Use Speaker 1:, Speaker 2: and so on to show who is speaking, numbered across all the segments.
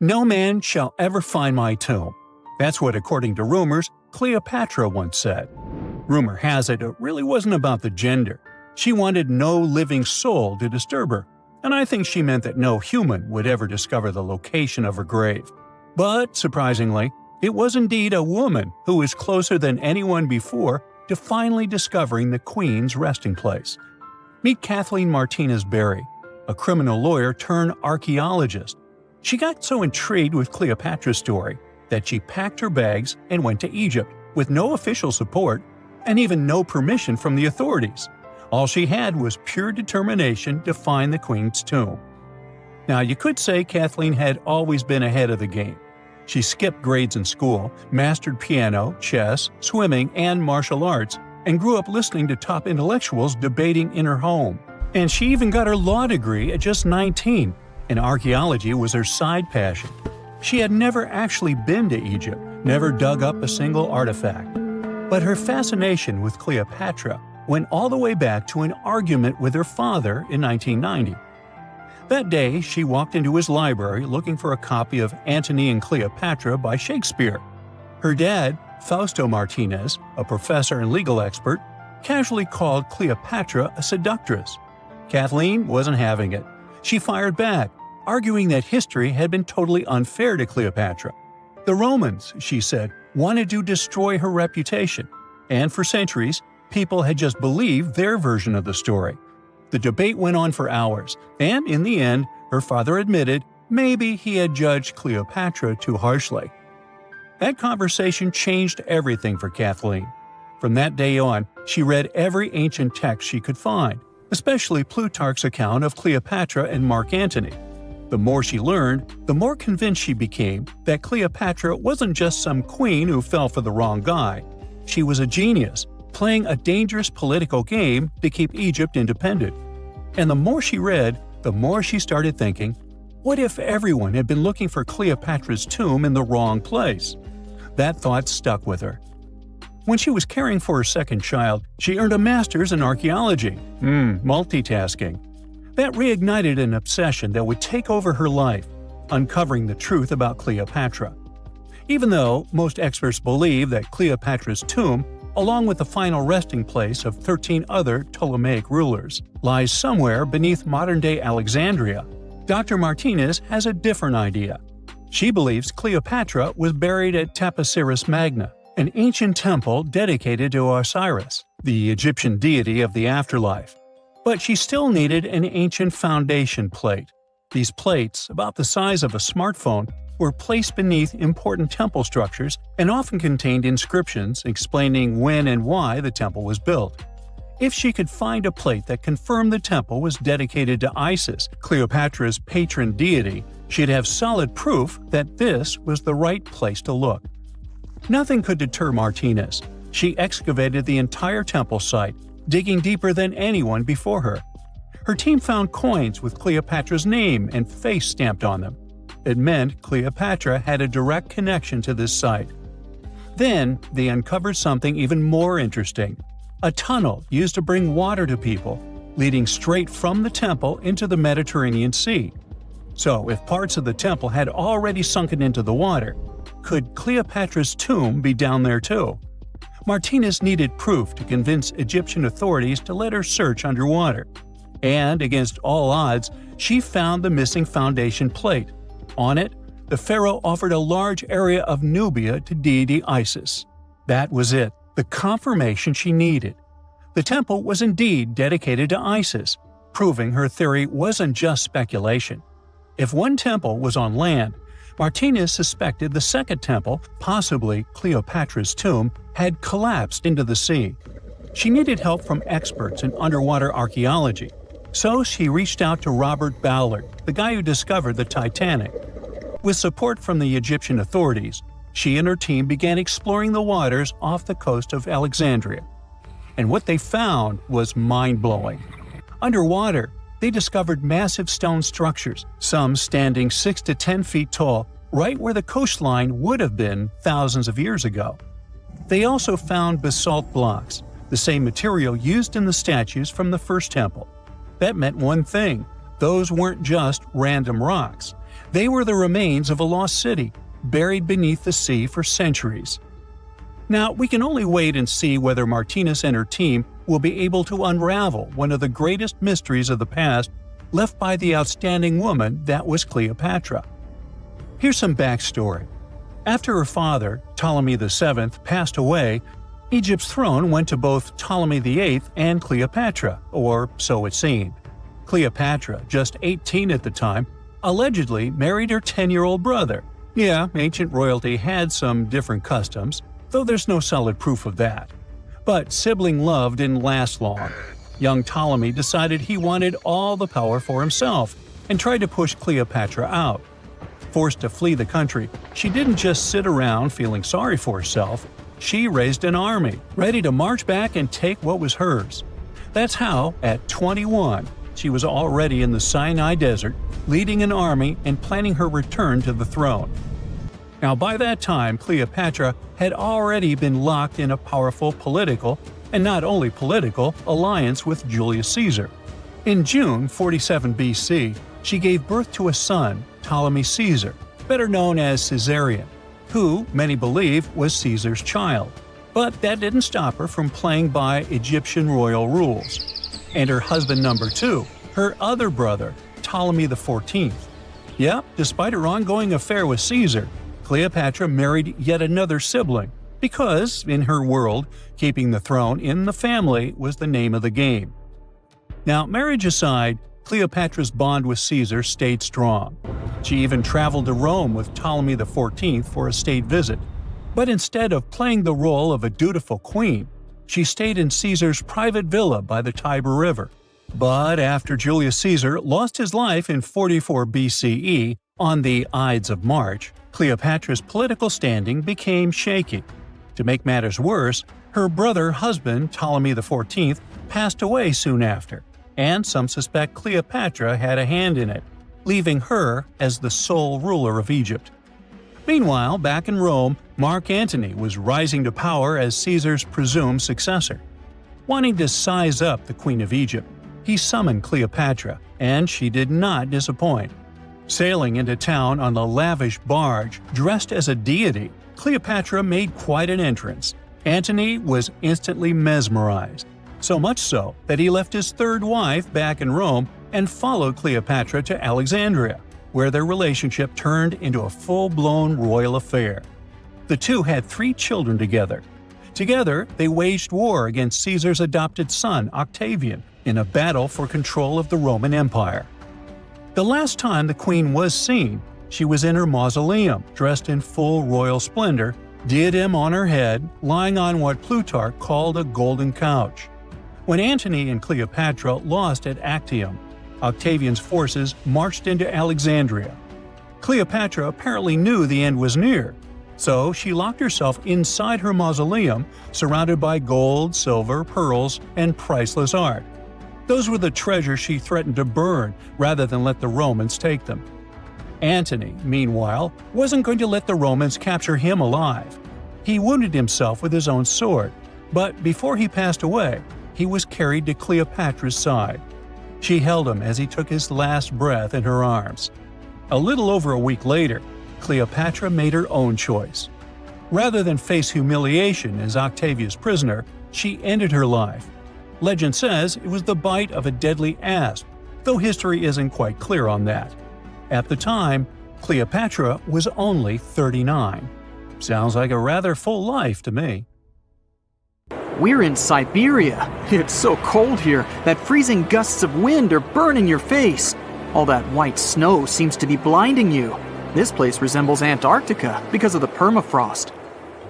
Speaker 1: "No man shall ever find my tomb." That's what, according to rumors, Cleopatra once said. Rumor has it really wasn't about the gender. She wanted no living soul to disturb her, and I think she meant that no human would ever discover the location of her grave. But, surprisingly, it was indeed a woman who was closer than anyone before to finally discovering the Queen's resting place. Meet Kathleen Martinez Berry, a criminal lawyer turned archaeologist. She got so intrigued with Cleopatra's story that she packed her bags and went to Egypt with no official support and even no permission from the authorities. All she had was pure determination to find the Queen's tomb. Now, you could say Kathleen had always been ahead of the game. She skipped grades in school, mastered piano, chess, swimming, and martial arts, and grew up listening to top intellectuals debating in her home. And she even got her law degree at just 19, and archaeology was her side passion. She had never actually been to Egypt, never dug up a single artifact. But her fascination with Cleopatra went all the way back to an argument with her father in 1990. That day, she walked into his library looking for a copy of Antony and Cleopatra by Shakespeare. Her dad, Fausto Martinez, a professor and legal expert, casually called Cleopatra a seductress. Kathleen wasn't having it. She fired back, arguing that history had been totally unfair to Cleopatra. The Romans, she said, wanted to destroy her reputation, and for centuries, people had just believed their version of the story. The debate went on for hours, and in the end, her father admitted maybe he had judged Cleopatra too harshly. That conversation changed everything for Kathleen. From that day on, she read every ancient text she could find, especially Plutarch's account of Cleopatra and Mark Antony. The more she learned, the more convinced she became that Cleopatra wasn't just some queen who fell for the wrong guy. She was a genius, playing a dangerous political game to keep Egypt independent. And the more she read, the more she started thinking, what if everyone had been looking for Cleopatra's tomb in the wrong place? That thought stuck with her. When she was caring for her second child, she earned a master's in archaeology. Multitasking. That reignited an obsession that would take over her life, uncovering the truth about Cleopatra. Even though most experts believe that Cleopatra's tomb, along with the final resting place of 13 other Ptolemaic rulers, lies somewhere beneath modern-day Alexandria, Dr. Martinez has a different idea. She believes Cleopatra was buried at Taposiris Magna, an ancient temple dedicated to Osiris, the Egyptian deity of the afterlife. But she still needed an ancient foundation plate. These plates, about the size of a smartphone, were placed beneath important temple structures and often contained inscriptions explaining when and why the temple was built. If she could find a plate that confirmed the temple was dedicated to Isis, Cleopatra's patron deity, she'd have solid proof that this was the right place to look. Nothing could deter Martinez. She excavated the entire temple site, digging deeper than anyone before her. Her team found coins with Cleopatra's name and face stamped on them. It meant Cleopatra had a direct connection to this site. Then, they uncovered something even more interesting: a tunnel used to bring water to people, leading straight from the temple into the Mediterranean Sea. So, if parts of the temple had already sunken into the water, could Cleopatra's tomb be down there too? Martinez needed proof to convince Egyptian authorities to let her search underwater. And, against all odds, she found the missing foundation plate. On it, the pharaoh offered a large area of Nubia to deity Isis. That was it, the confirmation she needed. The temple was indeed dedicated to Isis, proving her theory wasn't just speculation. If one temple was on land, Martinez suspected the second temple, possibly Cleopatra's tomb, had collapsed into the sea. She needed help from experts in underwater archaeology, so she reached out to Robert Ballard, the guy who discovered the Titanic. With support from the Egyptian authorities, she and her team began exploring the waters off the coast of Alexandria. And what they found was mind-blowing. Underwater, they discovered massive stone structures, some standing 6 to 10 feet tall, right where the coastline would have been thousands of years ago. They also found basalt blocks, the same material used in the statues from the first temple. That meant one thing: those weren't just random rocks. They were the remains of a lost city, buried beneath the sea for centuries. Now, we can only wait and see whether Martinez and her team will be able to unravel one of the greatest mysteries of the past left by the outstanding woman that was Cleopatra. Here's some backstory. After her father, Ptolemy VII, passed away, Egypt's throne went to both Ptolemy VIII and Cleopatra, or so it seemed. Cleopatra, just 18 at the time, allegedly married her 10-year-old brother. Yeah, ancient royalty had some different customs, though there's no solid proof of that. But sibling love didn't last long. Young Ptolemy decided he wanted all the power for himself and tried to push Cleopatra out. Forced to flee the country, she didn't just sit around feeling sorry for herself. She raised an army, ready to march back and take what was hers. That's how, at 21, she was already in the Sinai Desert, leading an army and planning her return to the throne. Now, by that time, Cleopatra had already been locked in a powerful political, and not only political, alliance with Julius Caesar. In June 47 BC, she gave birth to a son, Ptolemy Caesar, better known as Caesarion, who, many believe, was Caesar's child. But that didn't stop her from playing by Egyptian royal rules. And her husband number 2, her other brother, Ptolemy XIV. Yep, despite her ongoing affair with Caesar, Cleopatra married yet another sibling, because, in her world, keeping the throne in the family was the name of the game. Now, marriage aside, Cleopatra's bond with Caesar stayed strong. She even traveled to Rome with Ptolemy XIV for a state visit. But instead of playing the role of a dutiful queen, she stayed in Caesar's private villa by the Tiber River. But after Julius Caesar lost his life in 44 BCE on the Ides of March, Cleopatra's political standing became shaky. To make matters worse, her brother-husband Ptolemy XIV passed away soon after, and some suspect Cleopatra had a hand in it, leaving her as the sole ruler of Egypt. Meanwhile, back in Rome, Mark Antony was rising to power as Caesar's presumed successor. Wanting to size up the Queen of Egypt, he summoned Cleopatra, and she did not disappoint. Sailing into town on a lavish barge dressed as a deity, Cleopatra made quite an entrance. Antony was instantly mesmerized, so much so that he left his third wife back in Rome and followed Cleopatra to Alexandria, where their relationship turned into a full-blown royal affair. The two had 3 children together. Together, they waged war against Caesar's adopted son, Octavian, in a battle for control of the Roman Empire. The last time the queen was seen, she was in her mausoleum, dressed in full royal splendor, diadem on her head, lying on what Plutarch called a golden couch. When Antony and Cleopatra lost at Actium, Octavian's forces marched into Alexandria. Cleopatra apparently knew the end was near, so she locked herself inside her mausoleum, surrounded by gold, silver, pearls, and priceless art. Those were the treasures she threatened to burn rather than let the Romans take them. Antony, meanwhile, wasn't going to let the Romans capture him alive. He wounded himself with his own sword, but before he passed away, he was carried to Cleopatra's side. She held him as he took his last breath in her arms. A little over a week later, Cleopatra made her own choice. Rather than face humiliation as Octavia's prisoner, she ended her life. Legend says it was the bite of a deadly asp, though history isn't quite clear on that. At the time, Cleopatra was only 39. Sounds like a rather full life to me.
Speaker 2: We're in Siberia. It's so cold here that freezing gusts of wind are burning your face. All that white snow seems to be blinding you. This place resembles Antarctica because of the permafrost.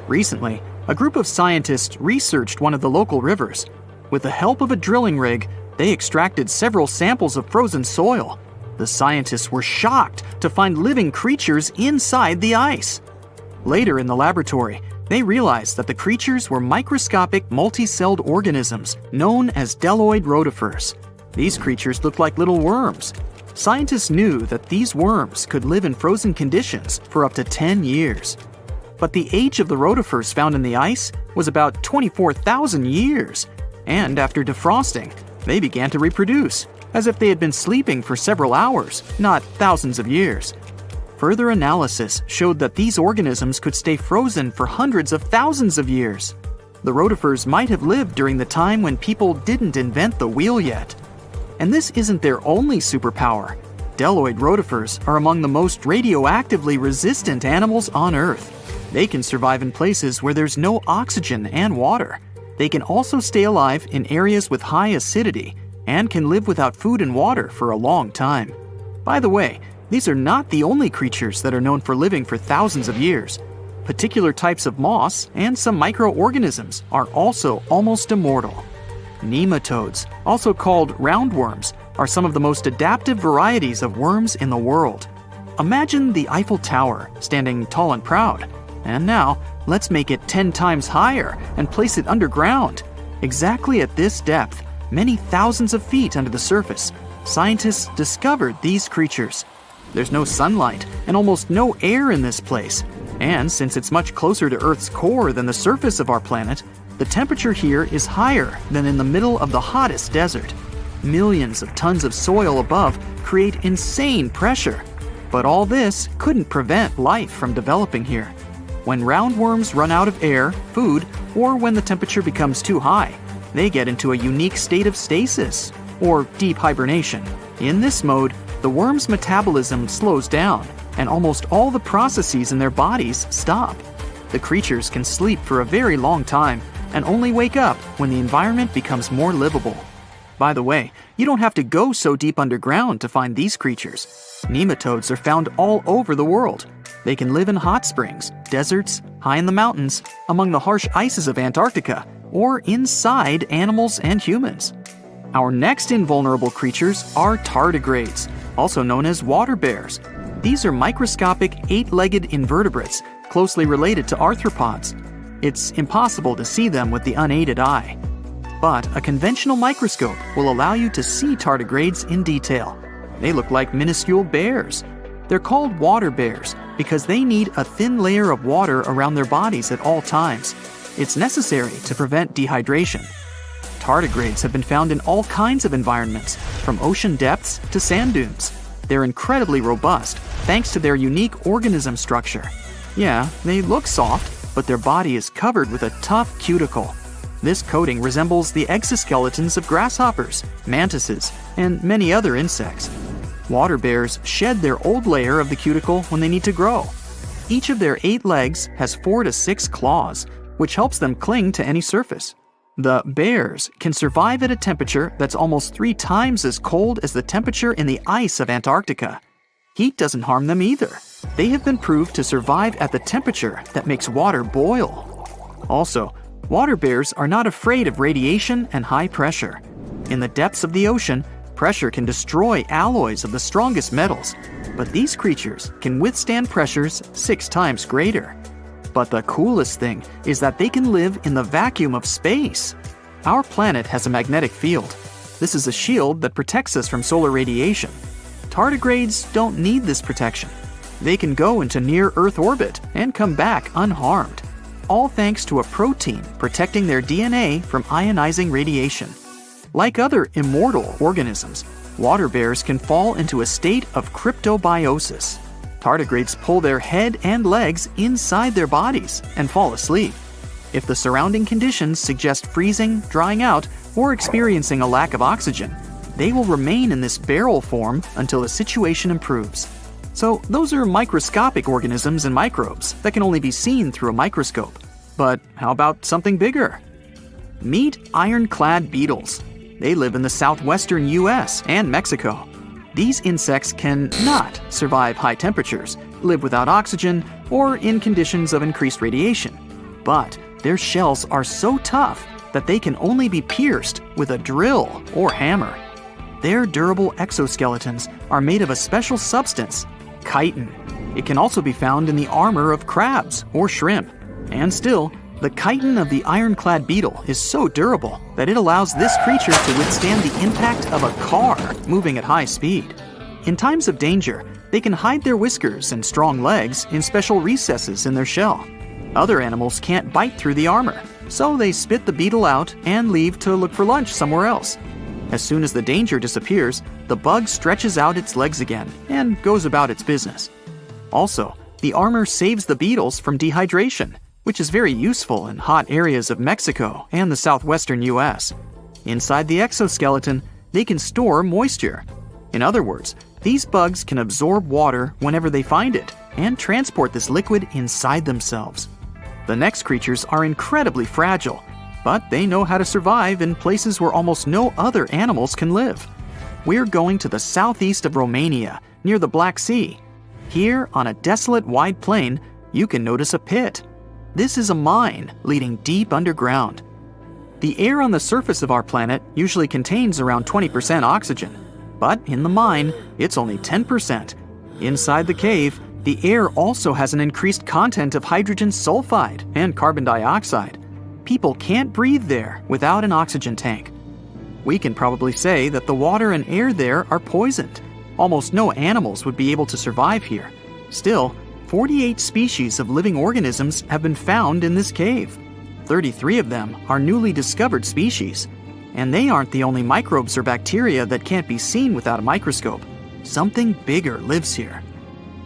Speaker 2: Recently, a group of scientists researched one of the local rivers. With the help of a drilling rig, they extracted several samples of frozen soil. The scientists were shocked to find living creatures inside the ice. Later in the laboratory, they realized that the creatures were microscopic multi-celled organisms known as deloid rotifers. These creatures looked like little worms. Scientists knew that these worms could live in frozen conditions for up to 10 years. But the age of the rotifers found in the ice was about 24,000 years. And after defrosting, they began to reproduce, as if they had been sleeping for several hours, not thousands of years. Further analysis showed that these organisms could stay frozen for hundreds of thousands of years. The rotifers might have lived during the time when people didn't invent the wheel yet. And this isn't their only superpower. Deloid rotifers are among the most radioactively resistant animals on Earth. They can survive in places where there's no oxygen and water. They can also stay alive in areas with high acidity and can live without food and water for a long time. By the way, these are not the only creatures that are known for living for thousands of years. Particular types of moss and some microorganisms are also almost immortal. Nematodes, also called roundworms, are some of the most adaptive varieties of worms in the world. Imagine the Eiffel Tower standing tall and proud. And now, let's make it 10 times higher and place it underground. Exactly at this depth, many thousands of feet under the surface, scientists discovered these creatures. There's no sunlight and almost no air in this place. And since it's much closer to Earth's core than the surface of our planet, the temperature here is higher than in the middle of the hottest desert. Millions of tons of soil above create insane pressure. But all this couldn't prevent life from developing here. When roundworms run out of air, food, or when the temperature becomes too high, they get into a unique state of stasis, or deep hibernation. In this mode, the worm's metabolism slows down, and almost all the processes in their bodies stop. The creatures can sleep for a very long time, and only wake up when the environment becomes more livable. By the way, you don't have to go so deep underground to find these creatures. Nematodes are found all over the world. They can live in hot springs, deserts, high in the mountains, among the harsh ices of Antarctica, or inside animals and humans. Our next invulnerable creatures are tardigrades, also known as water bears. These are microscopic 8-legged invertebrates closely related to arthropods. It's impossible to see them with the unaided eye. But a conventional microscope will allow you to see tardigrades in detail. They look like minuscule bears. They're called water bears because they need a thin layer of water around their bodies at all times. It's necessary to prevent dehydration. Tardigrades have been found in all kinds of environments, from ocean depths to sand dunes. They're incredibly robust thanks to their unique organism structure. Yeah, they look soft, but their body is covered with a tough cuticle. This coating resembles the exoskeletons of grasshoppers, mantises, and many other insects. Water bears shed their old layer of the cuticle when they need to grow. Each of their 8 legs has 4 to 6 claws, which helps them cling to any surface. The bears can survive at a temperature that's almost 3 times as cold as the temperature in the ice of Antarctica. Heat doesn't harm them either. They have been proved to survive at the temperature that makes water boil. Also, water bears are not afraid of radiation and high pressure. In the depths of the ocean, pressure can destroy alloys of the strongest metals, but these creatures can withstand pressures 6 times greater. But the coolest thing is that they can live in the vacuum of space. Our planet has a magnetic field. This is a shield that protects us from solar radiation. Tardigrades don't need this protection. They can go into near-Earth orbit and come back unharmed, all thanks to a protein protecting their DNA from ionizing radiation. Like other immortal organisms, water bears can fall into a state of cryptobiosis. Tardigrades pull their head and legs inside their bodies and fall asleep. If the surrounding conditions suggest freezing, drying out, or experiencing a lack of oxygen, they will remain in this barrel form until the situation improves. So those are microscopic organisms and microbes that can only be seen through a microscope. But how about something bigger? Meet ironclad beetles. They live in the southwestern US and Mexico. These insects cannot survive high temperatures, live without oxygen, or in conditions of increased radiation. But their shells are so tough that they can only be pierced with a drill or hammer. Their durable exoskeletons are made of a special substance, chitin. It can also be found in the armor of crabs or shrimp. And still, the chitin of the ironclad beetle is so durable that it allows this creature to withstand the impact of a car moving at high speed. In times of danger, they can hide their whiskers and strong legs in special recesses in their shell. Other animals can't bite through the armor, so they spit the beetle out and leave to look for lunch somewhere else. As soon as the danger disappears, the bug stretches out its legs again and goes about its business. Also, the armor saves the beetles from dehydration, which is very useful in hot areas of Mexico and the southwestern US. Inside the exoskeleton, they can store moisture. In other words, these bugs can absorb water whenever they find it and transport this liquid inside themselves. The next creatures are incredibly fragile, but they know how to survive in places where almost no other animals can live. We're going to the southeast of Romania, near the Black Sea. Here, on a desolate wide plain, you can notice a pit. This is a mine leading deep underground. The air on the surface of our planet usually contains around 20% oxygen, but in the mine, it's only 10%. Inside the cave, the air also has an increased content of hydrogen sulfide and carbon dioxide. People can't breathe there without an oxygen tank. We can probably say that the water and air there are poisoned. Almost no animals would be able to survive here. Still, 48 species of living organisms have been found in this cave. 33 of them are newly discovered species. And they aren't the only microbes or bacteria that can't be seen without a microscope. Something bigger lives here.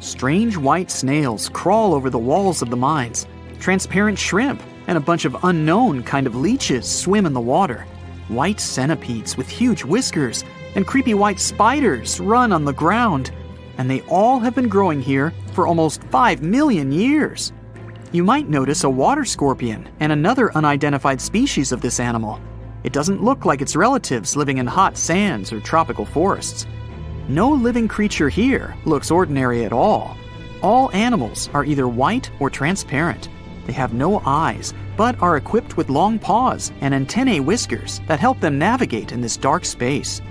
Speaker 2: Strange white snails crawl over the walls of the mines. Transparent shrimp and a bunch of unknown kind of leeches swim in the water. White centipedes with huge whiskers and creepy white spiders run on the ground. And they all have been growing here for almost 5 million years. You might notice a water scorpion and another unidentified species of this animal. It doesn't look like its relatives living in hot sands or tropical forests. No living creature here looks ordinary at all. All animals are either white or transparent. They have no eyes, but are equipped with long paws and antennae whiskers that help them navigate in this dark space.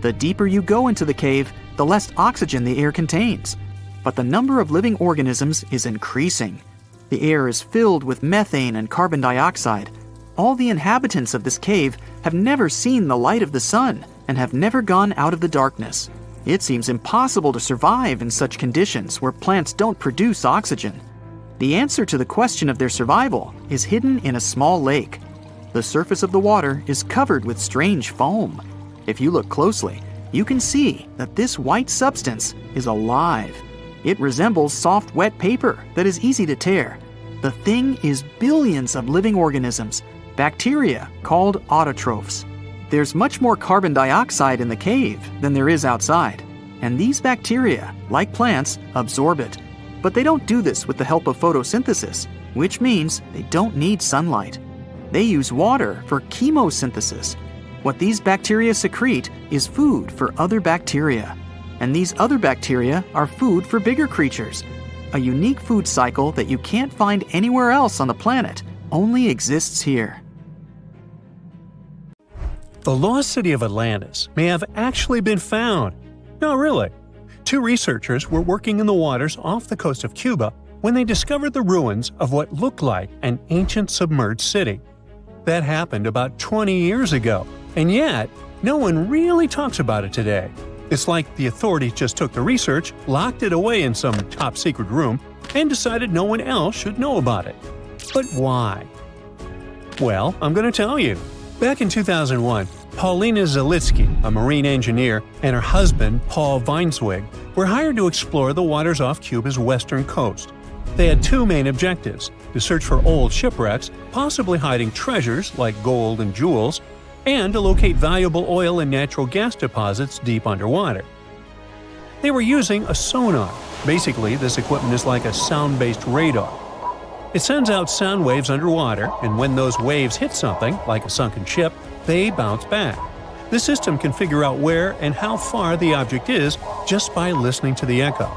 Speaker 2: The deeper you go into the cave, the less oxygen the air contains. But the number of living organisms is increasing. The air is filled with methane and carbon dioxide. All the inhabitants of this cave have never seen the light of the sun and have never gone out of the darkness. It seems impossible to survive in such conditions where plants don't produce oxygen. The answer to the question of their survival is hidden in a small lake. The surface of the water is covered with strange foam. If you look closely, you can see that this white substance is alive. It resembles soft, wet paper that is easy to tear. The thing is billions of living organisms, bacteria called autotrophs. There's much more carbon dioxide in the cave than there is outside, and these bacteria, like plants, absorb it. But they don't do this with the help of photosynthesis, which means they don't need sunlight. They use water for chemosynthesis. What these bacteria secrete is food for other bacteria, and these other bacteria are food for bigger creatures. A unique food cycle that you can't find anywhere else on the planet only exists here.
Speaker 1: The lost city of Atlantis may have actually been found. No, really. Two researchers were working in the waters off the coast of Cuba when they discovered the ruins of what looked like an ancient submerged city. That happened about 20 years ago, and yet no one really talks about it today. It's like the authorities just took the research, locked it away in some top-secret room, and decided no one else should know about it. But why? Well, I'm going to tell you. Back in 2001, Paulina Zalitsky, a marine engineer, and her husband, Paul Weinswig, were hired to explore the waters off Cuba's western coast. They had two main objectives: to search for old shipwrecks, possibly hiding treasures like gold and jewels, and to locate valuable oil and natural gas deposits deep underwater. They were using a sonar. Basically, this equipment is like a sound-based radar. It sends out sound waves underwater, and when those waves hit something, like a sunken ship, they bounce back. The system can figure out where and how far the object is just by listening to the echo.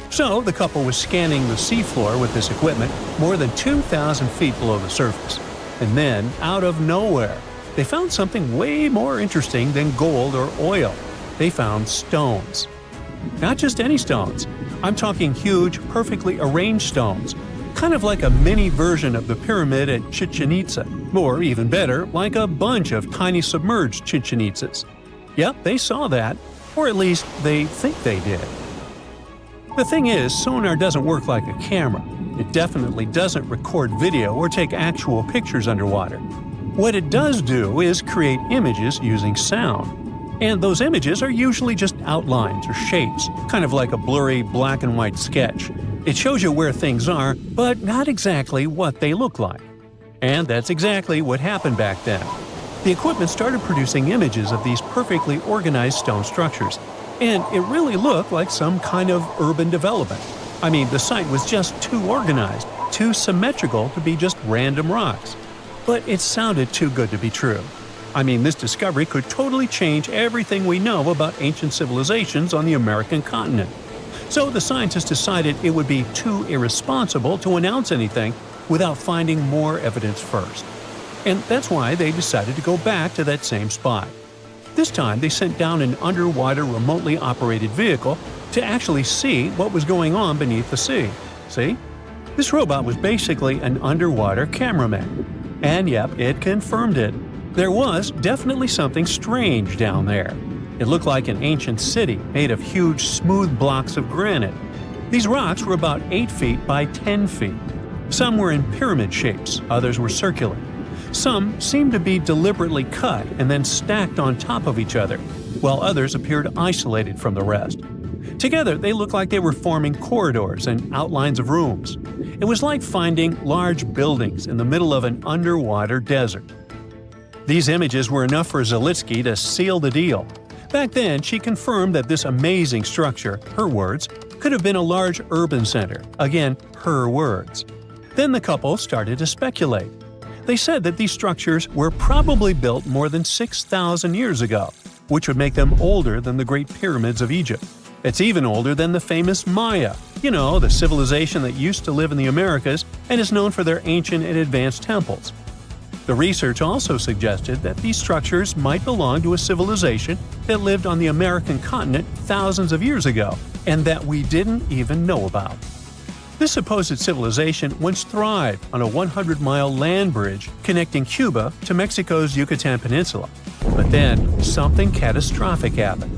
Speaker 1: So, the couple was scanning the seafloor with this equipment more than 2,000 feet below the surface. And then, out of nowhere, they found something way more interesting than gold or oil. They found stones. Not just any stones. I'm talking huge, perfectly arranged stones. Kind of like a mini version of the pyramid at Chichen Itza, or even better, like a bunch of tiny submerged Chichen Itzas. Yep, they saw that, or at least they think they did. The thing is, sonar doesn't work like a camera. It definitely doesn't record video or take actual pictures underwater. What it does do is create images using sound. And those images are usually just outlines or shapes, kind of like a blurry black and white sketch. It shows you where things are, but not exactly what they look like. And that's exactly what happened back then. The equipment started producing images of these perfectly organized stone structures, and it really looked like some kind of urban development. I mean, the site was just too organized, too symmetrical to be just random rocks. But it sounded too good to be true. I mean, this discovery could totally change everything we know about ancient civilizations on the American continent. So the scientists decided it would be too irresponsible to announce anything without finding more evidence first. And that's why they decided to go back to that same spot. This time they sent down an underwater remotely operated vehicle to actually see what was going on beneath the sea. See? This robot was basically an underwater cameraman. And yep, it confirmed it. There was definitely something strange down there. It looked like an ancient city made of huge, smooth blocks of granite. These rocks were about 8 feet by 10 feet. Some were in pyramid shapes, others were circular. Some seemed to be deliberately cut and then stacked on top of each other, while others appeared isolated from the rest. Together, they looked like they were forming corridors and outlines of rooms. It was like finding large buildings in the middle of an underwater desert. These images were enough for Zalitsky to seal the deal. Back then, she confirmed that this amazing structure, her words, could have been a large urban center. Again, her words. Then the couple started to speculate. They said that these structures were probably built more than 6,000 years ago, which would make them older than the Great Pyramids of Egypt. It's even older than the famous Maya, the civilization that used to live in the Americas and is known for their ancient and advanced temples. The research also suggested that these structures might belong to a civilization that lived on the American continent thousands of years ago, and that we didn't even know about. This supposed civilization once thrived on a 100-mile land bridge connecting Cuba to Mexico's Yucatan Peninsula. But then, something catastrophic happened.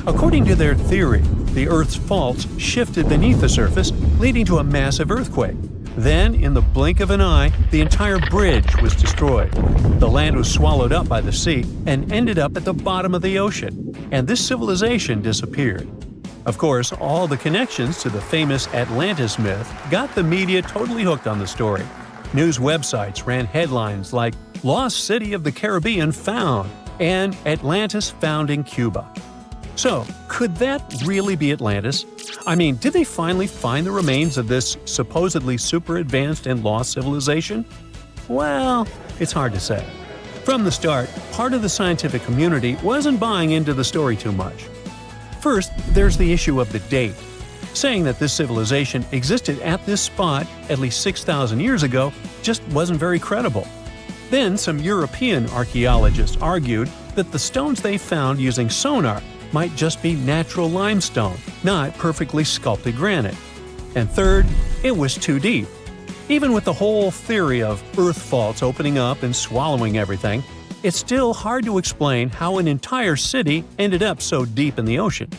Speaker 1: According to their theory, the Earth's faults shifted beneath the surface, leading to a massive earthquake. Then, in the blink of an eye, the entire bridge was destroyed. The land was swallowed up by the sea and ended up at the bottom of the ocean, and this civilization disappeared. Of course, all the connections to the famous Atlantis myth got the media totally hooked on the story. News websites ran headlines like "Lost City of the Caribbean Found" and "Atlantis Found in Cuba." So, could that really be Atlantis? I mean, did they finally find the remains of this supposedly super advanced and lost civilization? Well, it's hard to say. From the start, part of the scientific community wasn't buying into the story too much. First, there's the issue of the date. Saying that this civilization existed at this spot at least 6,000 years ago just wasn't very credible. Then, some European archaeologists argued that the stones they found using sonar might just be natural limestone, not perfectly sculpted granite. And third, it was too deep. Even with the whole theory of earth faults opening up and swallowing everything, it's still hard to explain how an entire city ended up so deep in the ocean.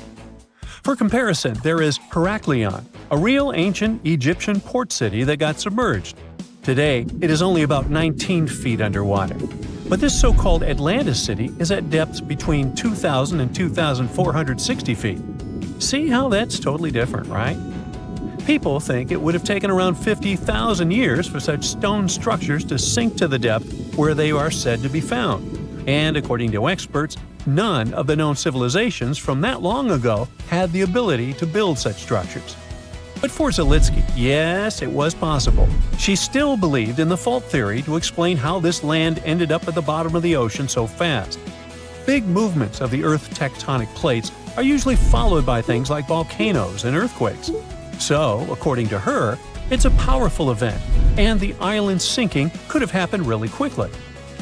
Speaker 1: For comparison, there is Heraklion, a real ancient Egyptian port city that got submerged. Today, it is only about 19 feet underwater. But this so-called Atlantis city is at depths between 2,000 and 2,460 feet. See how that's totally different, right? People think it would have taken around 50,000 years for such stone structures to sink to the depth where they are said to be found. And according to experts, none of the known civilizations from that long ago had the ability to build such structures. But for Zalitsky, yes, it was possible. She still believed in the fault theory to explain how this land ended up at the bottom of the ocean so fast. Big movements of the Earth's tectonic plates are usually followed by things like volcanoes and earthquakes. So, according to her, it's a powerful event, and the island sinking could have happened really quickly.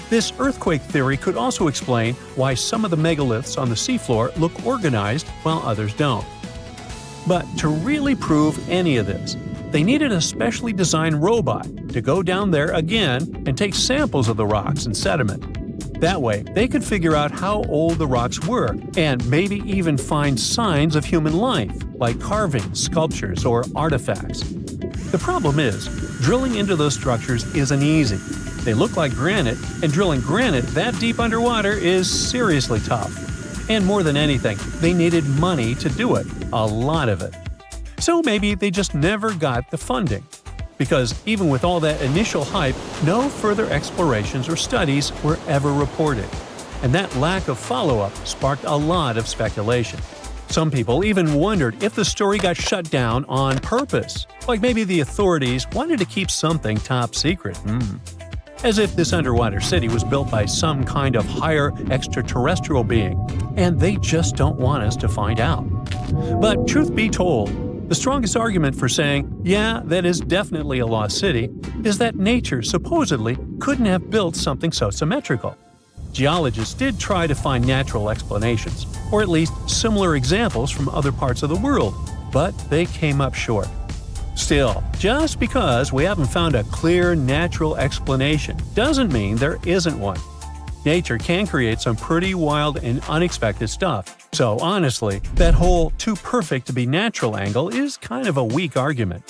Speaker 1: This earthquake theory could also explain why some of the megaliths on the seafloor look organized while others don't. But to really prove any of this, they needed a specially designed robot to go down there again and take samples of the rocks and sediment. That way, they could figure out how old the rocks were and maybe even find signs of human life, like carvings, sculptures, or artifacts. The problem is, drilling into those structures isn't easy. They look like granite, and drilling granite that deep underwater is seriously tough. And more than anything, they needed money to do it, a lot of it. So maybe they just never got the funding. Because even with all that initial hype, no further explorations or studies were ever reported. And that lack of follow-up sparked a lot of speculation. Some people even wondered if the story got shut down on purpose, like maybe the authorities wanted to keep something top secret. As if this underwater city was built by some kind of higher extraterrestrial being, and they just don't want us to find out. But truth be told, the strongest argument for saying, yeah, that is definitely a lost city, is that nature supposedly couldn't have built something so symmetrical. Geologists did try to find natural explanations, or at least similar examples from other parts of the world, but they came up short. Still, just because we haven't found a clear natural explanation doesn't mean there isn't one. Nature can create some pretty wild and unexpected stuff, so honestly, that whole too perfect to be natural angle is kind of a weak argument.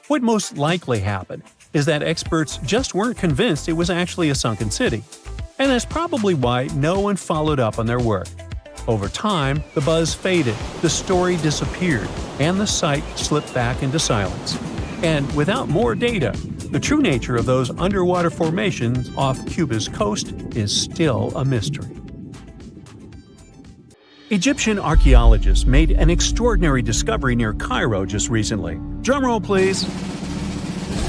Speaker 1: What most likely happened is that experts just weren't convinced it was actually a sunken city. And that's probably why no one followed up on their work. Over time, the buzz faded, the story disappeared, and the site slipped back into silence. And without more data, the true nature of those underwater formations off Cuba's coast is still a mystery. Egyptian archaeologists made an extraordinary discovery near Cairo just recently. Drumroll, please.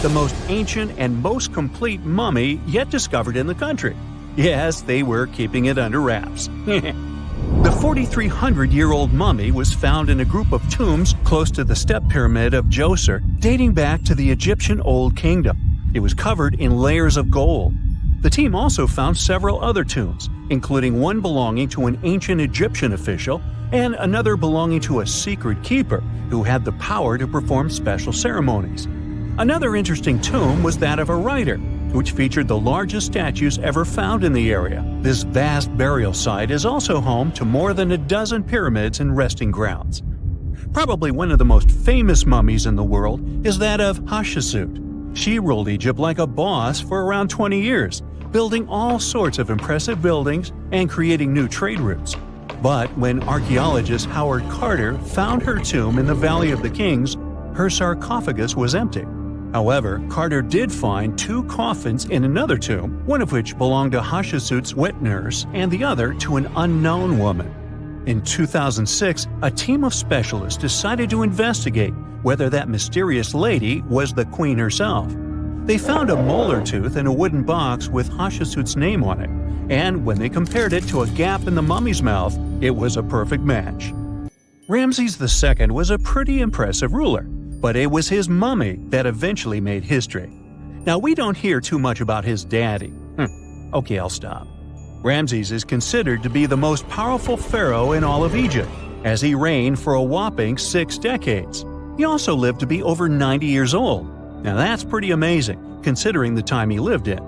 Speaker 1: The most ancient and most complete mummy yet discovered in the country. Yes, they were keeping it under wraps. The 4,300-year-old mummy was found in a group of tombs close to the Step Pyramid of Djoser, dating back to the Egyptian Old Kingdom. It was covered in layers of gold. The team also found several other tombs, including one belonging to an ancient Egyptian official and another belonging to a secret keeper who had the power to perform special ceremonies. Another interesting tomb was that of a writer, which featured the largest statues ever found in the area. This vast burial site is also home to more than a dozen pyramids and resting grounds. Probably one of the most famous mummies in the world is that of Hatshepsut. She ruled Egypt like a boss for around 20 years, building all sorts of impressive buildings and creating new trade routes. But when archaeologist Howard Carter found her tomb in the Valley of the Kings, her sarcophagus was empty. However, Carter did find two coffins in another tomb, one of which belonged to Hatshepsut's wet nurse and the other to an unknown woman. In 2006, a team of specialists decided to investigate whether that mysterious lady was the queen herself. They found a molar tooth in a wooden box with Hatshepsut's name on it, and when they compared it to a gap in the mummy's mouth, it was a perfect match. Ramses II was a pretty impressive ruler, but it was his mummy that eventually made history. Now, we don't hear too much about his daddy. Okay, I'll stop. Ramses is considered to be the most powerful pharaoh in all of Egypt, as he reigned for a whopping 6 decades. He also lived to be over 90 years old. Now that's pretty amazing, considering the time he lived in.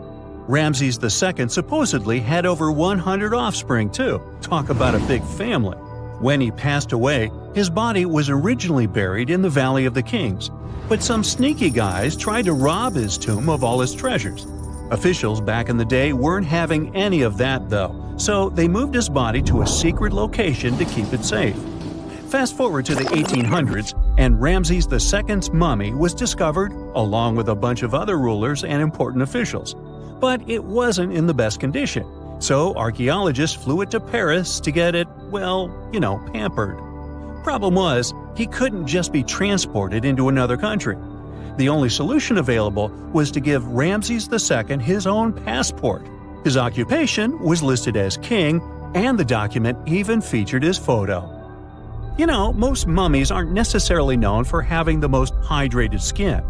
Speaker 1: Ramses II supposedly had over 100 offspring too. Talk about a big family. When he passed away, his body was originally buried in the Valley of the Kings, but some sneaky guys tried to rob his tomb of all his treasures. Officials back in the day weren't having any of that though, so they moved his body to a secret location to keep it safe. Fast forward to the 1800s, and Ramses II's mummy was discovered along with a bunch of other rulers and important officials. But it wasn't in the best condition. So archaeologists flew it to Paris to get it, pampered. Problem was, he couldn't just be transported into another country. The only solution available was to give Ramses II his own passport. His occupation was listed as king, and the document even featured his photo. Most mummies aren't necessarily known for having the most hydrated skin.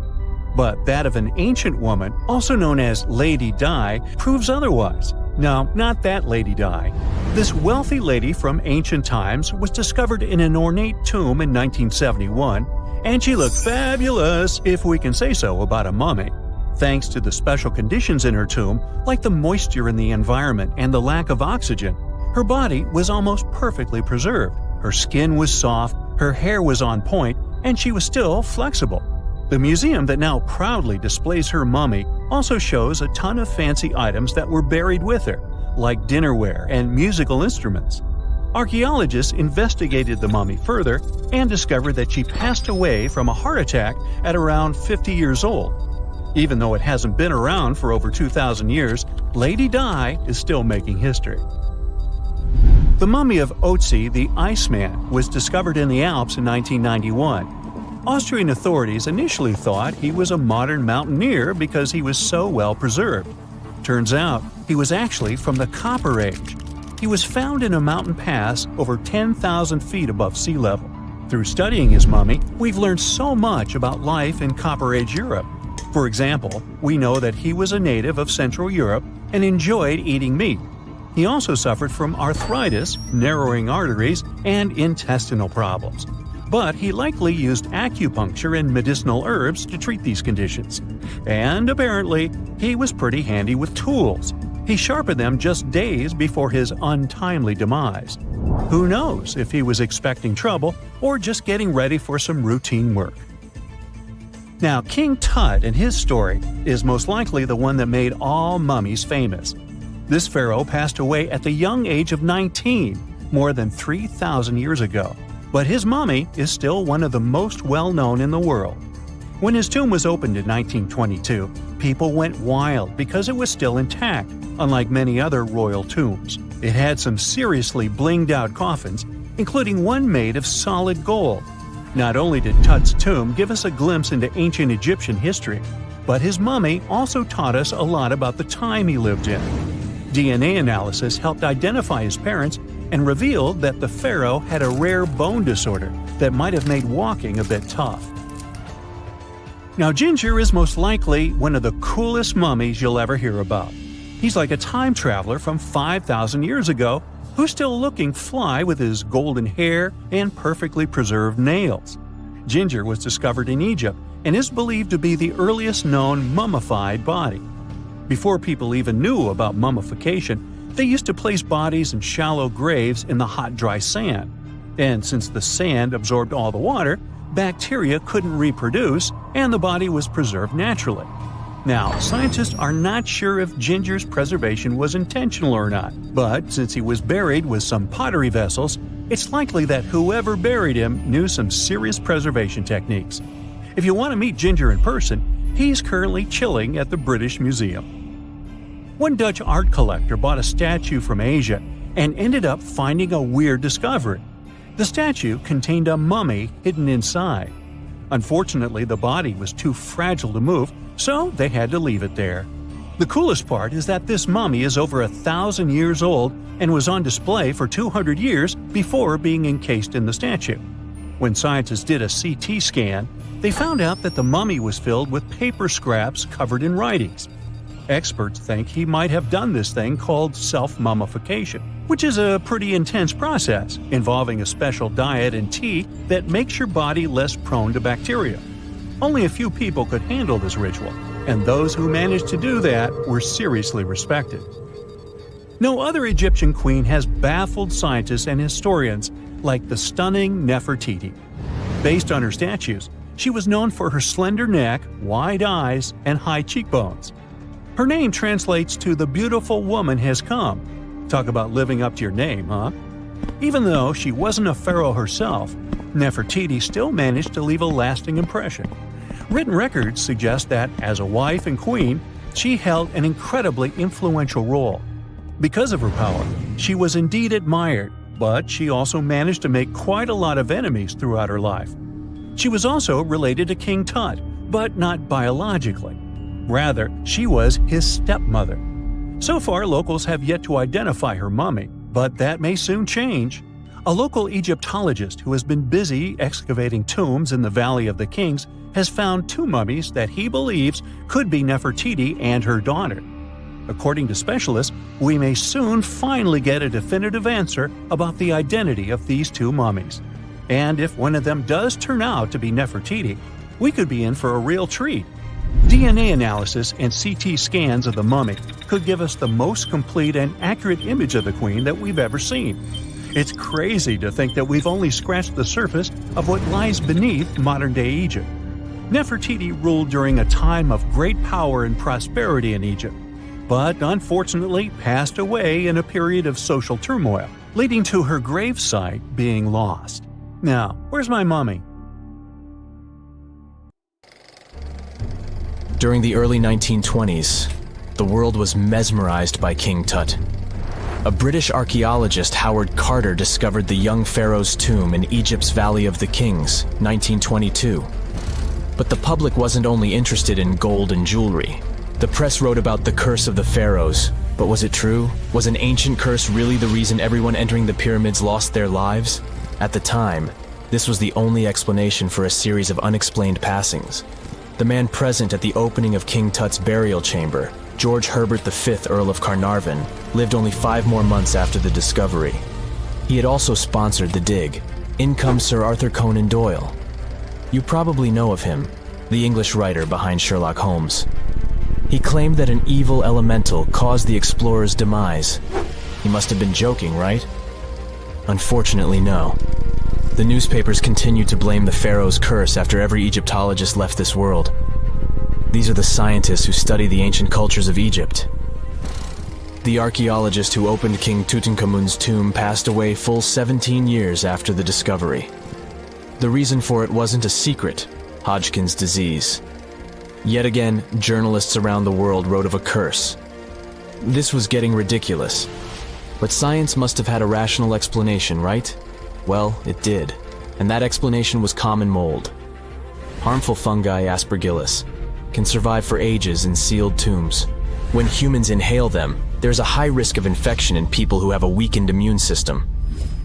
Speaker 1: But that of an ancient woman, also known as Lady Di, proves otherwise. No, not that Lady Di. This wealthy lady from ancient times was discovered in an ornate tomb in 1971, and she looked fabulous, if we can say so about a mummy. Thanks to the special conditions in her tomb, like the moisture in the environment and the lack of oxygen, her body was almost perfectly preserved. Her skin was soft, her hair was on point, and she was still flexible. The museum that now proudly displays her mummy also shows a ton of fancy items that were buried with her, like dinnerware and musical instruments. Archaeologists investigated the mummy further and discovered that she passed away from a heart attack at around 50 years old. Even though it hasn't been around for over 2,000 years, Lady Di is still making history. The mummy of Otzi the Iceman was discovered in the Alps in 1991. Austrian authorities initially thought he was a modern mountaineer because he was so well preserved. Turns out, he was actually from the Copper Age. He was found in a mountain pass over 10,000 feet above sea level. Through studying his mummy, we've learned so much about life in Copper Age Europe. For example, we know that he was a native of Central Europe and enjoyed eating meat. He also suffered from arthritis, narrowing arteries, and intestinal problems. But he likely used acupuncture and medicinal herbs to treat these conditions. And apparently, he was pretty handy with tools. He sharpened them just days before his untimely demise. Who knows if he was expecting trouble or just getting ready for some routine work. Now, King Tut and his story is most likely the one that made all mummies famous. This pharaoh passed away at the young age of 19, more than 3,000 years ago. But his mummy is still one of the most well-known in the world. When his tomb was opened in 1922, people went wild because it was still intact, unlike many other royal tombs. It had some seriously blinged-out coffins, including one made of solid gold. Not only did Tut's tomb give us a glimpse into ancient Egyptian history, but his mummy also taught us a lot about the time he lived in. DNA analysis helped identify his parents and revealed that the pharaoh had a rare bone disorder that might have made walking a bit tough. Now, Ginger is most likely one of the coolest mummies you'll ever hear about. He's like a time traveler from 5,000 years ago who's still looking fly with his golden hair and perfectly preserved nails. Ginger was discovered in Egypt and is believed to be the earliest known mummified body. Before people even knew about mummification, they used to place bodies in shallow graves in the hot, dry sand. And since the sand absorbed all the water, bacteria couldn't reproduce and the body was preserved naturally. Now, scientists are not sure if Ginger's preservation was intentional or not, but since he was buried with some pottery vessels, it's likely that whoever buried him knew some serious preservation techniques. If you want to meet Ginger in person, he's currently chilling at the British Museum. One Dutch art collector bought a statue from Asia and ended up finding a weird discovery. The statue contained a mummy hidden inside. Unfortunately, the body was too fragile to move, so they had to leave it there. The coolest part is that this mummy is over 1,000 years old and was on display for 200 years before being encased in the statue. When scientists did a CT scan, they found out that the mummy was filled with paper scraps covered in writings. Experts think he might have done this thing called self-mummification, which is a pretty intense process involving a special diet and tea that makes your body less prone to bacteria. Only a few people could handle this ritual, and those who managed to do that were seriously respected. No other Egyptian queen has baffled scientists and historians like the stunning Nefertiti. Based on her statues, she was known for her slender neck, wide eyes, and high cheekbones. Her name translates to "the beautiful woman has come." Talk about living up to your name, huh? Even though she wasn't a pharaoh herself, Nefertiti still managed to leave a lasting impression. Written records suggest that, as a wife and queen, she held an incredibly influential role. Because of her power, she was indeed admired, but she also managed to make quite a lot of enemies throughout her life. She was also related to King Tut, but not biologically. Rather, she was his stepmother. So far, locals have yet to identify her mummy, but that may soon change. A local Egyptologist who has been busy excavating tombs in the Valley of the Kings has found two mummies that he believes could be Nefertiti and her daughter. According to specialists, we may soon finally get a definitive answer about the identity of these two mummies. And if one of them does turn out to be Nefertiti, we could be in for a real treat. DNA analysis and CT scans of the mummy could give us the most complete and accurate image of the queen that we've ever seen. It's crazy to think that we've only scratched the surface of what lies beneath modern-day Egypt. Nefertiti ruled during a time of great power and prosperity in Egypt, but unfortunately passed away in a period of social turmoil. leading to her gravesite being lost. Now, where's my mummy?
Speaker 3: During the early 1920s, the world was mesmerized by King Tut. A British archaeologist, Howard Carter, discovered the young pharaoh's tomb in Egypt's Valley of the Kings, 1922. But the public wasn't only interested in gold and jewelry. The press wrote about the curse of the pharaohs, but was it true? Was an ancient curse really the reason everyone entering the pyramids lost their lives? At the time, this was the only explanation for a series of unexplained passings. The man present at the opening of King Tut's burial chamber, George Herbert V, Earl of Carnarvon, lived only 5 more months after the discovery. He had also sponsored the dig. In comes Sir Arthur Conan Doyle. You probably know of him, the English writer behind Sherlock Holmes. He claimed that an evil elemental caused the explorer's demise. He must have been joking, right? Unfortunately, no. The newspapers continued to blame the pharaoh's curse after every Egyptologist left this world. These are the scientists who study the ancient cultures of Egypt. The archaeologist who opened King Tutankhamun's tomb passed away full 17 years after the discovery. The reason for it wasn't a secret: Hodgkin's disease. Yet again, journalists around the world wrote of a curse. This was getting ridiculous. But science must have had a rational explanation, right? Well, it did. And that explanation was common mold. Harmful fungi, Aspergillus, can survive for ages in sealed tombs. When humans inhale them, there's a high risk of infection in people who have a weakened immune system.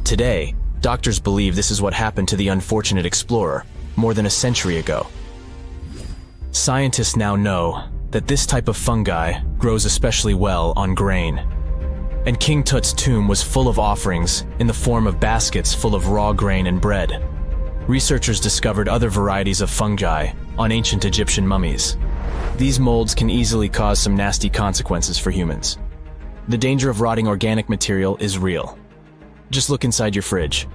Speaker 3: Today, doctors believe this is what happened to the unfortunate explorer more than a century ago. Scientists now know that this type of fungi grows especially well on grain. And King Tut's tomb was full of offerings in the form of baskets full of raw grain and bread. Researchers discovered other varieties of fungi on ancient Egyptian mummies. These molds can easily cause some nasty consequences for humans. The danger of rotting organic material is real. Just look inside your fridge.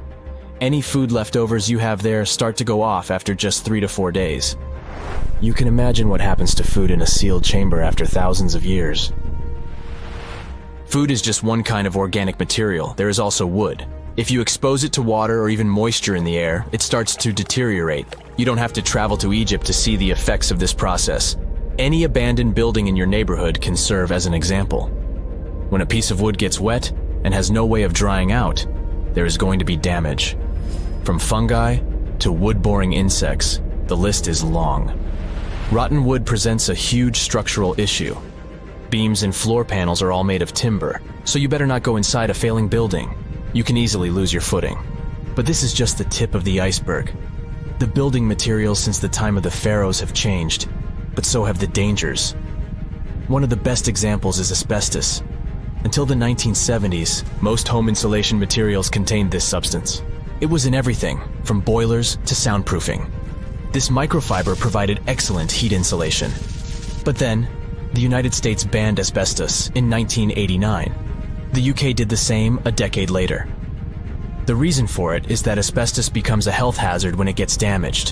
Speaker 3: Any food leftovers you have there start to go off after just 3 to 4 days. You can imagine what happens to food in a sealed chamber after thousands of years. Food is just one kind of organic material. There is also wood. If you expose it to water or even moisture in the air, it starts to deteriorate. You don't have to travel to Egypt to see the effects of this process. Any abandoned building in your neighborhood can serve as an example. When a piece of wood gets wet and has no way of drying out, there is going to be damage. From fungi to wood-boring insects, the list is long. Rotten wood presents a huge structural issue. Beams and floor panels are all made of timber, so you better not go inside a failing building. You can easily lose your footing. But this is just the tip of the iceberg. The building materials since the time of the pharaohs have changed, but so have the dangers. One of the best examples is asbestos. Until the 1970s, most home insulation materials contained this substance. It was in everything, from boilers to soundproofing. This microfiber provided excellent heat insulation. But then, the United States banned asbestos in 1989. The UK did the same a decade later. The reason for it is that asbestos becomes a health hazard when it gets damaged.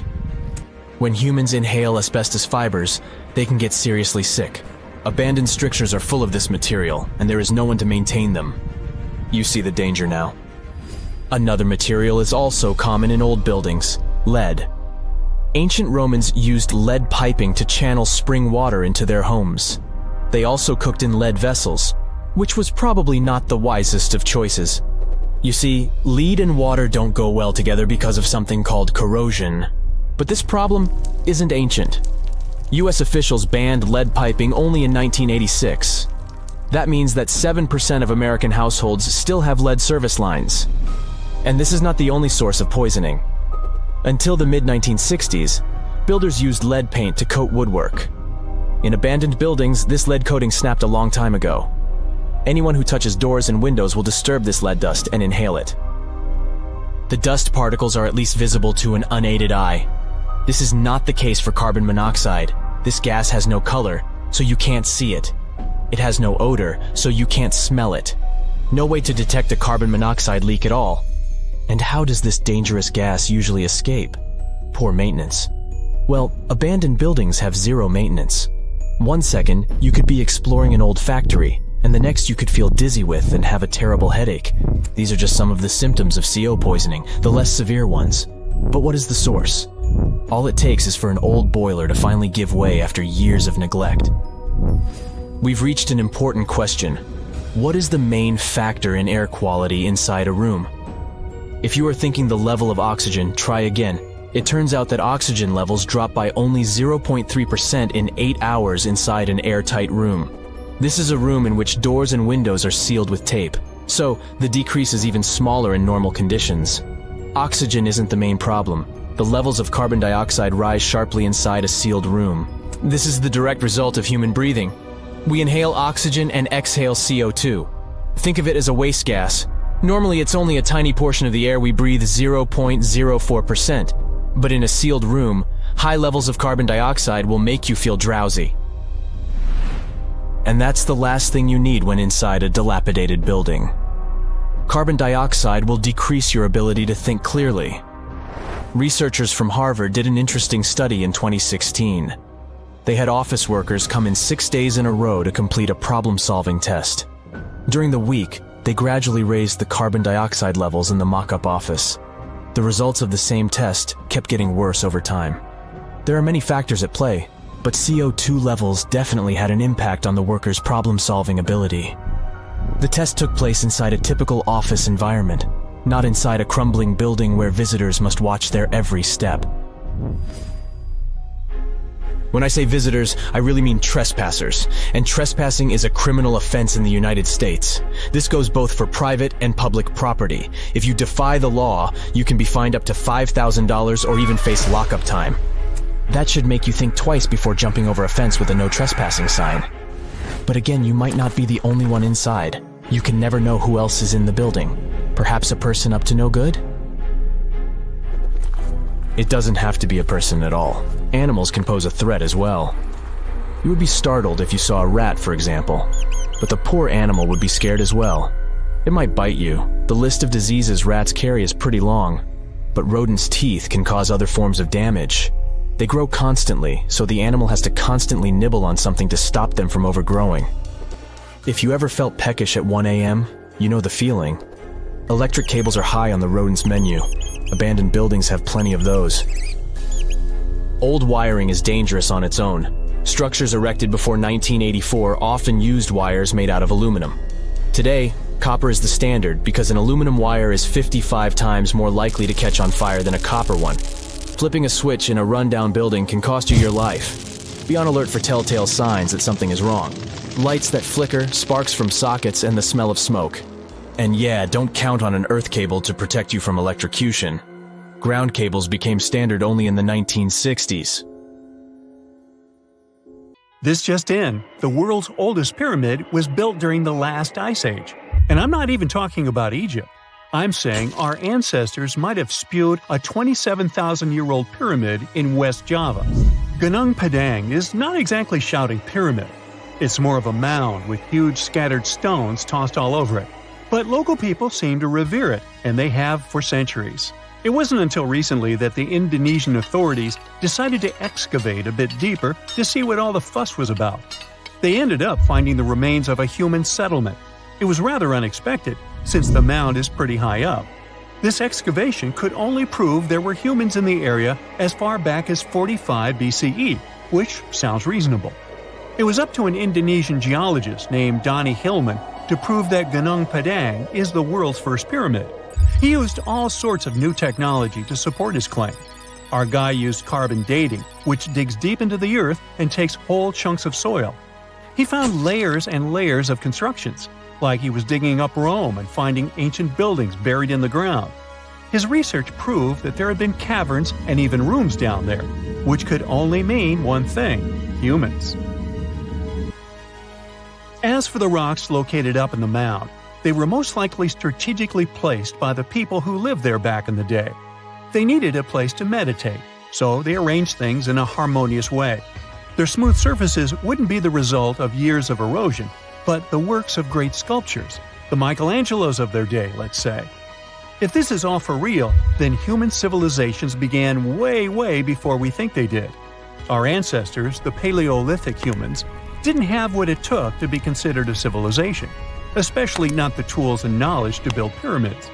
Speaker 3: When humans inhale asbestos fibers, they can get seriously sick. Abandoned strictures are full of this material, and there is no one to maintain them. You see the danger now. Another material is also common in old buildings: lead. Ancient Romans used lead piping to channel spring water into their homes. They also cooked in lead vessels, which was probably not the wisest of choices. You see, lead and water don't go well together because of something called corrosion. But this problem isn't ancient. US officials banned lead piping only in 1986. That means that 7% of American households still have lead service lines. And this is not the only source of poisoning. Until the mid-1960s, builders used lead paint to coat woodwork. In abandoned buildings, this lead coating snapped a long time ago. Anyone who touches doors and windows will disturb this lead dust and inhale it. The dust particles are at least visible to an unaided eye. This is not the case for carbon monoxide. This gas has no color, so you can't see it. It has no odor, so you can't smell it. No way to detect a carbon monoxide leak at all. And how does this dangerous gas usually escape? Poor maintenance. Well, abandoned buildings have zero maintenance. 1 second, you could be exploring an old factory, and and the next you could feel dizzy with and have a terrible headache. These are just some of the symptoms of CO poisoning, the less severe ones. But what is the source? All it takes is for an old boiler to finally give way after years of neglect. We've reached an important question. What is the main factor in air quality inside a room? If you are thinking the level of oxygen, try again. It turns out that oxygen levels drop by only 0.3% in 8 hours inside an airtight room. This is a room in which doors and windows are sealed with tape, so the decrease is even smaller in normal conditions. Oxygen isn't the main problem. The levels of carbon dioxide rise sharply inside a sealed room. This is the direct result of human breathing. We inhale oxygen and exhale CO2. Think of it as a waste gas. Normally it's only a tiny portion of the air we breathe, 0.04%. But in a sealed room, high levels of carbon dioxide will make you feel drowsy. And that's the last thing you need when inside a dilapidated building. Carbon dioxide will decrease your ability to think clearly. Researchers from Harvard did an interesting study in 2016. They had office workers come in 6 days in a row to complete a problem-solving test. During the week, they gradually raised the carbon dioxide levels in the mock-up office. The results of the same test kept getting worse over time. There are many factors at play, but CO2 levels definitely had an impact on the workers' problem-solving ability. The test took place inside a typical office environment, not inside a crumbling building where visitors must watch their every step. When I say visitors, I really mean trespassers, and trespassing is a criminal offense in the United States. This goes both for private and public property. If you defy the law, you can be fined up to $5,000 or even face lockup time. That should make you think twice before jumping over a fence with a no trespassing sign. But again, you might not be the only one inside. You can never know who else is in the building. Perhaps a person up to no good? It doesn't have to be a person at all. Animals can pose a threat as well. You would be startled if you saw a rat, for example. But the poor animal would be scared as well. It might bite you. The list of diseases rats carry is pretty long. But rodents' teeth can cause other forms of damage. They grow constantly, so the animal has to constantly nibble on something to stop them from overgrowing. If you ever felt peckish at 1 a.m., you know the feeling. Electric cables are high on the rodents' menu. Abandoned buildings have plenty of those. Old wiring is dangerous on its own. Structures erected before 1984 often used wires made out of aluminum. Today, copper is the standard because an aluminum wire is 55 times more likely to catch on fire than a copper one. Flipping a switch in a rundown building can cost you your life. Be on alert for telltale signs that something is wrong. Lights that flicker, sparks from sockets, and the smell of smoke. And yeah, don't count on an earth cable to protect you from electrocution. Ground cables became standard only in the 1960s.
Speaker 1: This just in, the world's oldest pyramid was built during the last ice age. And I'm not even talking about Egypt. I'm saying our ancestors might have spewed a 27,000-year-old pyramid in West Java. Gunung Padang is not exactly shouting pyramid. It's more of a mound with huge scattered stones tossed all over it. But local people seem to revere it, and they have for centuries. It wasn't until recently that the Indonesian authorities decided to excavate a bit deeper to see what all the fuss was about. They ended up finding the remains of a human settlement. It was rather unexpected, since the mound is pretty high up. This excavation could only prove there were humans in the area as far back as 45 BCE, which sounds reasonable. It was up to an Indonesian geologist named Donnie Hillman to prove that Gunung Padang is the world's first pyramid. He used all sorts of new technology to support his claim. Our guy used carbon dating, which digs deep into the earth and takes whole chunks of soil. He found layers and layers of constructions, like he was digging up Rome and finding ancient buildings buried in the ground. His research proved that there had been caverns and even rooms down there, which could only mean one thing: humans. As for the rocks located up in the mound, they were most likely strategically placed by the people who lived there back in the day. They needed a place to meditate, so they arranged things in a harmonious way. Their smooth surfaces wouldn't be the result of years of erosion, but the works of great sculptures, the Michelangelos of their day, let's say. If this is all for real, then human civilizations began way before we think they did. Our ancestors, the Paleolithic humans, didn't have what it took to be considered a civilization, especially not the tools and knowledge to build pyramids.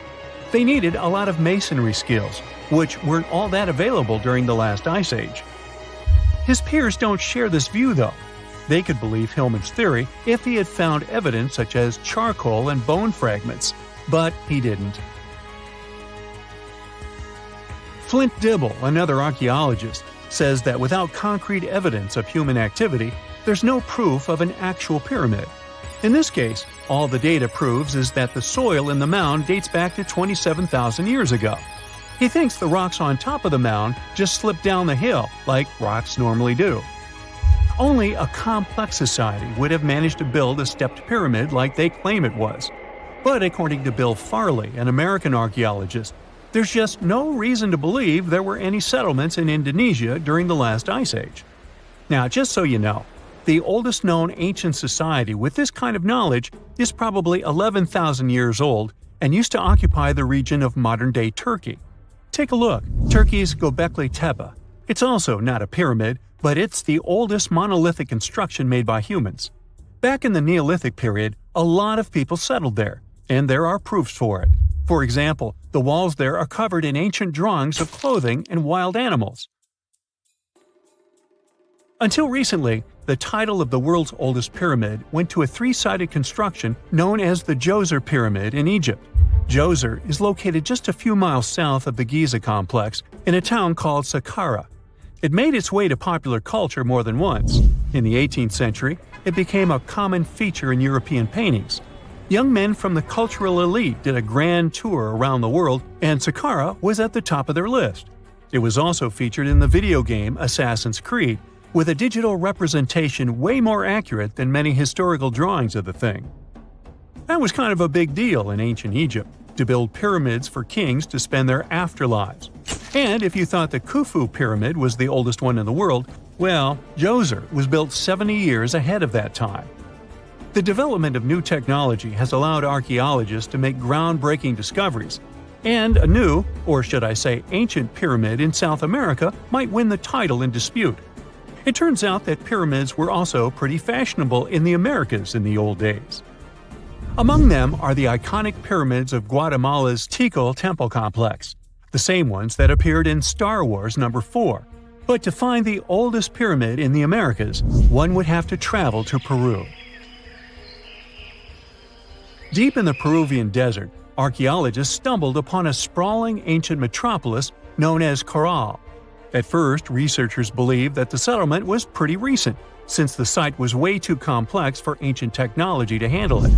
Speaker 1: They needed a lot of masonry skills, which weren't all that available during the last ice age. His peers don't share this view, though. They could believe Hillman's theory if he had found evidence such as charcoal and bone fragments, but he didn't. Flint Dibble, another archaeologist, says that without concrete evidence of human activity, there's no proof of an actual pyramid. In this case, all the data proves is that the soil in the mound dates back to 27,000 years ago. He thinks the rocks on top of the mound just slipped down the hill, like rocks normally do. Only a complex society would have managed to build a stepped pyramid like they claim it was. But according to Bill Farley, an American archaeologist, there's just no reason to believe there were any settlements in Indonesia during the last ice age. Now, just so you know, the oldest known ancient society with this kind of knowledge is probably 11,000 years old and used to occupy the region of modern-day Turkey. Take a look, Turkey's Göbekli Tepe. It's also not a pyramid, but it's the oldest monolithic construction made by humans. Back in the Neolithic period, a lot of people settled there, and there are proofs for it. For example, the walls there are covered in ancient drawings of clothing and wild animals. Until recently, the title of the world's oldest pyramid went to a three-sided construction known as the Djoser Pyramid in Egypt. Djoser is located just a few miles south of the Giza complex in a town called Saqqara. It made its way to popular culture more than once. In the 18th century, it became a common feature in European paintings. Young men from the cultural elite did a grand tour around the world, and Saqqara was at the top of their list. It was also featured in the video game Assassin's Creed, with a digital representation way more accurate than many historical drawings of the thing. That was kind of a big deal in ancient Egypt, to build pyramids for kings to spend their afterlives. And if you thought the Khufu pyramid was the oldest one in the world, well, Djoser was built 70 years ahead of that time. The development of new technology has allowed archaeologists to make groundbreaking discoveries, and a new, or should I say ancient pyramid in South America might win the title in dispute. It turns out that pyramids were also pretty fashionable in the Americas in the old days. Among them are the iconic pyramids of Guatemala's Tikal Temple Complex, the same ones that appeared in Star Wars No. 4. But to find the oldest pyramid in the Americas, one would have to travel to Peru. Deep in the Peruvian desert, archaeologists stumbled upon a sprawling ancient metropolis known as Caral. At first, researchers believed that the settlement was pretty recent, since the site was way too complex for ancient technology to handle it.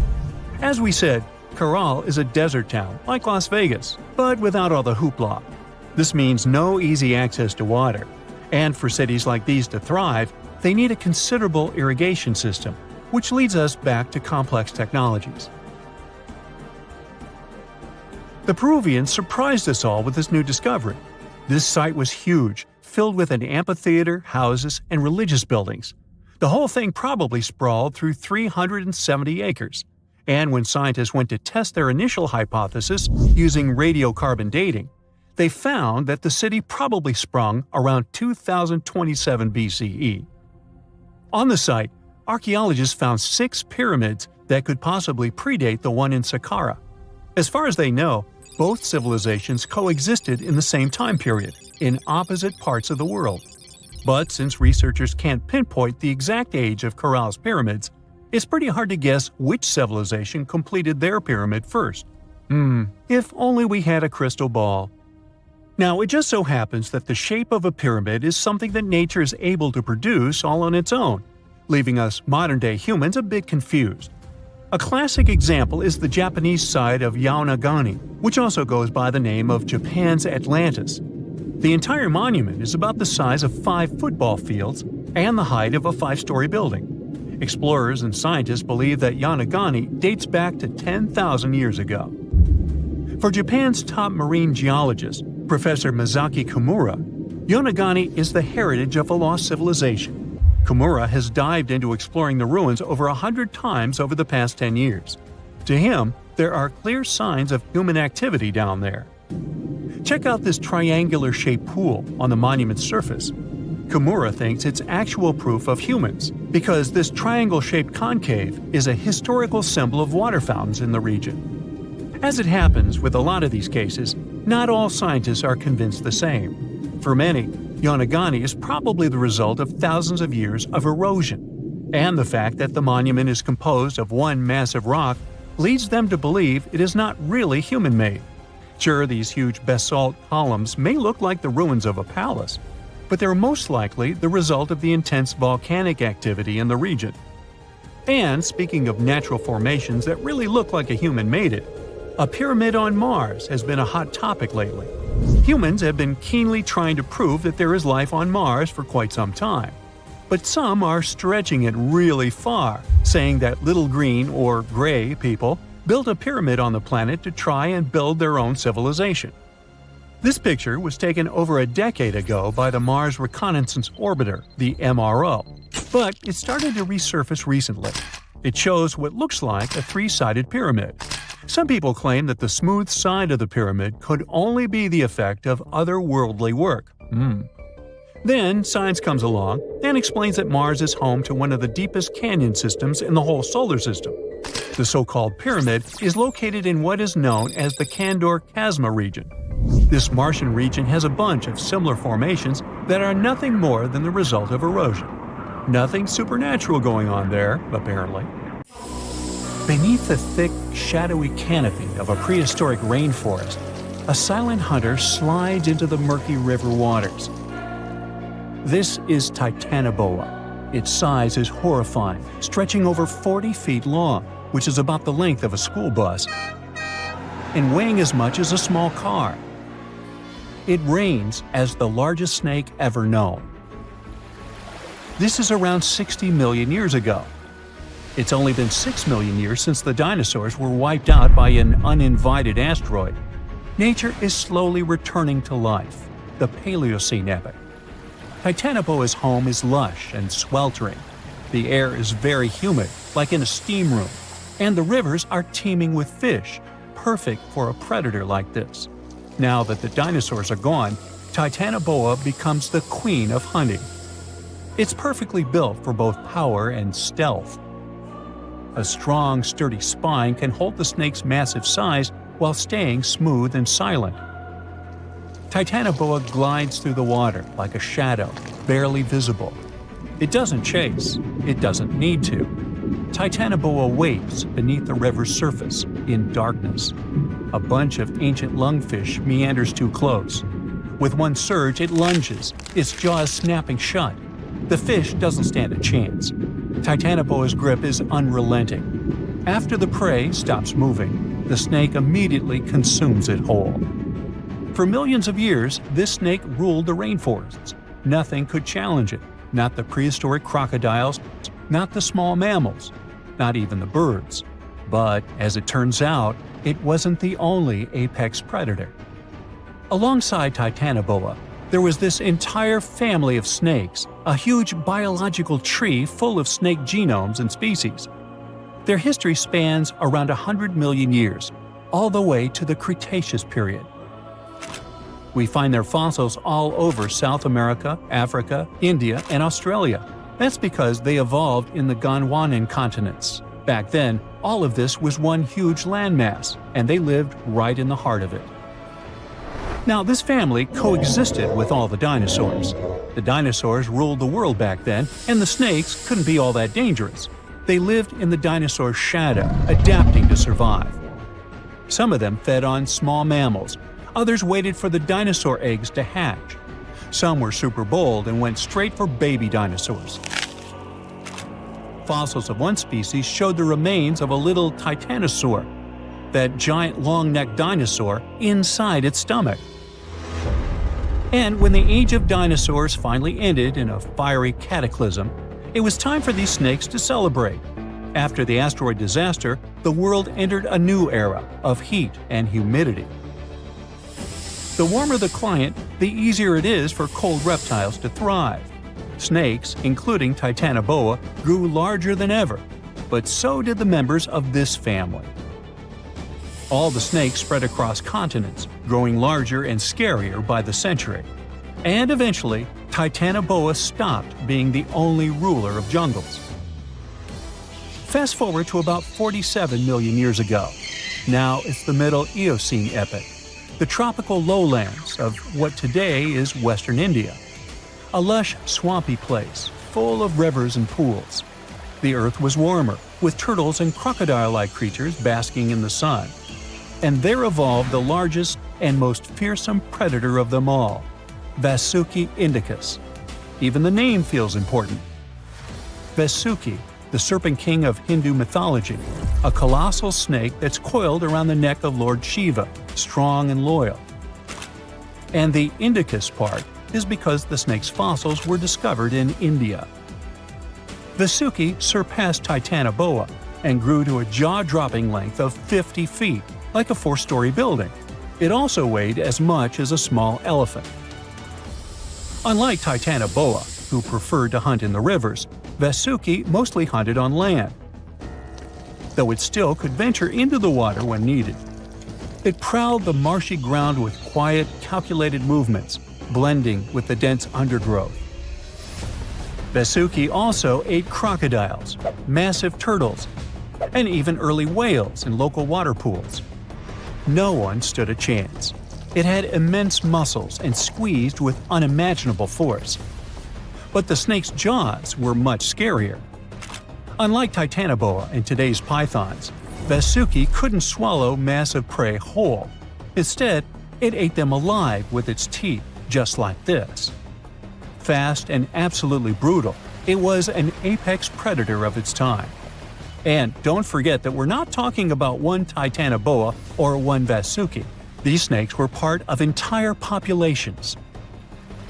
Speaker 1: As we said, Caral is a desert town, like Las Vegas, but without all the hoopla. This means no easy access to water. And for cities like these to thrive, they need a considerable irrigation system, which leads us back to complex technologies. The Peruvians surprised us all with this new discovery. This site was huge, filled with an amphitheater, houses, and religious buildings. The whole thing probably sprawled through 370 acres. And when scientists went to test their initial hypothesis using radiocarbon dating, they found that the city probably sprung around 2027 BCE. On the site, archaeologists found 6 pyramids that could possibly predate the one in Saqqara. As far as they know, both civilizations coexisted in the same time period, in opposite parts of the world. But since researchers can't pinpoint the exact age of Caral's pyramids, it's pretty hard to guess which civilization completed their pyramid first. If only we had a crystal ball. Now, it just so happens that the shape of a pyramid is something that nature is able to produce all on its own, leaving us modern-day humans a bit confused. A classic example is the Japanese site of Yaonagani, which also goes by the name of Japan's Atlantis. The entire monument is about the size of 5 football fields and the height of a 5-story building. Explorers and scientists believe that Yaonagani dates back to 10,000 years ago. For Japan's top marine geologist, Professor Masaki Kimura, Yaonagani is the heritage of a lost civilization. Kimura has dived into exploring the ruins over 100 times over the past 10 years. To him, there are clear signs of human activity down there. Check out this triangular-shaped pool on the monument's surface. Kimura thinks it's actual proof of humans, because this triangle-shaped concave is a historical symbol of water fountains in the region. As it happens with a lot of these cases, not all scientists are convinced the same. For many, Yonaguni is probably the result of thousands of years of erosion, and the fact that the monument is composed of one massive rock leads them to believe it is not really human-made. Sure, these huge basalt columns may look like the ruins of a palace, but they're most likely the result of the intense volcanic activity in the region. And speaking of natural formations that really look like a human made it, a pyramid on Mars has been a hot topic lately. Humans have been keenly trying to prove that there is life on Mars for quite some time. But some are stretching it really far, saying that little green or gray people built a pyramid on the planet to try and build their own civilization. This picture was taken over a decade ago by the Mars Reconnaissance Orbiter, the MRO, but it started to resurface recently. It shows what looks like a three-sided pyramid. Some people claim that the smooth side of the pyramid could only be the effect of otherworldly work. Then science comes along and explains that Mars is home to one of the deepest canyon systems in the whole solar system. The so-called pyramid is located in what is known as the Kandor-Chasma region. This Martian region has a bunch of similar formations that are nothing more than the result of erosion. Nothing supernatural going on there, apparently. Beneath the thick, shadowy canopy of a prehistoric rainforest, a silent hunter slides into the murky river waters. This is Titanoboa. Its size is horrifying, stretching over 40 feet long, which is about the length of a school bus, and weighing as much as a small car. It reigns as the largest snake ever known. This is around 60 million years ago. It's only been 6 million years since the dinosaurs were wiped out by an uninvited asteroid. Nature is slowly returning to life, the Paleocene epoch. Titanoboa's home is lush and sweltering. The air is very humid, like in a steam room, and the rivers are teeming with fish, perfect for a predator like this. Now that the dinosaurs are gone, Titanoboa becomes the queen of hunting. It's perfectly built for both power and stealth. A strong, sturdy spine can hold the snake's massive size while staying smooth and silent. Titanoboa glides through the water like a shadow, barely visible. It doesn't chase. It doesn't need to. Titanoboa waits beneath the river's surface, in darkness. A bunch of ancient lungfish meanders too close. With one surge, it lunges, its jaws snapping shut. The fish doesn't stand a chance. Titanoboa's grip is unrelenting. After the prey stops moving, the snake immediately consumes it whole. For millions of years, this snake ruled the rainforests. Nothing could challenge it, not the prehistoric crocodiles, not the small mammals, not even the birds. But, as it turns out, it wasn't the only apex predator. Alongside Titanoboa, there was this entire family of snakes, a huge biological tree full of snake genomes and species. Their history spans around 100 million years, all the way to the Cretaceous period. We find their fossils all over South America, Africa, India, and Australia. That's because they evolved in the Gondwanan continents. Back then, all of this was one huge landmass, and they lived right in the heart of it. Now, this family coexisted with all the dinosaurs. The dinosaurs ruled the world back then, and the snakes couldn't be all that dangerous. They lived in the dinosaur's shadow, adapting to survive. Some of them fed on small mammals. Others waited for the dinosaur eggs to hatch. Some were super bold and went straight for baby dinosaurs. Fossils of one species showed the remains of a little titanosaur, that giant long-necked dinosaur, inside its stomach. And when the age of dinosaurs finally ended in a fiery cataclysm, it was time for these snakes to celebrate. After the asteroid disaster, the world entered a new era of heat and humidity. The warmer the climate, the easier it is for cold reptiles to thrive. Snakes, including Titanoboa, grew larger than ever, but so did the members of this family. All the snakes spread across continents, growing larger and scarier by the century. And eventually, Titanoboa stopped being the only ruler of jungles. Fast forward to about 47 million years ago. Now it's the Middle Eocene epoch, the tropical lowlands of what today is Western India. A lush, swampy place, full of rivers and pools. The earth was warmer, with turtles and crocodile-like creatures basking in the sun. And there evolved the largest and most fearsome predator of them all, Vasuki indicus. Even the name feels important. Vasuki, the serpent king of Hindu mythology, a colossal snake that's coiled around the neck of Lord Shiva, strong and loyal. And the indicus part is because the snake's fossils were discovered in India. Vasuki surpassed Titanoboa and grew to a jaw-dropping length of 50 feet, like a 4-story building. It also weighed as much as a small elephant. Unlike Titanoboa, who preferred to hunt in the rivers, Vasuki mostly hunted on land, though it still could venture into the water when needed. It prowled the marshy ground with quiet, calculated movements, blending with the dense undergrowth. Vasuki also ate crocodiles, massive turtles, and even early whales in local water pools. No one stood a chance. It had immense muscles and squeezed with unimaginable force. But the snake's jaws were much scarier. Unlike Titanoboa and today's pythons, Vasuki couldn't swallow massive prey whole. Instead, it ate them alive with its teeth, just like this. Fast and absolutely brutal, it was an apex predator of its time. And don't forget that we're not talking about one Titanoboa or one Vasuki. These snakes were part of entire populations.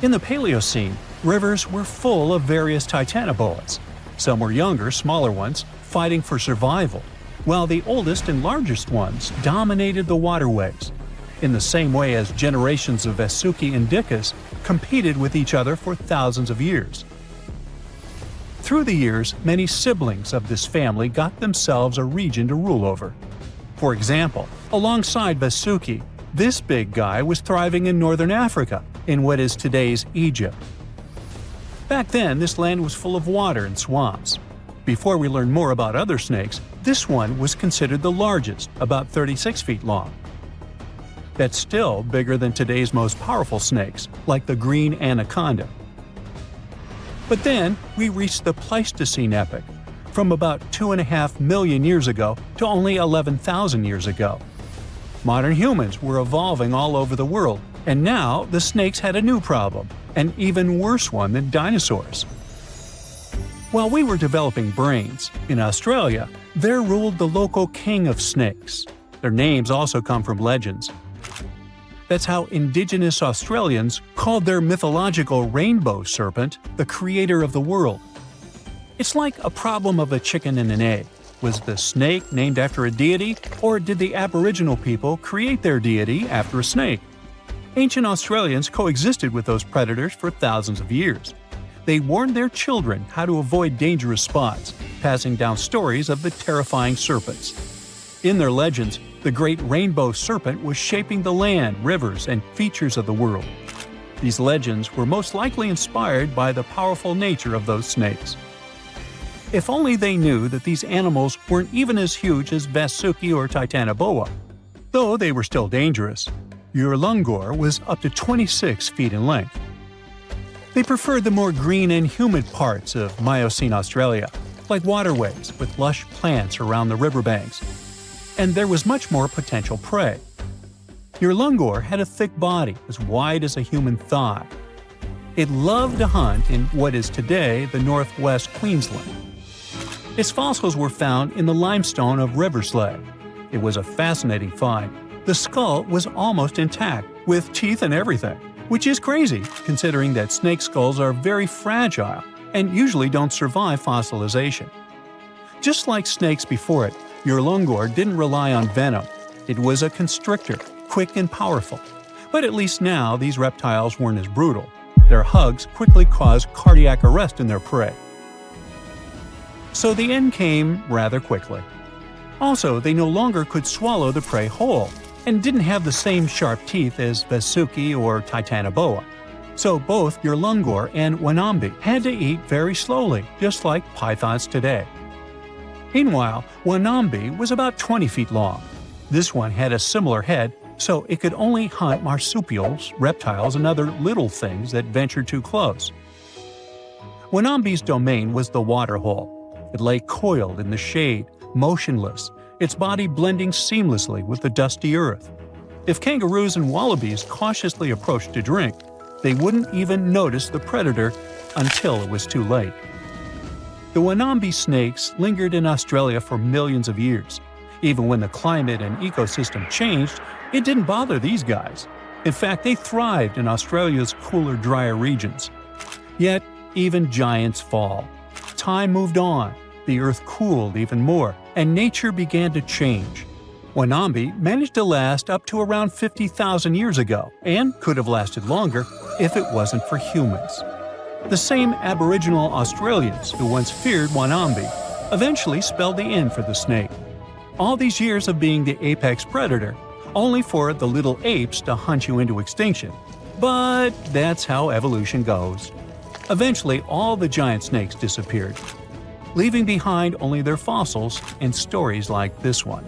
Speaker 1: In the Paleocene, rivers were full of various Titanoboas. Some were younger, smaller ones, fighting for survival, while the oldest and largest ones dominated the waterways, in the same way as generations of Vasuki indicus competed with each other for thousands of years. Through the years, many siblings of this family got themselves a region to rule over. For example, alongside Vasuki, this big guy was thriving in northern Africa, in what is today's Egypt. Back then, this land was full of water and swamps. Before we learn more about other snakes, this one was considered the largest, about 36 feet long. That's still bigger than today's most powerful snakes, like the green anaconda. But then, we reached the Pleistocene epoch, from about 2.5 million years ago to only 11,000 years ago. Modern humans were evolving all over the world, and now the snakes had a new problem, an even worse one than dinosaurs. While we were developing brains, in Australia, there ruled the local king of snakes. Their names also come from legends. That's how Indigenous Australians called their mythological rainbow serpent the creator of the world. It's like a problem of a chicken and an egg. Was the snake named after a deity, or did the Aboriginal people create their deity after a snake? Ancient Australians coexisted with those predators for thousands of years. They warned their children how to avoid dangerous spots, passing down stories of the terrifying serpents. In their legends, the great rainbow serpent was shaping the land, rivers, and features of the world. These legends were most likely inspired by the powerful nature of those snakes. If only they knew that these animals weren't even as huge as Vasuki or Titanoboa. Though they were still dangerous, Urlungor was up to 26 feet in length. They preferred the more green and humid parts of Miocene Australia, like waterways with lush plants around the riverbanks. And there was much more potential prey. Urlungor had a thick body as wide as a human thigh. It loved to hunt in what is today the northwest Queensland. Its fossils were found in the limestone of Riverslade. It was a fascinating find. The skull was almost intact, with teeth and everything, which is crazy considering that snake skulls are very fragile and usually don't survive fossilization. Just like snakes before it, Urlungor didn't rely on venom. It was a constrictor, quick and powerful. But at least now these reptiles weren't as brutal. Their hugs quickly caused cardiac arrest in their prey. So the end came rather quickly. Also, they no longer could swallow the prey whole, and didn't have the same sharp teeth as Vasuki or Titanoboa. So both Yerlungor and Wanambi had to eat very slowly, just like pythons today. Meanwhile, Wanambi was about 20 feet long. This one had a similar head, so it could only hunt marsupials, reptiles, and other little things that ventured too close. Wanambi's domain was the water hole. It lay coiled in the shade, motionless, its body blending seamlessly with the dusty earth. If kangaroos and wallabies cautiously approached to drink, they wouldn't even notice the predator until it was too late. The Wanambi snakes lingered in Australia for millions of years. Even when the climate and ecosystem changed, it didn't bother these guys. In fact, they thrived in Australia's cooler, drier regions. Yet, even giants fall. Time moved on, the earth cooled even more, and nature began to change. Wanambi managed to last up to around 50,000 years ago, and could have lasted longer if it wasn't for humans. The same Aboriginal Australians who once feared Wanambi eventually spelled the end for the snake. All these years of being the apex predator, only for the little apes to hunt you into extinction. But that's how evolution goes. Eventually, all the giant snakes disappeared, leaving behind only their fossils and stories like this one.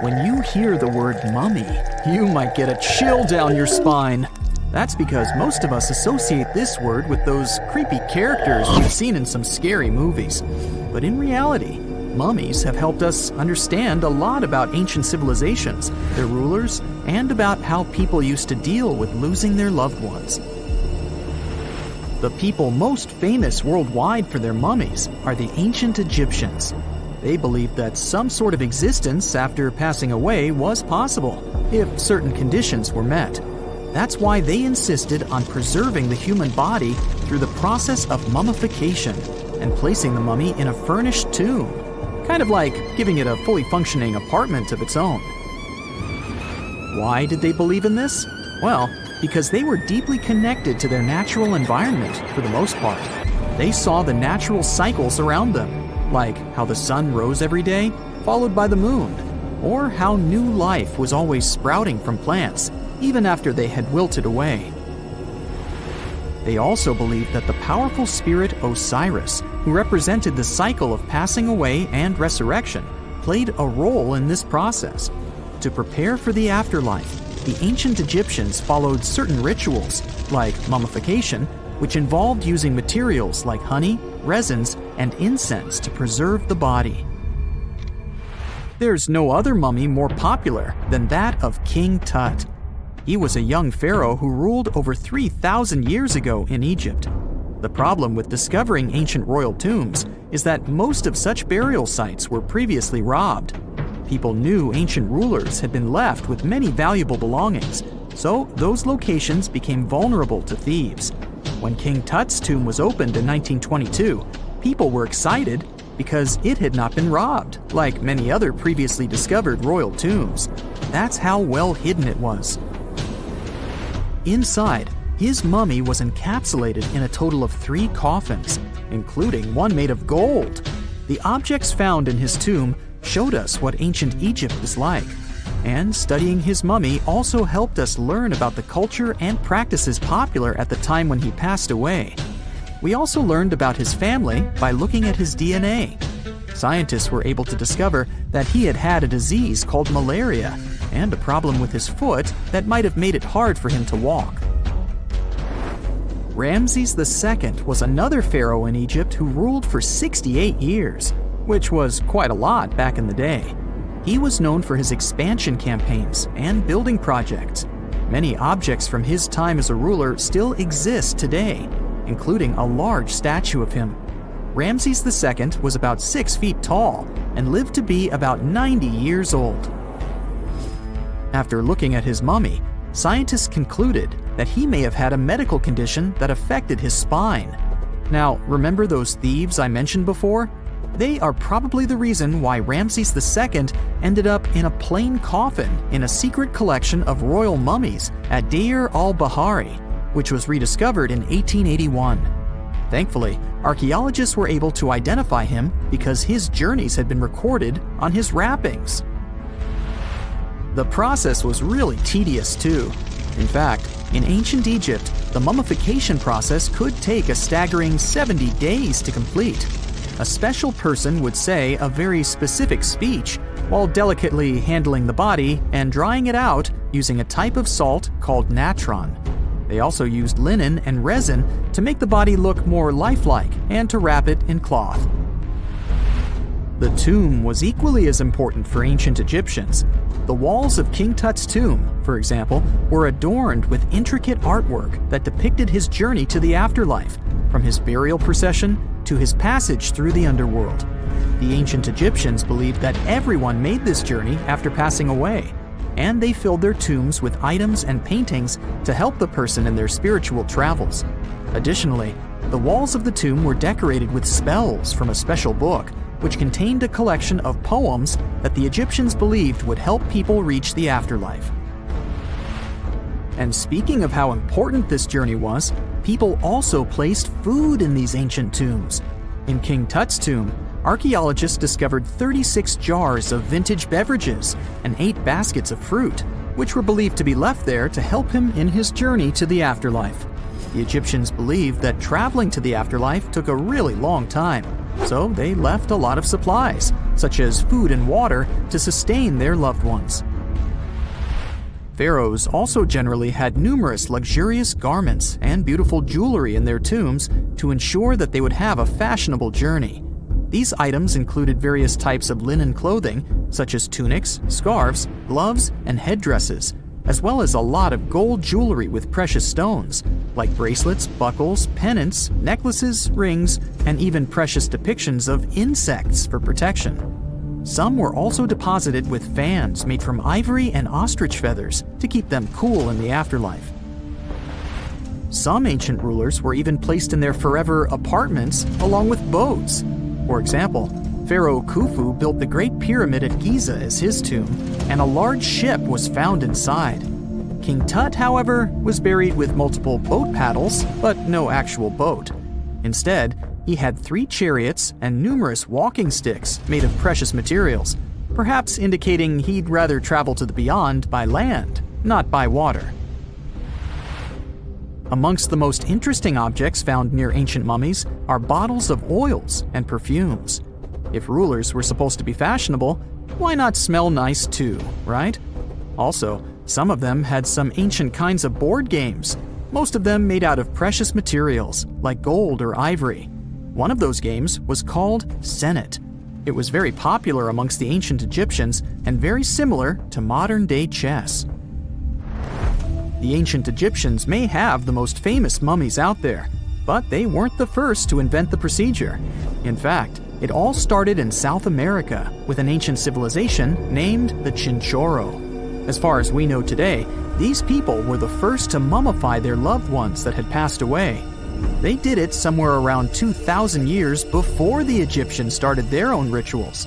Speaker 2: When you hear the word mummy, you might get a chill down your spine. That's because most of us associate this word with those creepy characters we've seen in some scary movies. But in reality, mummies have helped us understand a lot about ancient civilizations, their rulers, and about how people used to deal with losing their loved ones. The people most famous worldwide for their mummies are the ancient Egyptians. They believed that some sort of existence after passing away was possible, if certain conditions were met. That's why they insisted on preserving the human body through the process of mummification and placing the mummy in a furnished tomb, kind of like giving it a fully functioning apartment of its own. Why did they believe in this? Well, because they were deeply connected to their natural environment for the most part. They saw the natural cycles around them, like how the sun rose every day, followed by the moon, or how new life was always sprouting from plants, even after they had wilted away. They also believed that the powerful spirit Osiris, who represented the cycle of passing away and resurrection, played a role in this process. To prepare for the afterlife, the ancient Egyptians followed certain rituals, like mummification, which involved using materials like honey, resins, and incense to preserve the body. There's no other mummy more popular than that of King Tut. He was a young pharaoh who ruled over 3,000 years ago in Egypt. The problem with discovering ancient royal tombs is that most of such burial sites were previously robbed. People knew ancient rulers had been left with many valuable belongings, so those locations became vulnerable to thieves. When King Tut's tomb was opened in 1922, people were excited because it had not been robbed, like many other previously discovered royal tombs. That's how well hidden it was. Inside, his mummy was encapsulated in a total of 3 coffins, including one made of gold. The objects found in his tomb showed us what ancient Egypt was like, and studying his mummy also helped us learn about the culture and practices popular at the time when he passed away. We also learned about his family by looking at his DNA. Scientists were able to discover that he had had a disease called malaria and a problem with his foot that might have made it hard for him to walk. Ramses II was another pharaoh in Egypt who ruled for 68 years, which was quite a lot back in the day. He was known for his expansion campaigns and building projects. Many objects from his time as a ruler still exist today, including a large statue of him. Ramses II was about 6 feet tall and lived to be about 90 years old. After looking at his mummy, scientists concluded that he may have had a medical condition that affected his spine. Now, remember those thieves I mentioned before? They are probably the reason why Ramses II ended up in a plain coffin in a secret collection of royal mummies at Deir al-Bahari, which was rediscovered in 1881. Thankfully, archaeologists were able to identify him because his journeys had been recorded on his wrappings. The process was really tedious too. In fact, in ancient Egypt, the mummification process could take a staggering 70 days to complete. A special person would say a very specific speech while delicately handling the body and drying it out using a type of salt called natron. They also used linen and resin to make the body look more lifelike and to wrap it in cloth. The tomb was equally as important for ancient Egyptians. The walls of King Tut's tomb, for example, were adorned with intricate artwork that depicted his journey to the afterlife, from his burial procession to his passage through the underworld. The ancient Egyptians believed that everyone made this journey after passing away, and they filled their tombs with items and paintings to help the person in their spiritual travels. Additionally, the walls of the tomb were decorated with spells from a special book, which contained a collection of poems that the Egyptians believed would help people reach the afterlife. And speaking of how important this journey was, people also placed food in these ancient tombs. In King Tut's tomb, archaeologists discovered 36 jars of vintage beverages and 8 baskets of fruit, which were believed to be left there to help him in his journey to the afterlife. The Egyptians believed that traveling to the afterlife took a really long time, so they left a lot of supplies, such as food and water, to sustain their loved ones. Pharaohs also generally had numerous luxurious garments and beautiful jewelry in their tombs to ensure that they would have a fashionable journey. These items included various types of linen clothing, such as tunics, scarves, gloves, and headdresses, as well as a lot of gold jewelry with precious stones, like bracelets, buckles, pendants, necklaces, rings, and even precious depictions of insects for protection. Some were also deposited with fans made from ivory and ostrich feathers to keep them cool in the afterlife. Some ancient rulers were even placed in their forever apartments along with boats. For example, Pharaoh Khufu built the Great Pyramid at Giza as his tomb, and a large ship was found inside. King Tut, however, was buried with multiple boat paddles, but no actual boat. Instead, he had 3 chariots and numerous walking sticks made of precious materials, perhaps indicating he'd rather travel to the beyond by land, not by water. Amongst the most interesting objects found near ancient mummies are bottles of oils and perfumes. If rulers were supposed to be fashionable, why not smell nice too, right? Also, some of them had some ancient kinds of board games, most of them made out of precious materials like gold or ivory. One of those games was called Senet. It was very popular amongst the ancient Egyptians and very similar to modern-day chess. The ancient Egyptians may have the most famous mummies out there, but they weren't the first to invent the procedure. In fact, it all started in South America with an ancient civilization named the Chinchorro. As far as we know today, these people were the first to mummify their loved ones that had passed away. They did it somewhere around 2,000 years before the Egyptians started their own rituals.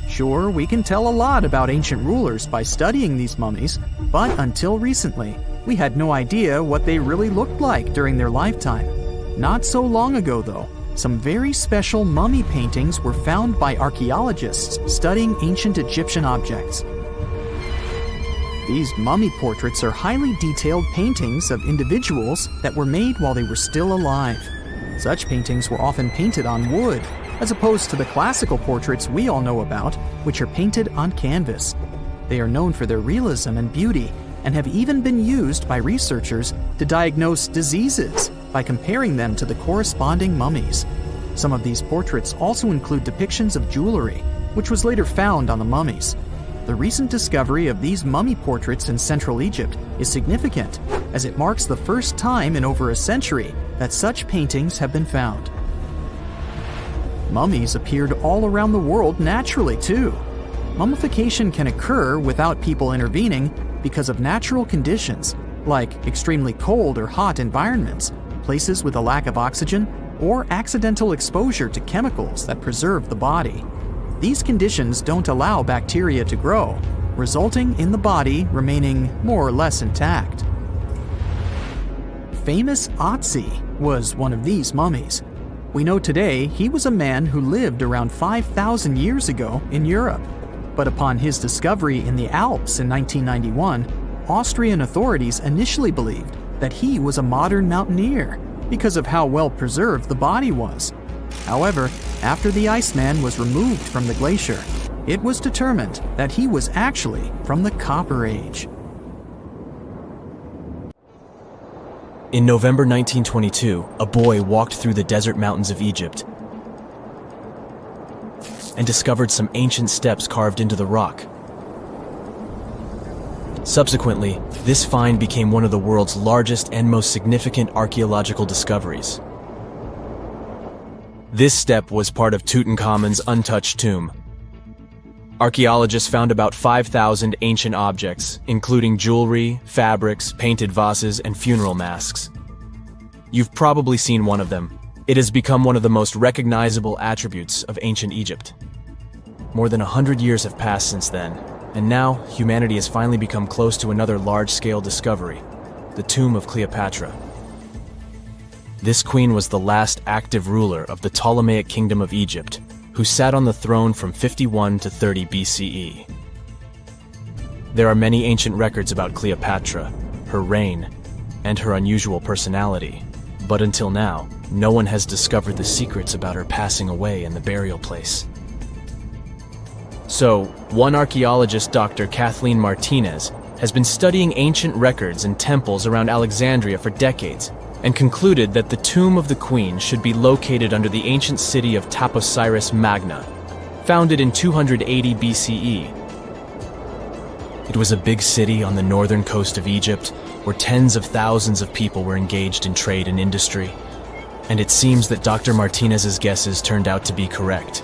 Speaker 2: Sure, we can tell a lot about ancient rulers by studying these mummies, but until recently, we had no idea what they really looked like during their lifetime. Not so long ago, though, some very special mummy paintings were found by archaeologists studying ancient Egyptian objects. These mummy portraits are highly detailed paintings of individuals that were made while they were still alive. Such paintings were often painted on wood, as opposed to the classical portraits we all know about, which are painted on canvas. They are known for their realism and beauty, and have even been used by researchers to diagnose diseases by comparing them to the corresponding mummies. Some of these portraits also include depictions of jewelry, which was later found on the mummies. The recent discovery of these mummy portraits in Central Egypt is significant, as it marks the first time in over a century that such paintings have been found. Mummies appeared all around the world naturally, too. Mummification can occur without people intervening because of natural conditions, like extremely cold or hot environments, places with a lack of oxygen, or accidental exposure to chemicals that preserve the body. These conditions don't allow bacteria to grow, resulting in the body remaining more or less intact. Famous Otzi was one of these mummies. We know today he was a man who lived around 5,000 years ago in Europe. But upon his discovery in the Alps in 1991, Austrian authorities initially believed that he was a modern mountaineer because of how well preserved the body was. However, after the Iceman was removed from the glacier, it was determined that he was actually from the Copper Age.
Speaker 3: In November 1922, a boy walked through the desert mountains of Egypt and discovered some ancient steps carved into the rock. Subsequently, this find became one of the world's largest and most significant archaeological discoveries. This step was part of Tutankhamun's untouched tomb. Archaeologists found about 5,000 ancient objects, including jewelry, fabrics, painted vases, and funeral masks. You've probably seen one of them. It has become one of the most recognizable attributes of ancient Egypt. More than 100 years have passed since then, and now humanity has finally become close to another large-scale discovery, the tomb of Cleopatra. This queen was the last active ruler of the Ptolemaic Kingdom of Egypt, who sat on the throne from 51 to 30 BCE. There are many ancient records about Cleopatra, her reign, and her unusual personality, but until now, no one has discovered the secrets about her passing away in the burial place. So, one archaeologist, Dr. Kathleen Martinez, has been studying ancient records and temples around Alexandria for decades, and concluded that the tomb of the queen should be located under the ancient city of Taposiris Magna, founded in 280 BCE. It was a big city on the northern coast of Egypt, where tens of thousands of people were engaged in trade and industry, and it seems that Dr. Martinez's guesses turned out to be correct.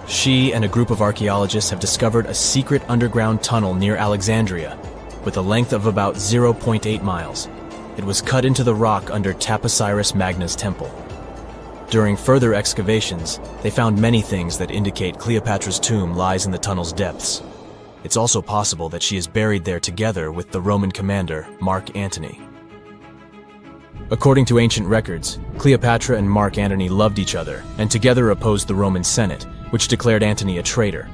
Speaker 3: She and a group of archaeologists have discovered a secret underground tunnel near Alexandria, with a length of about 0.8 miles. It was cut into the rock under Taposiris Magna's temple. During further excavations, they found many things that indicate Cleopatra's tomb lies in the tunnel's depths. It's also possible that she is buried there together with the Roman commander, Mark Antony. According to ancient records, Cleopatra and Mark Antony loved each other and together opposed the Roman Senate, which declared Antony a traitor.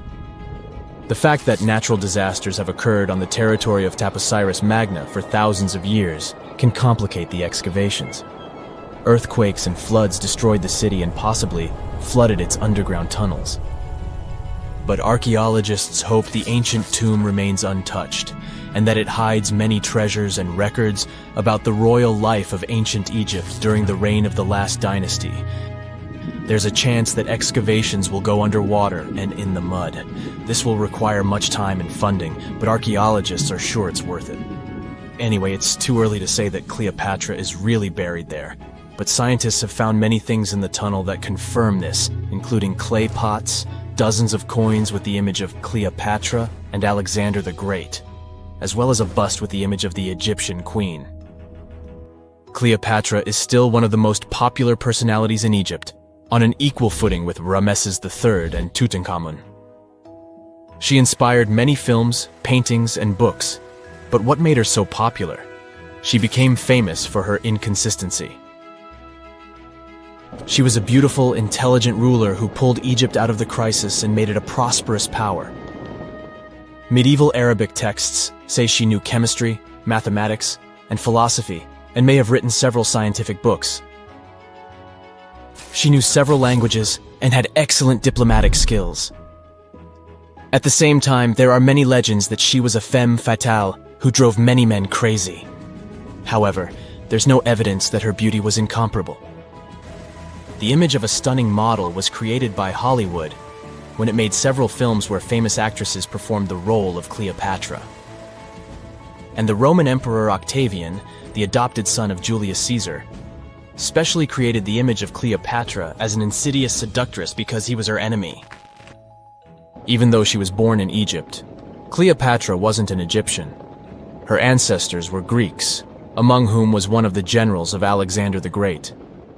Speaker 3: The fact that natural disasters have occurred on the territory of Taposiris Magna for thousands of years can complicate the excavations. Earthquakes and floods destroyed the city and possibly flooded its underground tunnels. But archaeologists hope the ancient tomb remains untouched, and that it hides many treasures and records about the royal life of ancient Egypt during the reign of the last dynasty. There's a chance that excavations will go underwater and in the mud. This will require much time and funding, but archaeologists are sure it's worth it. Anyway, it's too early to say that Cleopatra is really buried there, but scientists have found many things in the tunnel that confirm this, including clay pots, dozens of coins with the image of Cleopatra and Alexander the Great, as well as a bust with the image of the Egyptian queen. Cleopatra is still one of the most popular personalities in Egypt, on an equal footing with Ramesses III and Tutankhamun. She inspired many films, paintings, and books, but what made her so popular? She became famous for her inconsistency. She was a beautiful, intelligent ruler who pulled Egypt out of the crisis and made it a prosperous power. Medieval Arabic texts say she knew chemistry, mathematics, and philosophy, and may have written several scientific books. She knew several languages and had excellent diplomatic skills. At the same time, there are many legends that she was a femme fatale who drove many men crazy. However, there's no evidence that her beauty was incomparable. The image of a stunning model was created by Hollywood when it made several films where famous actresses performed the role of Cleopatra. And the Roman Emperor Octavian, the adopted son of Julius Caesar, specially created the image of Cleopatra as an insidious seductress because he was her enemy. Even though she was born in Egypt, Cleopatra wasn't an Egyptian. Her ancestors were Greeks, among whom was one of the generals of Alexander the Great.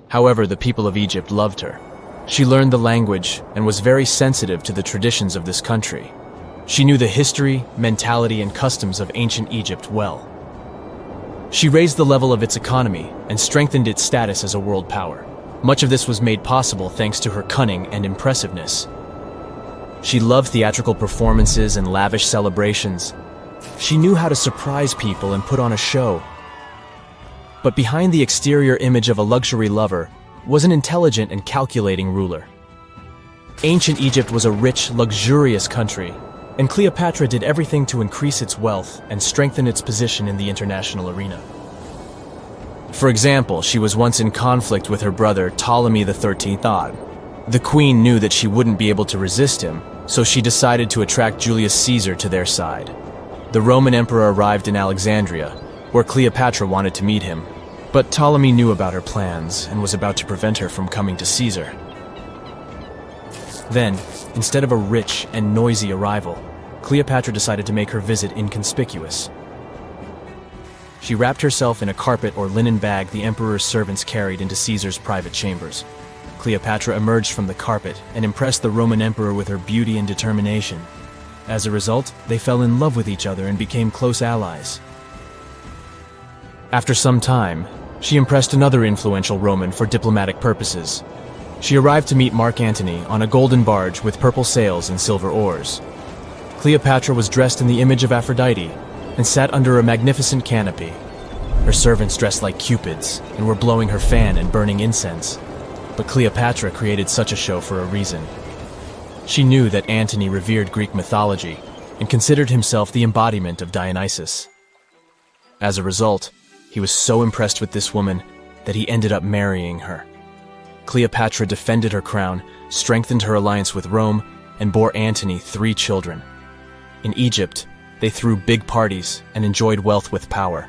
Speaker 3: However, the people of Egypt loved her. She learned the language and was very sensitive to the traditions of this country. She knew the history, mentality, and customs of ancient Egypt well. She raised the level of its economy and strengthened its status as a world power. Much of this was made possible thanks to her cunning and impressiveness. She loved theatrical performances and lavish celebrations, She knew how to surprise people and put on a show. But behind the exterior image of a luxury lover was an intelligent and calculating ruler. Ancient Egypt was a rich, luxurious country, and Cleopatra did everything to increase its wealth and strengthen its position in the international arena. For example, she was once in conflict with her brother Ptolemy XIII Odd. The queen knew that she wouldn't be able to resist him, so she decided to attract Julius Caesar to their side. The Roman emperor arrived in Alexandria, where Cleopatra wanted to meet him, but Ptolemy knew about her plans and was about to prevent her from coming to Caesar. Then, instead of a rich and noisy arrival, Cleopatra decided to make her visit inconspicuous. She wrapped herself in a carpet or linen bag the emperor's servants carried into Caesar's private chambers. Cleopatra emerged from the carpet and impressed the Roman emperor with her beauty and determination. As a result, they fell in love with each other and became close allies. After some time, she impressed another influential Roman for diplomatic purposes. She arrived to meet Mark Antony on a golden barge with purple sails and silver oars. Cleopatra was dressed in the image of Aphrodite and sat under a magnificent canopy. Her servants dressed like cupids and were blowing her fan and burning incense. But Cleopatra created such a show for a reason. She knew that Antony revered Greek mythology and considered himself the embodiment of Dionysus. As a result, he was so impressed with this woman that he ended up marrying her. Cleopatra defended her crown, strengthened her alliance with Rome, and bore Antony 3 children. In Egypt, they threw big parties and enjoyed wealth with power.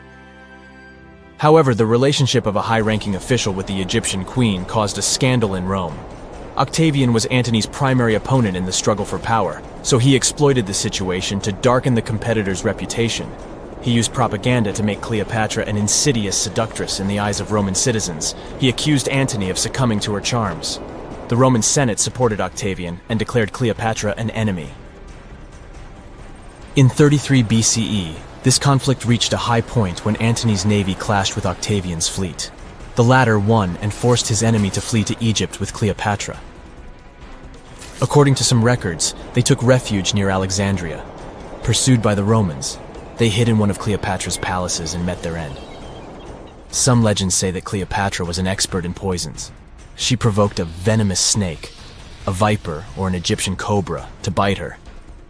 Speaker 3: However, the relationship of a high-ranking official with the Egyptian queen caused a scandal in Rome. Octavian was Antony's primary opponent in the struggle for power, so he exploited the situation to darken the competitor's reputation. He used propaganda to make Cleopatra an insidious seductress in the eyes of Roman citizens. He accused Antony of succumbing to her charms. The Roman Senate supported Octavian and declared Cleopatra an enemy. In 33 BCE, this conflict reached a high point when Antony's navy clashed with Octavian's fleet. The latter won and forced his enemy to flee to Egypt with Cleopatra. According to some records, they took refuge near Alexandria. Pursued by the Romans, they hid in one of Cleopatra's palaces and met their end. Some legends say that Cleopatra was an expert in poisons. She provoked a venomous snake, a viper or an Egyptian cobra, to bite her.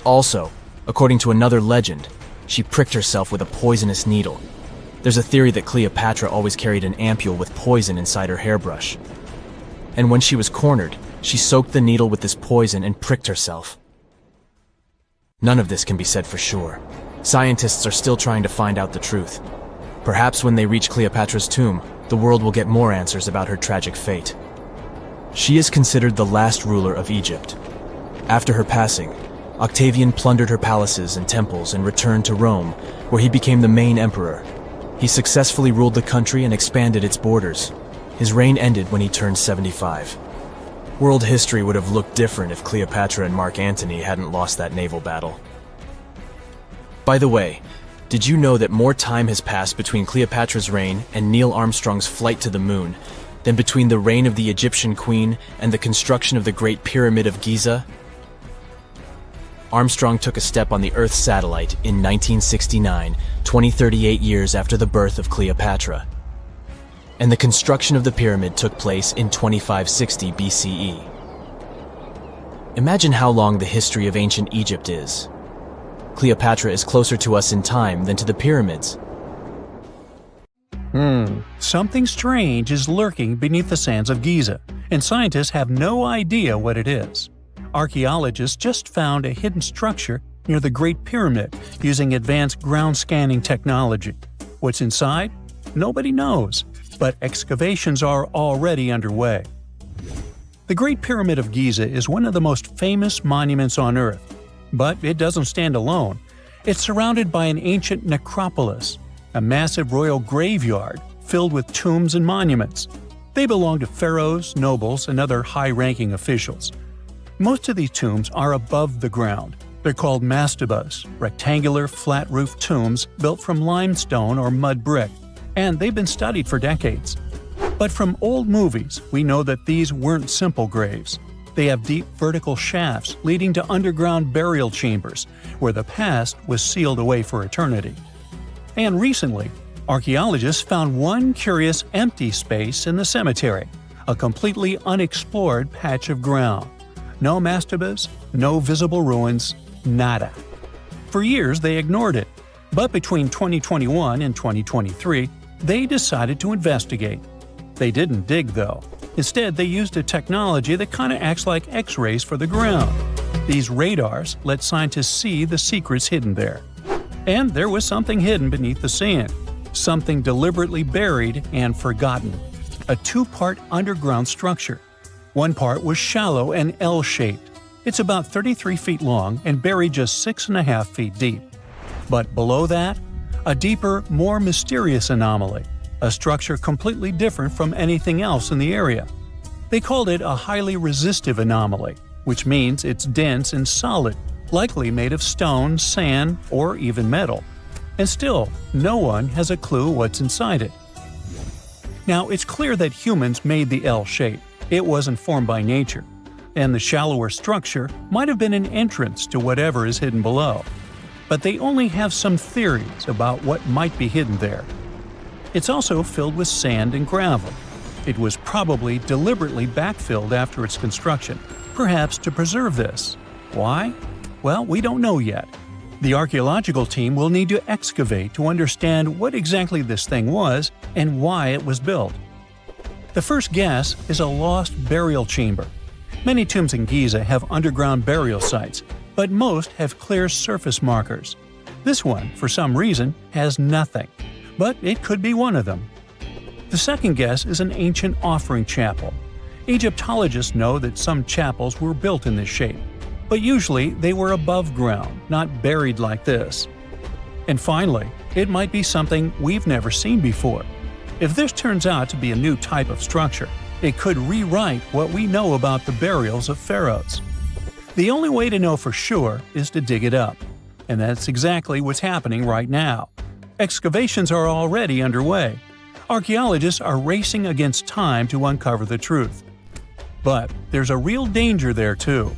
Speaker 3: Also, according to another legend, she pricked herself with a poisonous needle. There's a theory that Cleopatra always carried an ampule with poison inside her hairbrush. And when she was cornered, she soaked the needle with this poison and pricked herself. None of this can be said for sure. Scientists are still trying to find out the truth. Perhaps when they reach Cleopatra's tomb, the world will get more answers about her tragic fate. She is considered the last ruler of Egypt. After her passing, Octavian plundered her palaces and temples and returned to Rome, where he became the main emperor. He successfully ruled the country and expanded its borders. His reign ended when he turned 75. World history would have looked different if Cleopatra and Mark Antony hadn't lost that naval battle. By the way, did you know that more time has passed between Cleopatra's reign and Neil Armstrong's flight to the moon than between the reign of the Egyptian queen and the construction of the Great Pyramid of Giza? Armstrong took a step on the Earth satellite in 1969, 38 years after the birth of Cleopatra. And the construction of the pyramid took place in 2560 BCE. Imagine how long the history of ancient Egypt is. Cleopatra is closer to us in time than to the pyramids.
Speaker 1: Something strange is lurking beneath the sands of Giza, and scientists have no idea what it is. Archaeologists just found a hidden structure near the Great Pyramid using advanced ground scanning technology. What's inside? Nobody knows, but excavations are already underway. The Great Pyramid of Giza is one of the most famous monuments on Earth, but it doesn't stand alone. It's surrounded by an ancient necropolis, a massive royal graveyard filled with tombs and monuments. They belong to pharaohs, nobles, and other high-ranking officials. Most of these tombs are above the ground. They're called mastabas, rectangular, flat-roofed tombs built from limestone or mud brick, and they've been studied for decades. But from old movies, we know that these weren't simple graves. They have deep vertical shafts leading to underground burial chambers, where the past was sealed away for eternity. And recently, archaeologists found one curious empty space in the cemetery, a completely unexplored patch of ground. No mastabas, no visible ruins, nada. For years they ignored it, but between 2021 and 2023, they decided to investigate. They didn't dig though. Instead, they used a technology that kind of acts like X-rays for the ground. These radars let scientists see the secrets hidden there. And there was something hidden beneath the sand, something deliberately buried and forgotten. A two-part underground structure. One part was shallow and L-shaped. It's about 33 feet long and buried just 6.5 feet deep. But below that, a deeper, more mysterious anomaly, a structure completely different from anything else in the area. They called it a highly resistive anomaly, which means it's dense and solid, likely made of stone, sand, or even metal. And still, no one has a clue what's inside it. Now, it's clear that humans made the L shape. It wasn't formed by nature. And the shallower structure might have been an entrance to whatever is hidden below. But they only have some theories about what might be hidden there. It's also filled with sand and gravel. It was probably deliberately backfilled after its construction, perhaps to preserve this. Why? Well, we don't know yet. The archaeological team will need to excavate to understand what exactly this thing was and why it was built. The first guess is a lost burial chamber. Many tombs in Giza have underground burial sites, but most have clear surface markers. This one, for some reason, has nothing. But it could be one of them. The second guess is an ancient offering chapel. Egyptologists know that some chapels were built in this shape, but usually they were above ground, not buried like this. And finally, it might be something we've never seen before. If this turns out to be a new type of structure, it could rewrite what we know about the burials of pharaohs. The only way to know for sure is to dig it up. And that's exactly what's happening right now. Excavations are already underway. Archaeologists are racing against time to uncover the truth. But there's a real danger there too.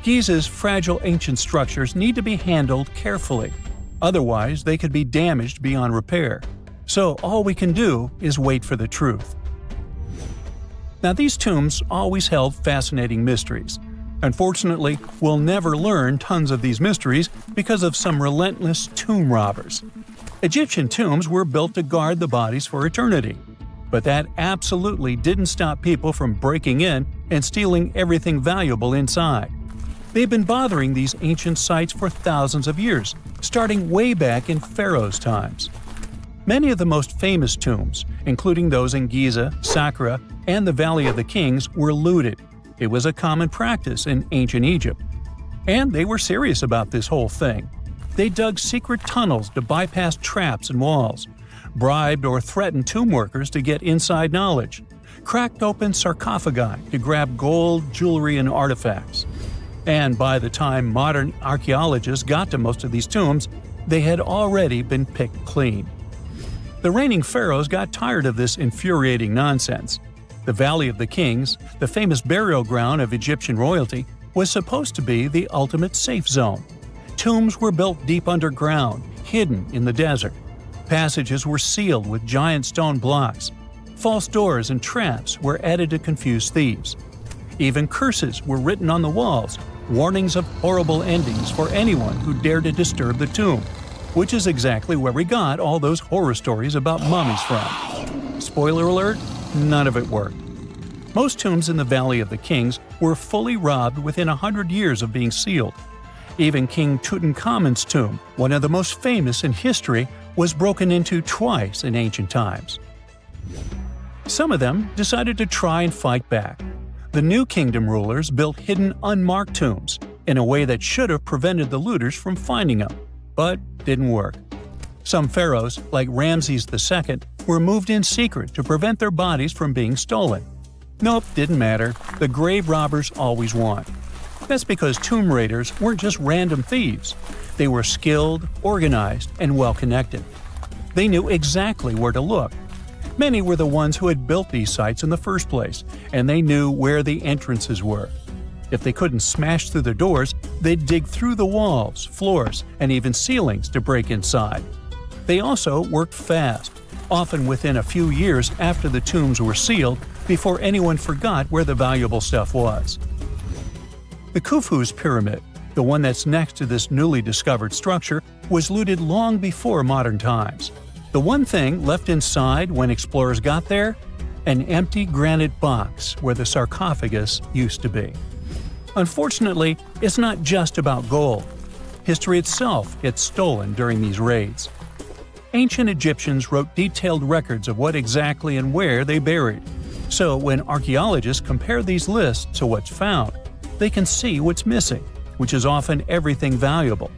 Speaker 1: Giza's fragile ancient structures need to be handled carefully. Otherwise, they could be damaged beyond repair. So all we can do is wait for the truth. Now, these tombs always held fascinating mysteries. Unfortunately, we'll never learn tons of these mysteries because of some relentless tomb robbers. Egyptian tombs were built to guard the bodies for eternity. But that absolutely didn't stop people from breaking in and stealing everything valuable inside. They've been bothering these ancient sites for thousands of years, starting way back in Pharaoh's times. Many of the most famous tombs, including those in Giza, Saqqara, and the Valley of the Kings, were looted. It was a common practice in ancient Egypt. And they were serious about this whole thing. They dug secret tunnels to bypass traps and walls, bribed or threatened tomb workers to get inside knowledge, cracked open sarcophagi to grab gold, jewelry, and artifacts. And by the time modern archaeologists got to most of these tombs, they had already been picked clean. The reigning pharaohs got tired of this infuriating nonsense. The Valley of the Kings, the famous burial ground of Egyptian royalty, was supposed to be the ultimate safe zone. Tombs were built deep underground, hidden in the desert. Passages were sealed with giant stone blocks. False doors and traps were added to confuse thieves. Even curses were written on the walls, warnings of horrible endings for anyone who dared to disturb the tomb, which is exactly where we got all those horror stories about mummies from. Spoiler alert, none of it worked. Most tombs in the Valley of the Kings were fully robbed within 100 years of being sealed. Even King Tutankhamun's tomb, one of the most famous in history, was broken into twice in ancient times. Some of them decided to try and fight back. The New Kingdom rulers built hidden unmarked tombs in a way that should have prevented the looters from finding them, but didn't work. Some pharaohs, like Ramses II, were moved in secret to prevent their bodies from being stolen. Nope, didn't matter. The grave robbers always won. That's because tomb raiders weren't just random thieves. They were skilled, organized, and well-connected. They knew exactly where to look. Many were the ones who had built these sites in the first place, and they knew where the entrances were. If they couldn't smash through the doors, they'd dig through the walls, floors, and even ceilings to break inside. They also worked fast, often within a few years after the tombs were sealed, before anyone forgot where the valuable stuff was. The Khufu's pyramid, the one that's next to this newly discovered structure, was looted long before modern times. The one thing left inside when explorers got there? An empty granite box where the sarcophagus used to be. Unfortunately, it's not just about gold. History itself gets stolen during these raids. Ancient Egyptians wrote detailed records of what exactly and where they buried. So when archaeologists compare these lists to what's found, they can see what's missing, which is often everything valuable.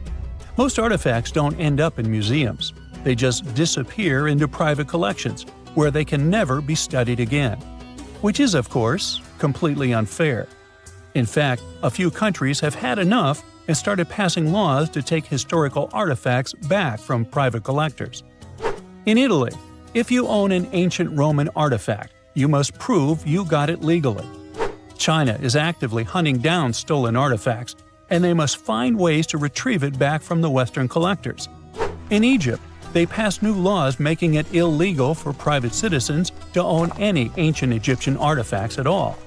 Speaker 1: Most artifacts don't end up in museums. They just disappear into private collections, where they can never be studied again. Which is, of course, completely unfair. In fact, a few countries have had enough and started passing laws to take historical artifacts back from private collectors. In Italy, if you own an ancient Roman artifact, you must prove you got it legally. China is actively hunting down stolen artifacts, and they must find ways to retrieve it back from the Western collectors. In Egypt, they passed new laws making it illegal for private citizens to own any ancient Egyptian artifacts at all.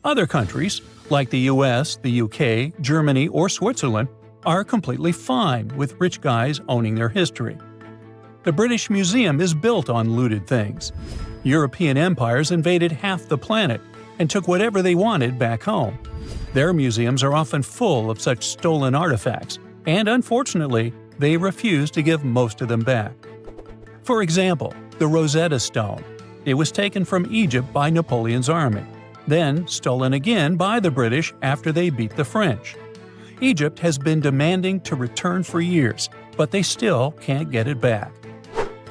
Speaker 1: Other countries, like the US, the UK, Germany, or Switzerland, are completely fine with rich guys owning their history. The British Museum is built on looted things. European empires invaded half the planet and took whatever they wanted back home. Their museums are often full of such stolen artifacts, and unfortunately, they refuse to give most of them back. For example, the Rosetta Stone. It was taken from Egypt by Napoleon's army, then stolen again by the British after they beat the French. Egypt has been demanding to return for years, but they still can't get it back.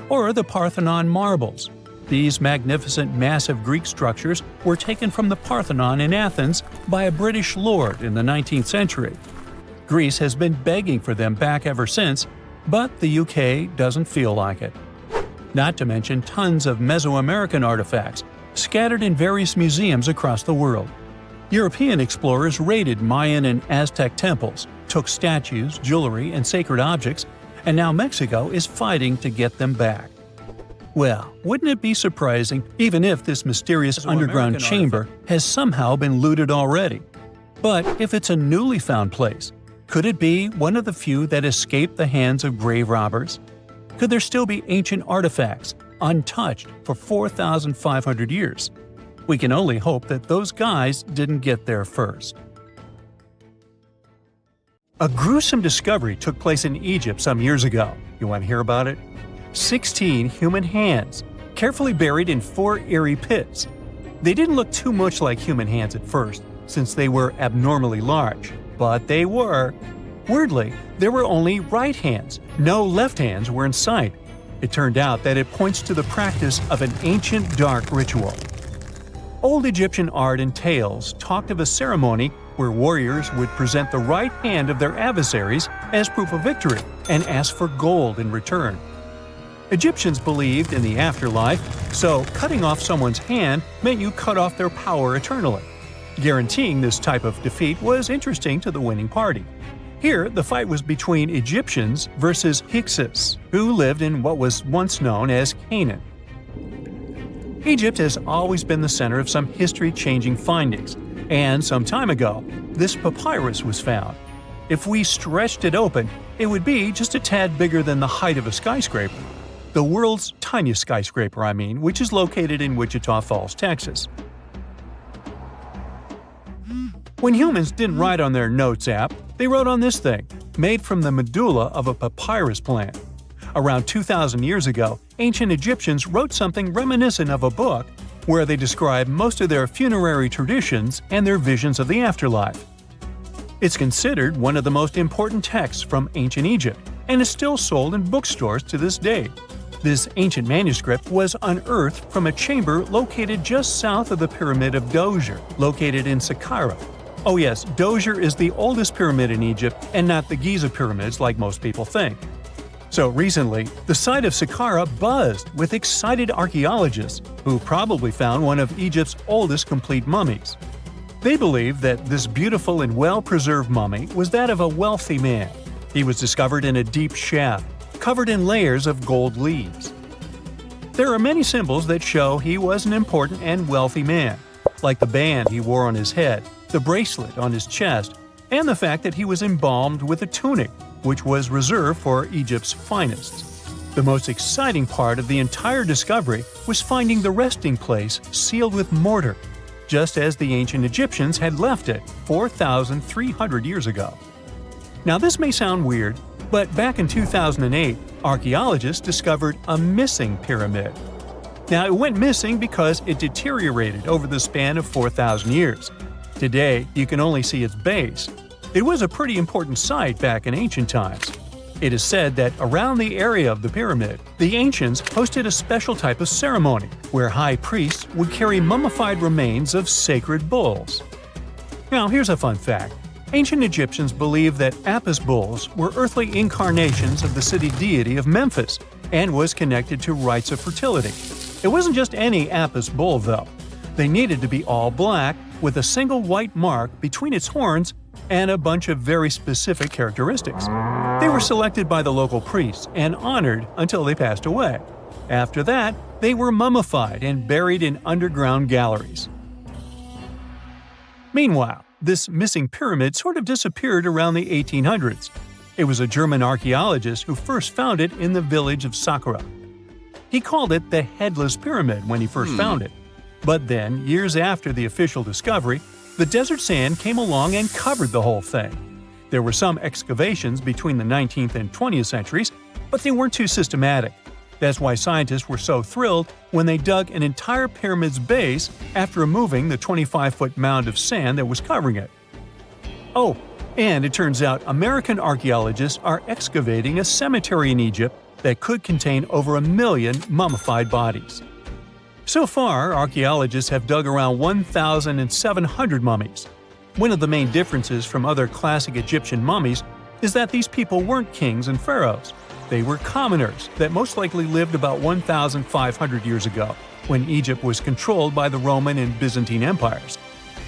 Speaker 1: Or the Parthenon marbles. These magnificent massive Greek structures were taken from the Parthenon in Athens by a British lord in the 19th century. Greece has been begging for them back ever since, but the UK doesn't feel like it. Not to mention tons of Mesoamerican artifacts, scattered in various museums across the world. European explorers raided Mayan and Aztec temples, took statues, jewelry, and sacred objects, and now Mexico is fighting to get them back. Well, wouldn't it be surprising even if this mysterious underground chamber has somehow been looted already? But if it's a newly found place, could it be one of the few that escaped the hands of grave robbers? Could there still be ancient artifacts, untouched for 4,500 years? We can only hope that those guys didn't get there first. A gruesome discovery took place in Egypt some years ago. You want to hear about it? 16 human hands, carefully buried in 4 eerie pits. They didn't look too much like human hands at first, since they were abnormally large, but they were. Weirdly, there were only right hands, no left hands were in sight. It turned out that it points to the practice of an ancient dark ritual. Old Egyptian art and tales talked of a ceremony where warriors would present the right hand of their adversaries as proof of victory and ask for gold in return. Egyptians believed in the afterlife, so cutting off someone's hand meant you cut off their power eternally. Guaranteeing this type of defeat was interesting to the winning party. Here, the fight was between Egyptians versus Hyksos, who lived in what was once known as Canaan. Egypt has always been the center of some history-changing findings, and some time ago, this papyrus was found. If we stretched it open, it would be just a tad bigger than the height of a skyscraper. The world's tiniest skyscraper, which is located in Wichita Falls, Texas. When humans didn't write on their notes app, they wrote on this thing, made from the medulla of a papyrus plant. Around 2,000 years ago, ancient Egyptians wrote something reminiscent of a book where they describe most of their funerary traditions and their visions of the afterlife. It's considered one of the most important texts from ancient Egypt and is still sold in bookstores to this day. This ancient manuscript was unearthed from a chamber located just south of the Pyramid of Djoser, located in Saqqara. Oh yes, Djoser is the oldest pyramid in Egypt and not the Giza pyramids like most people think. So recently, the site of Saqqara buzzed with excited archaeologists who probably found one of Egypt's oldest complete mummies. They believe that this beautiful and well-preserved mummy was that of a wealthy man. He was discovered in a deep shaft, covered in layers of gold leaves. There are many symbols that show he was an important and wealthy man, like the band he wore on his head, the bracelet on his chest, and the fact that he was embalmed with a tunic, which was reserved for Egypt's finest. The most exciting part of the entire discovery was finding the resting place sealed with mortar, just as the ancient Egyptians had left it 4,300 years ago. Now this may sound weird, but back in 2008, archaeologists discovered a missing pyramid. Now it went missing because it deteriorated over the span of 4,000 years. Today, you can only see its base. It was a pretty important site back in ancient times. It is said that around the area of the pyramid, the ancients hosted a special type of ceremony where high priests would carry mummified remains of sacred bulls. Now here's a fun fact. Ancient Egyptians believed that Apis bulls were earthly incarnations of the city deity of Memphis and was connected to rites of fertility. It wasn't just any Apis bull, though. They needed to be all black, with a single white mark between its horns and a bunch of very specific characteristics. They were selected by the local priests and honored until they passed away. After that, they were mummified and buried in underground galleries. Meanwhile, this missing pyramid sort of disappeared around the 1800s. It was a German archaeologist who first found it in the village of Saqqara. He called it the Headless Pyramid when he first found it. But then, years after the official discovery, the desert sand came along and covered the whole thing. There were some excavations between the 19th and 20th centuries, but they weren't too systematic. That's why scientists were so thrilled when they dug an entire pyramid's base after removing the 25-foot mound of sand that was covering it. Oh, and it turns out American archaeologists are excavating a cemetery in Egypt that could contain over 1 million mummified bodies. So far, archaeologists have dug around 1,700 mummies. One of the main differences from other classic Egyptian mummies is that these people weren't kings and pharaohs. They were commoners that most likely lived about 1,500 years ago, when Egypt was controlled by the Roman and Byzantine empires.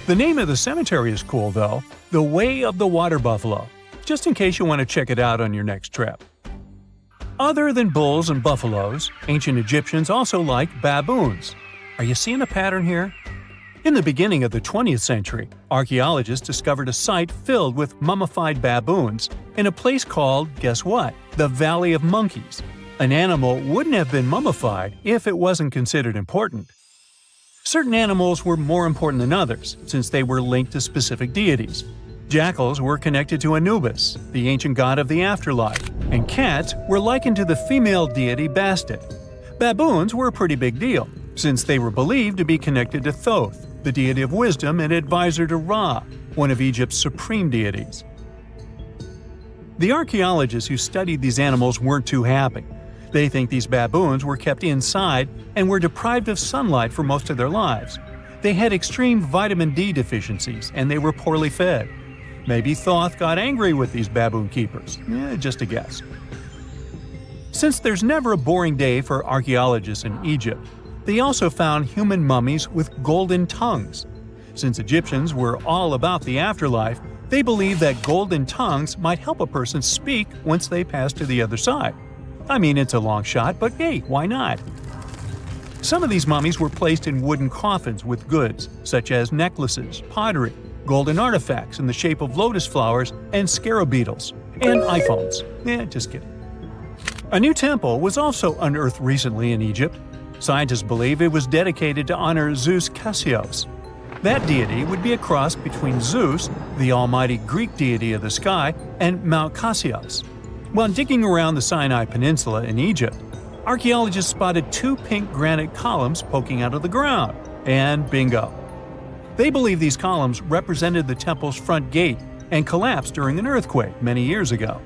Speaker 1: The name of the cemetery is cool, though, the Way of the Water Buffalo, just in case you want to check it out on your next trip. Other than bulls and buffaloes, ancient Egyptians also liked baboons. Are you seeing a pattern here? In the beginning of the 20th century, archaeologists discovered a site filled with mummified baboons in a place called, guess what? The Valley of Monkeys. An animal wouldn't have been mummified if it wasn't considered important. Certain animals were more important than others, since they were linked to specific deities. Jackals were connected to Anubis, the ancient god of the afterlife, and cats were likened to the female deity Bastet. Baboons were a pretty big deal, since they were believed to be connected to Thoth, the deity of wisdom and advisor to Ra, one of Egypt's supreme deities. The archaeologists who studied these animals weren't too happy. They think these baboons were kept inside and were deprived of sunlight for most of their lives. They had extreme vitamin D deficiencies and they were poorly fed. Maybe Thoth got angry with these baboon keepers. Just a guess. Since there's never a boring day for archaeologists in Egypt, they also found human mummies with golden tongues. Since Egyptians were all about the afterlife, they believed that golden tongues might help a person speak once they pass to the other side. I mean, it's a long shot, but hey, why not? Some of these mummies were placed in wooden coffins with goods, such as necklaces, pottery, golden artifacts in the shape of lotus flowers and scarab beetles, and iPhones. Just kidding. A new temple was also unearthed recently in Egypt. Scientists believe it was dedicated to honor Zeus Cassios. That deity would be a cross between Zeus, the almighty Greek deity of the sky, and Mount Cassios. While digging around the Sinai Peninsula in Egypt, archaeologists spotted 2 pink granite columns poking out of the ground, and bingo. They believe these columns represented the temple's front gate and collapsed during an earthquake many years ago.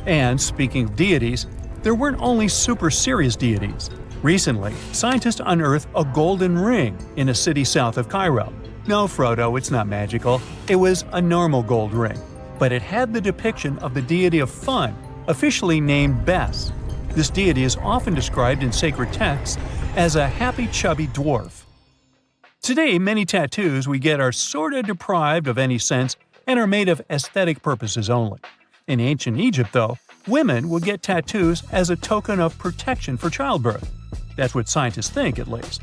Speaker 1: And speaking of deities, there weren't only super serious deities. Recently, scientists unearthed a golden ring in a city south of Cairo. No, Frodo, it's not magical. It was a normal gold ring, but it had the depiction of the deity of fun, officially named Bes. This deity is often described in sacred texts as a happy chubby dwarf. Today, many tattoos we get are sorta deprived of any sense and are made of aesthetic purposes only. In ancient Egypt, though, women would get tattoos as a token of protection for childbirth. That's what scientists think, at least.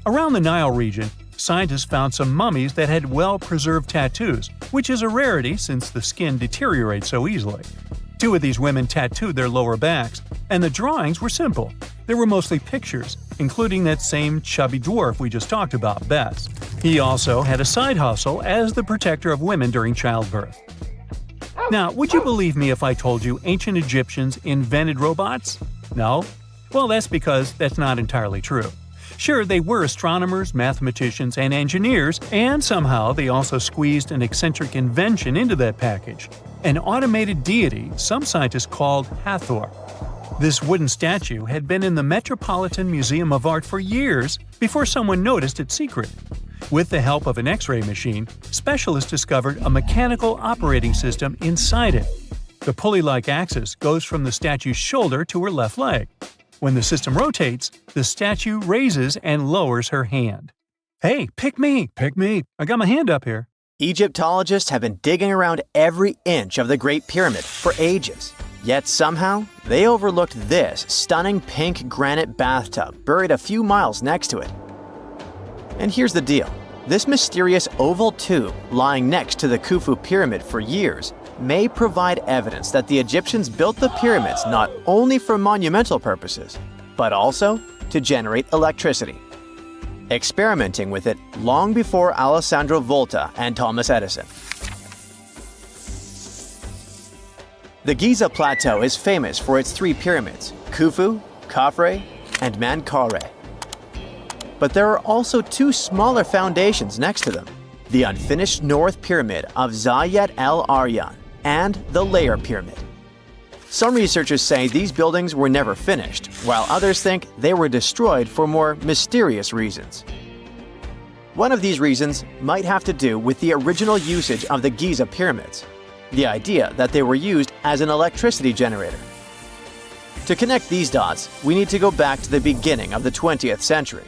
Speaker 1: Around the Nile region, scientists found some mummies that had well-preserved tattoos, which is a rarity since the skin deteriorates so easily. 2 of these women tattooed their lower backs, and the drawings were simple. They were mostly pictures, including that same chubby dwarf we just talked about, Bess. He also had a side hustle as the protector of women during childbirth. Now, would you believe me if I told you ancient Egyptians invented robots? No? Well, that's because that's not entirely true. Sure, they were astronomers, mathematicians, and engineers, and somehow they also squeezed an eccentric invention into that package. An automated deity some scientists called Hathor. This wooden statue had been in the Metropolitan Museum of Art for years before someone noticed its secret. With the help of an X-ray machine, specialists discovered a mechanical operating system inside it. The pulley-like axis goes from the statue's shoulder to her left leg. When the system rotates, the statue raises and lowers her hand. Hey, pick me! Pick me! I got my hand up here.
Speaker 4: Egyptologists have been digging around every inch of the Great Pyramid for ages. Yet somehow, they overlooked this stunning pink granite bathtub buried a few miles next to it. And here's the deal. This mysterious oval tube lying next to the Khufu Pyramid for years may provide evidence that the Egyptians built the pyramids not only for monumental purposes, but also to generate electricity, experimenting with it long before Alessandro Volta and Thomas Edison. The Giza Plateau is famous for its 3 pyramids, Khufu, Khafre, and Menkaure. But there are also 2 smaller foundations next to them, the unfinished North Pyramid of Zayat el-Aryan and the Layer Pyramid. Some researchers say these buildings were never finished, while others think they were destroyed for more mysterious reasons. One of these reasons might have to do with the original usage of the Giza pyramids, the idea that they were used as an electricity generator. To connect these dots, we need to go back to the beginning of the 20th century.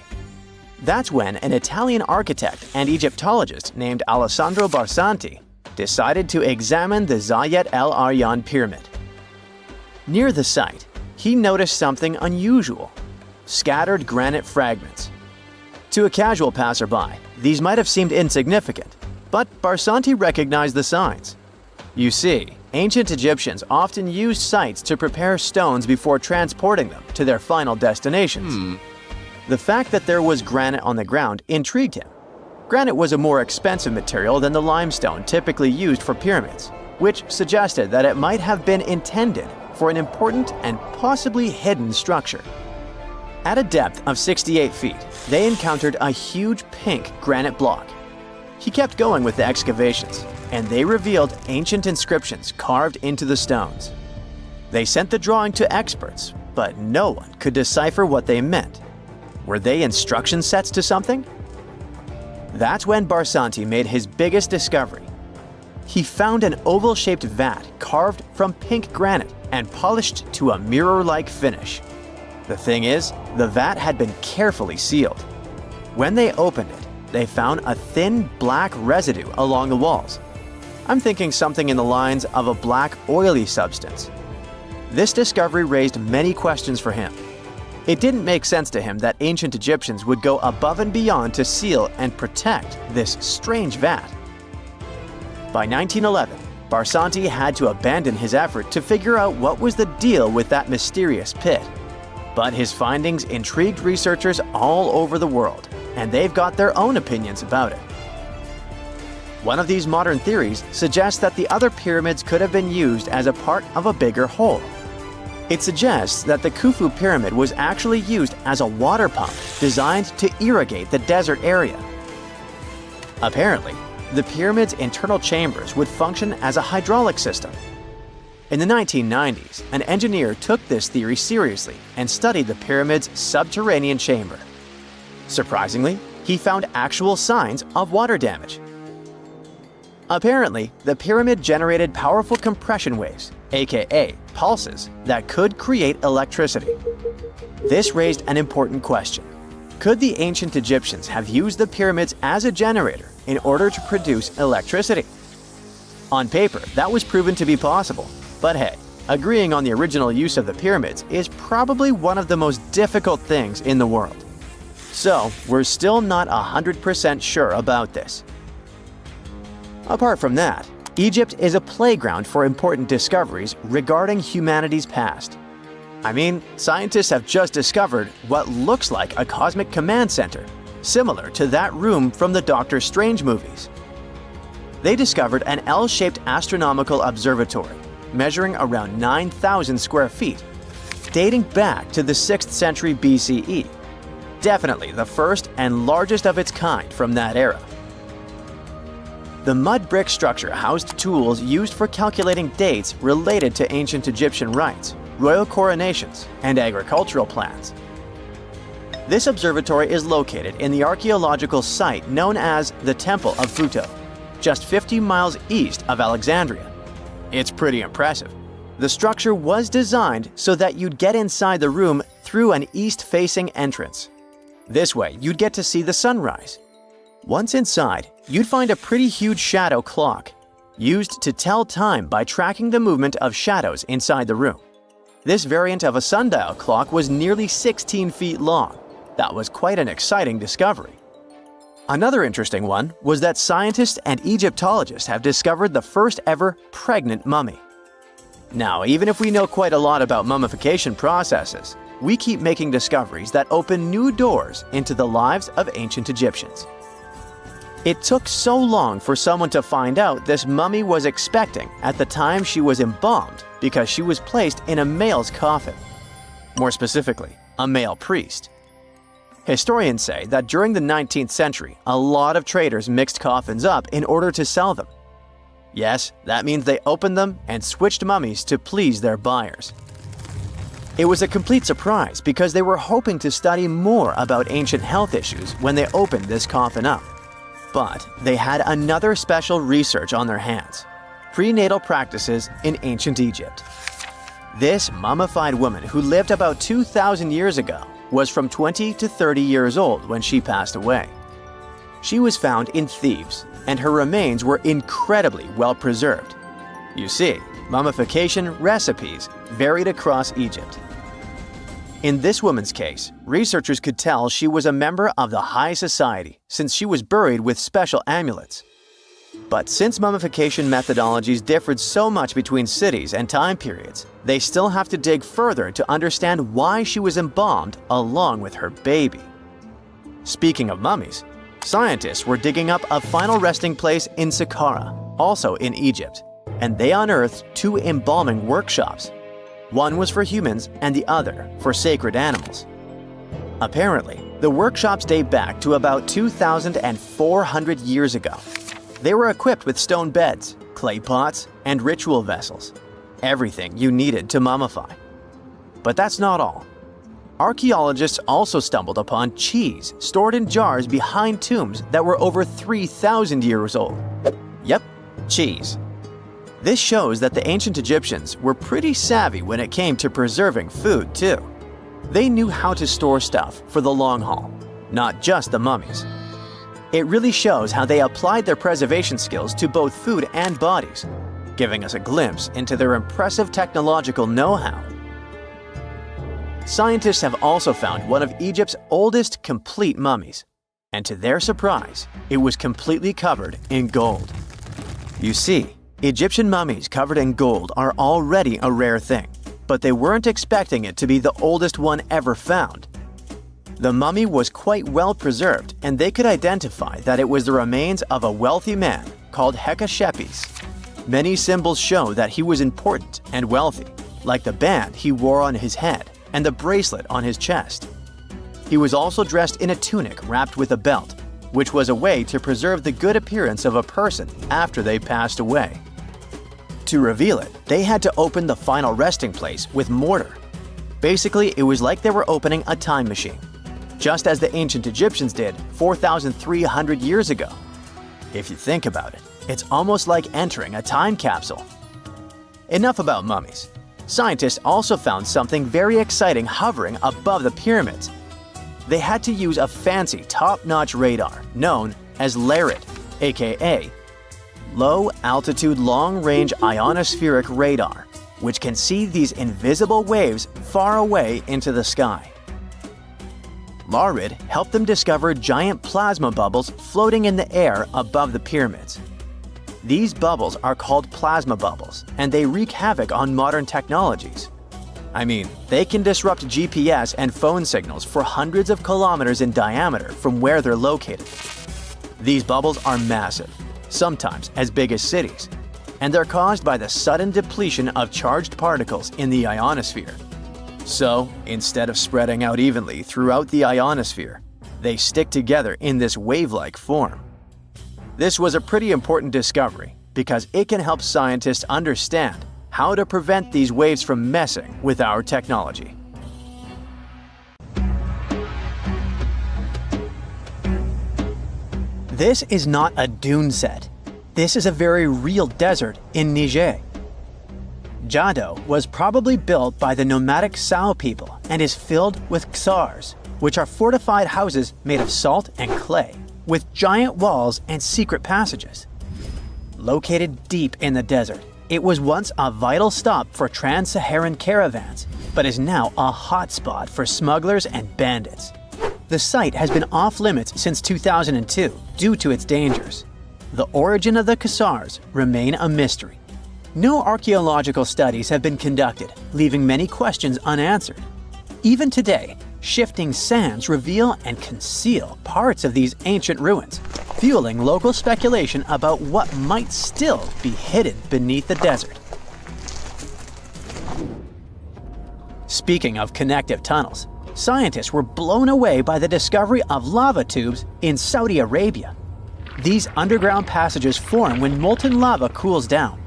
Speaker 4: That's when an Italian architect and Egyptologist named Alessandro Barsanti decided to examine the Zayat el-Aryan pyramid. Near the site, he noticed something unusual: scattered granite fragments. To a casual passerby, these might have seemed insignificant, but Barsanti recognized the signs. You see, ancient Egyptians often used sites to prepare stones before transporting them to their final destinations. The fact that there was granite on the ground intrigued him. Granite was a more expensive material than the limestone typically used for pyramids, which suggested that it might have been intended for an important and possibly hidden structure. At a depth of 68 feet, they encountered a huge pink granite block. He kept going with the excavations, and they revealed ancient inscriptions carved into the stones. They sent the drawing to experts, but no one could decipher what they meant. Were they instruction sets to something? That's when Barsanti made his biggest discovery. He found an oval-shaped vat carved from pink granite and polished to a mirror-like finish. The thing is, the vat had been carefully sealed. When they opened it, they found a thin black residue along the walls. I'm thinking something in the lines of a black oily substance. This discovery raised many questions for him. It didn't make sense to him that ancient Egyptians would go above and beyond to seal and protect this strange vat. By 1911, Barsanti had to abandon his effort to figure out what was the deal with that mysterious pit. But his findings intrigued researchers all over the world, and they've got their own opinions about it. One of these modern theories suggests that the other pyramids could have been used as a part of a bigger whole. It suggests that the Khufu pyramid was actually used as a water pump designed to irrigate the desert area. Apparently, the pyramid's internal chambers would function as a hydraulic system. In the 1990s, an engineer took this theory seriously and studied the pyramid's subterranean chamber. Surprisingly, he found actual signs of water damage. Apparently, the pyramid generated powerful compression waves, aka pulses, that could create electricity. This raised an important question. Could the ancient Egyptians have used the pyramids as a generator in order to produce electricity? On paper, that was proven to be possible, but hey, agreeing on the original use of the pyramids is probably one of the most difficult things in the world. So, we're still not 100% sure about this. Apart from that, Egypt is a playground for important discoveries regarding humanity's past. I mean, scientists have just discovered what looks like a cosmic command center, similar to that room from the Doctor Strange movies. They discovered an L-shaped astronomical observatory, measuring around 9,000 square feet, dating back to the 6th century BCE. Definitely the first and largest of its kind from that era. The mud brick structure housed tools used for calculating dates related to ancient Egyptian rites, royal coronations, and agricultural plans. This observatory is located in the archaeological site known as the Temple of Phuto, just 50 miles east of Alexandria. It's pretty impressive. The structure was designed so that you'd get inside the room through an east-facing entrance. This way, you'd get to see the sunrise. Once inside, you'd find a pretty huge shadow clock, used to tell time by tracking the movement of shadows inside the room. This variant of a sundial clock was nearly 16 feet long. That was quite an exciting discovery. Another interesting one was that scientists and Egyptologists have discovered the first ever pregnant mummy. Now, even if we know quite a lot about mummification processes, we keep making discoveries that open new doors into the lives of ancient Egyptians. It took so long for someone to find out this mummy was expecting at the time she was embalmed because she was placed in a male's coffin. More specifically, a male priest. Historians say that during the 19th century, a lot of traders mixed coffins up in order to sell them. Yes, that means they opened them and switched mummies to please their buyers. It was a complete surprise because they were hoping to study more about ancient health issues when they opened this coffin up. But they had another special research on their hands: prenatal practices in ancient Egypt. This mummified woman who lived about 2,000 years ago was from 20 to 30 years old when she passed away. She was found in Thebes, and her remains were incredibly well preserved. You see, mummification recipes varied across Egypt. In this woman's case, researchers could tell she was a member of the high society since she was buried with special amulets. But since mummification methodologies differed so much between cities and time periods, they still have to dig further to understand why she was embalmed along with her baby. Speaking of mummies, scientists were digging up a final resting place in Saqqara, also in Egypt, and they unearthed 2 embalming workshops. One was for humans and the other for sacred animals. Apparently, the workshops date back to about 2,400 years ago. They were equipped with stone beds, clay pots, and ritual vessels. Everything you needed to mummify. But that's not all. Archaeologists also stumbled upon cheese stored in jars behind tombs that were over 3,000 years old. Yep, cheese. This shows that the ancient Egyptians were pretty savvy when it came to preserving food, too. They knew how to store stuff for the long haul, not just the mummies. It really shows how they applied their preservation skills to both food and bodies, giving us a glimpse into their impressive technological know-how. Scientists have also found one of Egypt's oldest complete mummies, and to their surprise, it was completely covered in gold. You see, Egyptian mummies covered in gold are already a rare thing, but they weren't expecting it to be the oldest one ever found. The mummy was quite well preserved, and they could identify that it was the remains of a wealthy man called Hekashepes. Many symbols show that he was important and wealthy, like the band he wore on his head and the bracelet on his chest. He was also dressed in a tunic wrapped with a belt, which was a way to preserve the good appearance of a person after they passed away. To reveal it, they had to open the final resting place with mortar. Basically, it was like they were opening a time machine, just as the ancient Egyptians did 4,300 years ago. If you think about it, it's almost like entering a time capsule. Enough about mummies. Scientists also found something very exciting hovering above the pyramids. they had to use a fancy top-notch radar known as LARID, aka Low Altitude Long Range Ionospheric Radar, which can see these invisible waves far away into the sky. LARID helped them discover giant plasma bubbles floating in the air above the pyramids. These bubbles are called plasma bubbles, and they wreak havoc on modern technologies. I mean, they can disrupt GPS and phone signals for hundreds of kilometers in diameter from where they're located. These bubbles are massive, sometimes as big as cities, and they're caused by the sudden depletion of charged particles in the ionosphere. So, instead of spreading out evenly throughout the ionosphere, they stick together in this wave-like form. This was a pretty important discovery because it can help scientists understand how to prevent these waves from messing with our technology. This is not a dune set. This is a very real desert in Niger. Jado was probably built by the nomadic Sao people and is filled with ksars, which are fortified houses made of salt and clay, with giant walls and secret passages. Located deep in the desert, it was once a vital stop for trans-Saharan caravans, but is now a hotspot for smugglers and bandits. The site has been off-limits since 2002 due to its dangers. The origin of the ksars remain a mystery. No archaeological studies have been conducted, leaving many questions unanswered. Even today, shifting sands reveal and conceal parts of these ancient ruins, fueling local speculation about what might still be hidden beneath the desert. Speaking of connective tunnels, scientists were blown away by the discovery of lava tubes in Saudi Arabia. These underground passages form when molten lava cools down.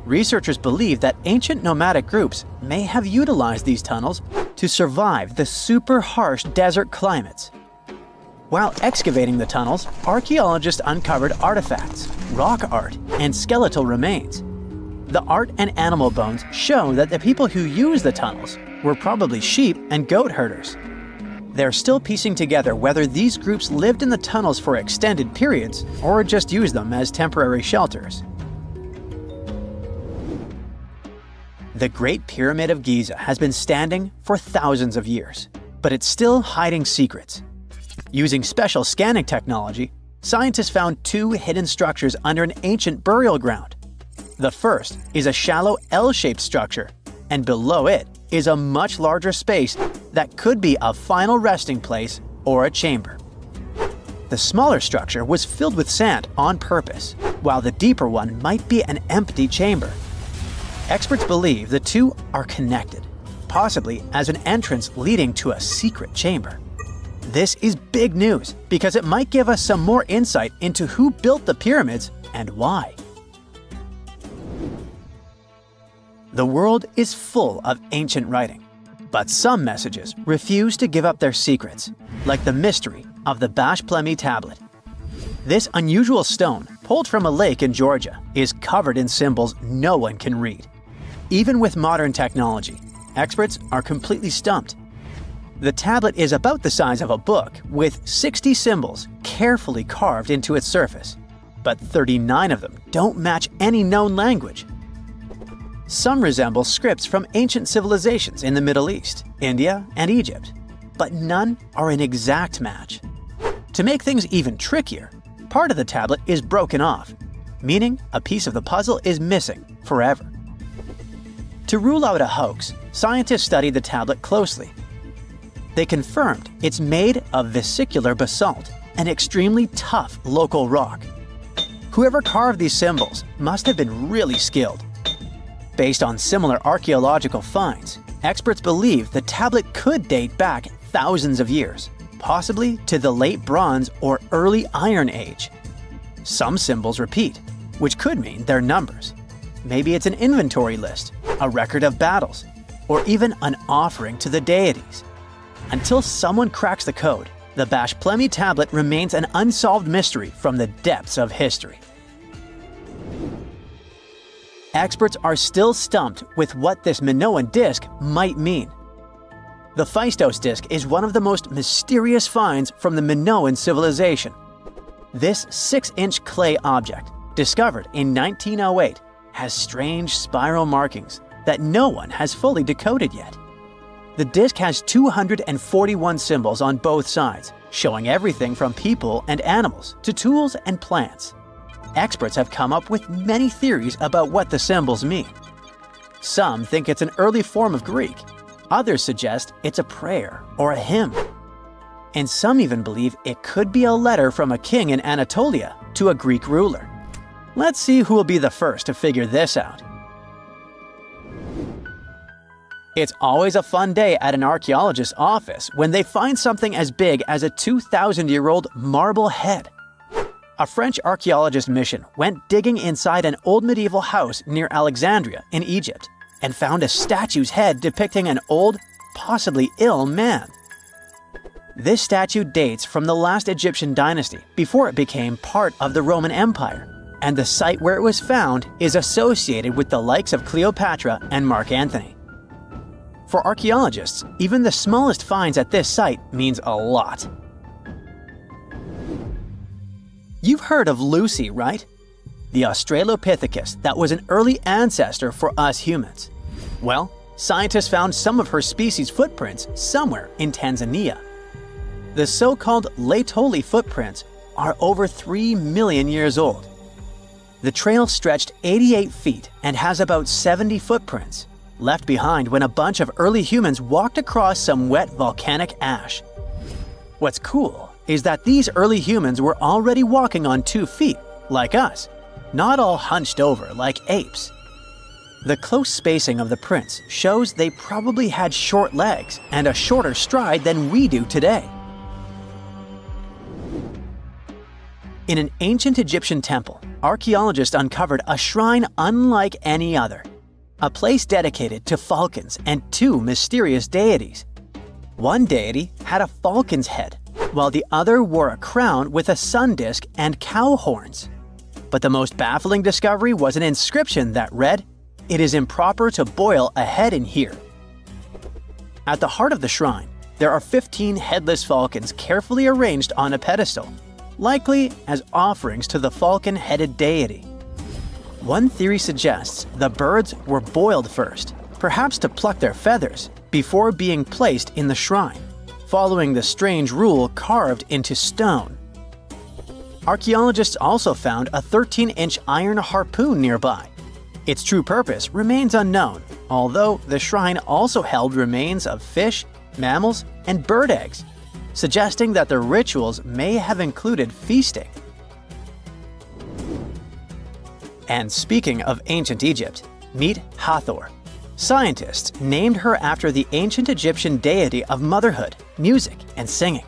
Speaker 4: Researchers believe that ancient nomadic groups may have utilized these tunnels to survive the super harsh desert climates. While excavating the tunnels, archaeologists uncovered artifacts, rock art, and skeletal remains. The art and animal bones show that the people who used the tunnels were probably sheep and goat herders. They're still piecing together whether these groups lived in the tunnels for extended periods or just used them as temporary shelters. The Great Pyramid of Giza has been standing for thousands of years, but it's still hiding secrets. Using special scanning technology, scientists found two hidden structures under an ancient burial ground. The first is a shallow L-shaped structure, and below it is a much larger space that could be a final resting place or a chamber. The smaller structure was filled with sand on purpose, while the deeper one might be an empty chamber. Experts believe the two are connected, possibly as an entrance leading to a secret chamber. This is big news because it might give us some more insight into who built the pyramids and why. The world is full of ancient writing, but some messages refuse to give up their secrets, like the mystery of the Bash Plemi tablet. This unusual stone, pulled from a lake in Georgia, is covered in symbols no one can read. Even with modern technology, experts are completely stumped. The tablet is about the size of a book, with 60 symbols carefully carved into its surface, but 39 of them don't match any known language. Some resemble scripts from ancient civilizations in the Middle East, India, and Egypt, but none are an exact match. To make things even trickier, part of the tablet is broken off, meaning a piece of the puzzle is missing forever. To rule out a hoax, scientists studied the tablet closely. They confirmed it's made of vesicular basalt, an extremely tough local rock. Whoever carved these symbols must have been really skilled. Based on similar archaeological finds, experts believe the tablet could date back thousands of years, possibly to the late Bronze or early Iron Age. Some symbols repeat, which could mean they're numbers. Maybe it's an inventory list, a record of battles, or even an offering to the deities. Until someone cracks the code, the Bash Plemi tablet remains an unsolved mystery from the depths of history. Experts are still stumped with what this Minoan disk might mean. The Phaistos disc is one of the most mysterious finds from the Minoan civilization. This 6-inch clay object, discovered in 1908, has strange spiral markings that no one has fully decoded yet. The disc has 241 symbols on both sides, showing everything from people and animals to tools and plants. Experts have come up with many theories about what the symbols mean. Some think it's an early form of Greek. Others suggest it's a prayer or a hymn. And some even believe it could be a letter from a king in Anatolia to a Greek ruler. Let's see who will be the first to figure this out. It's always a fun day at an archaeologist's office when they find something as big as a 2,000-year-old marble head. A French archaeologist mission went digging inside an old medieval house near Alexandria in Egypt and found a statue's head depicting an old, possibly ill man. This statue dates from the last Egyptian dynasty before it became part of the Roman Empire, and the site where it was found is associated with the likes of Cleopatra and Mark Antony. For archaeologists, even the smallest finds at this site means a lot. You've heard of Lucy, right? The Australopithecus that was an early ancestor for us humans. Well, scientists found some of her species' footprints somewhere in Tanzania. The so-called Laetoli footprints are over 3 million years old. The trail stretched 88 feet and has about 70 footprints, left behind when a bunch of early humans walked across some wet volcanic ash. What's cool is that these early humans were already walking on 2 feet, like us, not all hunched over like apes. The close spacing of the prints shows they probably had short legs and a shorter stride than we do today. In an ancient Egyptian temple, archaeologists uncovered a shrine unlike any other. A place dedicated to falcons and 2 mysterious deities. One deity had a falcon's head, while the other wore a crown with a sun disk and cow horns. But the most baffling discovery was an inscription that read, "It is improper to boil a head in here." At the heart of the shrine, there are 15 headless falcons carefully arranged on a pedestal, likely as offerings to the falcon-headed deity. One theory suggests the birds were boiled first, perhaps to pluck their feathers, before being placed in the shrine, following the strange rule carved into stone. Archaeologists also found a 13-inch iron harpoon nearby. Its true purpose remains unknown, although the shrine also held remains of fish, mammals, and bird eggs, suggesting that the rituals may have included feasting. And speaking of ancient Egypt, meet Hathor. Scientists named her after the ancient Egyptian deity of motherhood, music, and singing.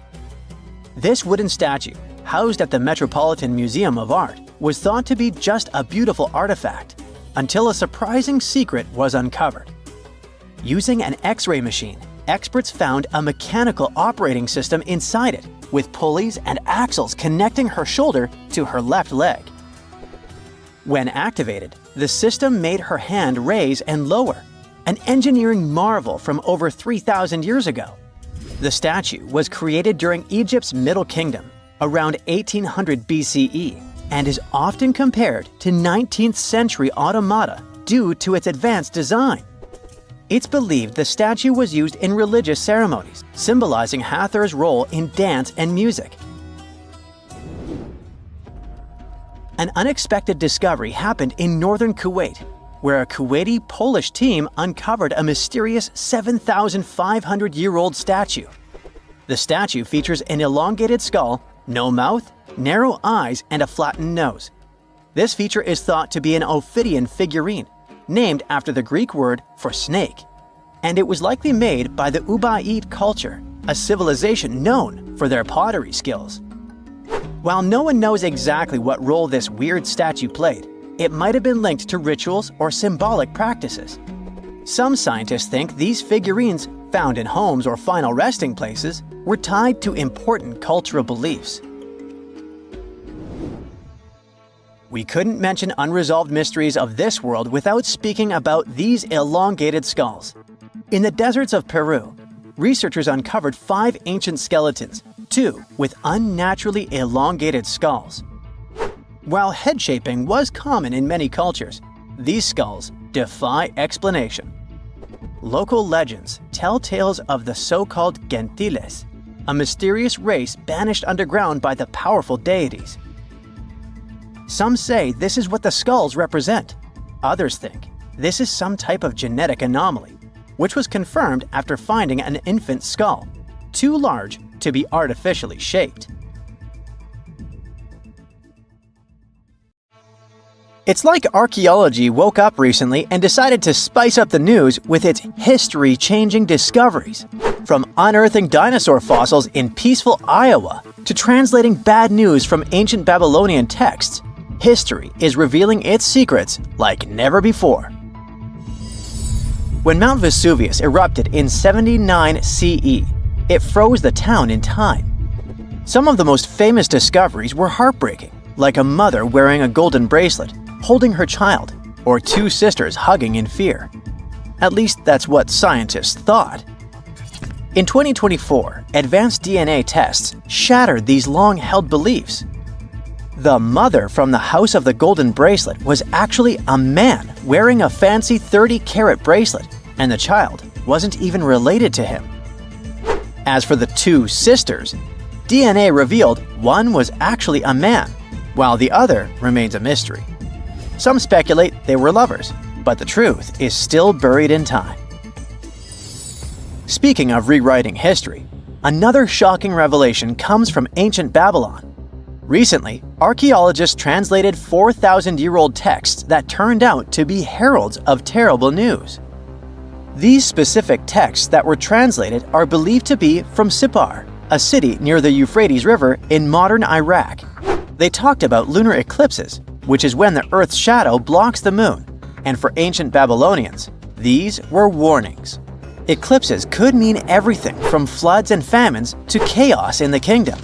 Speaker 4: This wooden statue, housed at the Metropolitan Museum of Art, was thought to be just a beautiful artifact, until a surprising secret was uncovered. Using an X-ray machine, experts found a mechanical operating system inside it, with pulleys and axles connecting her shoulder to her left leg. When activated, the system made her hand raise and lower, an engineering marvel from over 3,000 years ago. The statue was created during Egypt's Middle Kingdom, around 1800 BCE, and is often compared to 19th century automata due to its advanced design. It's believed the statue was used in religious ceremonies, symbolizing Hathor's role in dance and music. An unexpected discovery happened in northern Kuwait, where a Kuwaiti-Polish team uncovered a mysterious 7,500-year-old statue. The statue features an elongated skull, no mouth, narrow eyes, and a flattened nose. This feature is thought to be an Ophidian figurine, named after the Greek word for snake, and it was likely made by the Ubaid culture, a civilization known for their pottery skills. While no one knows exactly what role this weird statue played, it might have been linked to rituals or symbolic practices. Some scientists think these figurines, found in homes or final resting places, were tied to important cultural beliefs. We couldn't mention unresolved mysteries of this world without speaking about these elongated skulls. In the deserts of Peru, researchers uncovered 5 ancient skeletons, 2 with unnaturally elongated skulls. While head shaping was common in many cultures, these skulls defy explanation. Local legends tell tales of the so-called gentiles, a mysterious race banished underground by the powerful deities. Some say this is what the skulls represent. Others think this is some type of genetic anomaly, which was confirmed after finding an infant skull, too large to be artificially shaped. It's like archaeology woke up recently and decided to spice up the news with its history-changing discoveries. From unearthing dinosaur fossils in peaceful Iowa to translating bad news from ancient Babylonian texts, history is revealing its secrets like never before. When Mount Vesuvius erupted in 79 CE, it froze the town in time. Some of the most famous discoveries were heartbreaking, like a mother wearing a golden bracelet, holding her child, or 2 sisters hugging in fear. At least that's what scientists thought. In 2024, advanced DNA tests shattered these long-held beliefs. The mother from the House of the Golden Bracelet was actually a man wearing a fancy 30-carat bracelet, and the child wasn't even related to him. As for the 2 sisters, DNA revealed one was actually a man, while the other remains a mystery. Some speculate they were lovers, but the truth is still buried in time. Speaking of rewriting history, another shocking revelation comes from ancient Babylon. Recently, archaeologists translated 4,000-year-old texts that turned out to be heralds of terrible news. These specific texts that were translated are believed to be from Sippar, a city near the Euphrates River in modern Iraq. They talked about lunar eclipses, which is when the Earth's shadow blocks the moon, and for ancient Babylonians, these were warnings. Eclipses could mean everything from floods and famines to chaos in the kingdom.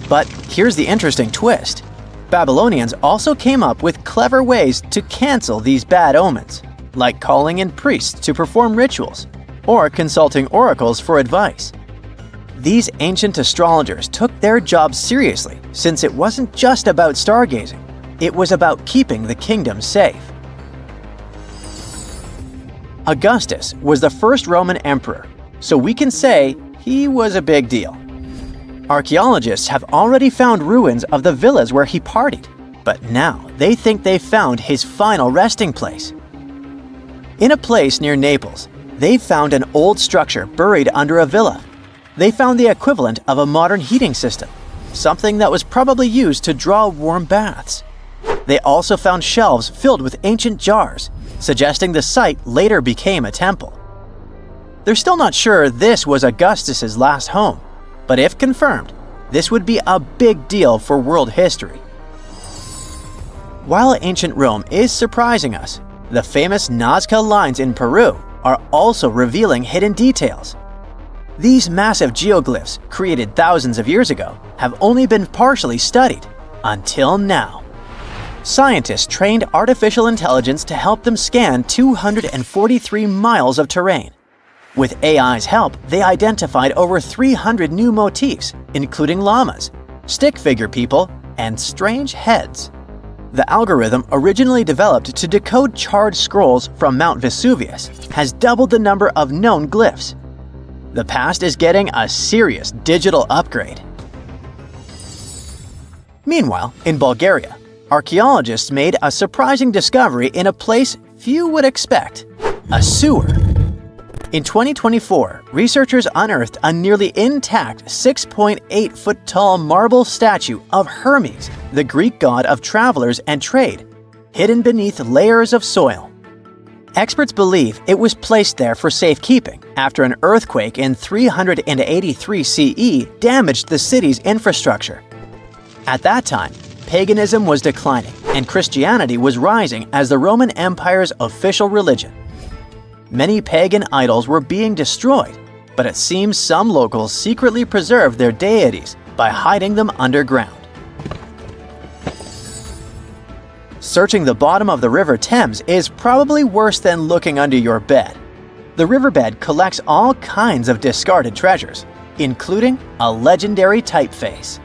Speaker 4: But here's the interesting twist. Babylonians also came up with clever ways to cancel these bad omens, like calling in priests to perform rituals, or consulting oracles for advice. These ancient astrologers took their job seriously, since it wasn't just about stargazing, it was about keeping the kingdom safe. Augustus was the first Roman emperor, so we can say he was a big deal. Archaeologists have already found ruins of the villas where he partied, but now they think they've found his final resting place. In a place near Naples, they found an old structure buried under a villa. They found the equivalent of a modern heating system, something that was probably used to draw warm baths. They also found shelves filled with ancient jars, suggesting the site later became a temple. They're still not sure this was Augustus's last home, but if confirmed, this would be a big deal for world history. While ancient Rome is surprising us, the famous Nazca lines in Peru are also revealing hidden details. These massive geoglyphs, created thousands of years ago, have only been partially studied until now. Scientists trained artificial intelligence to help them scan 243 miles of terrain. With AI's help, they identified over 300 new motifs, including llamas, stick figure people, and strange heads. The algorithm, originally developed to decode charred scrolls from Mount Vesuvius, has doubled the number of known glyphs. The past is getting a serious digital upgrade. Meanwhile, in Bulgaria, archaeologists made a surprising discovery in a place few would expect: a sewer. In 2024, researchers unearthed a nearly intact 6.8-foot-tall marble statue of Hermes, the Greek god of travelers and trade, hidden beneath layers of soil. Experts believe it was placed there for safekeeping after an earthquake in 383 CE damaged the city's infrastructure. At that time, paganism was declining and Christianity was rising as the Roman Empire's official religion. Many pagan idols were being destroyed, but it seems some locals secretly preserved their deities by hiding them underground. Searching the bottom of the River Thames is probably worse than looking under your bed. The riverbed collects all kinds of discarded treasures, including a legendary typeface.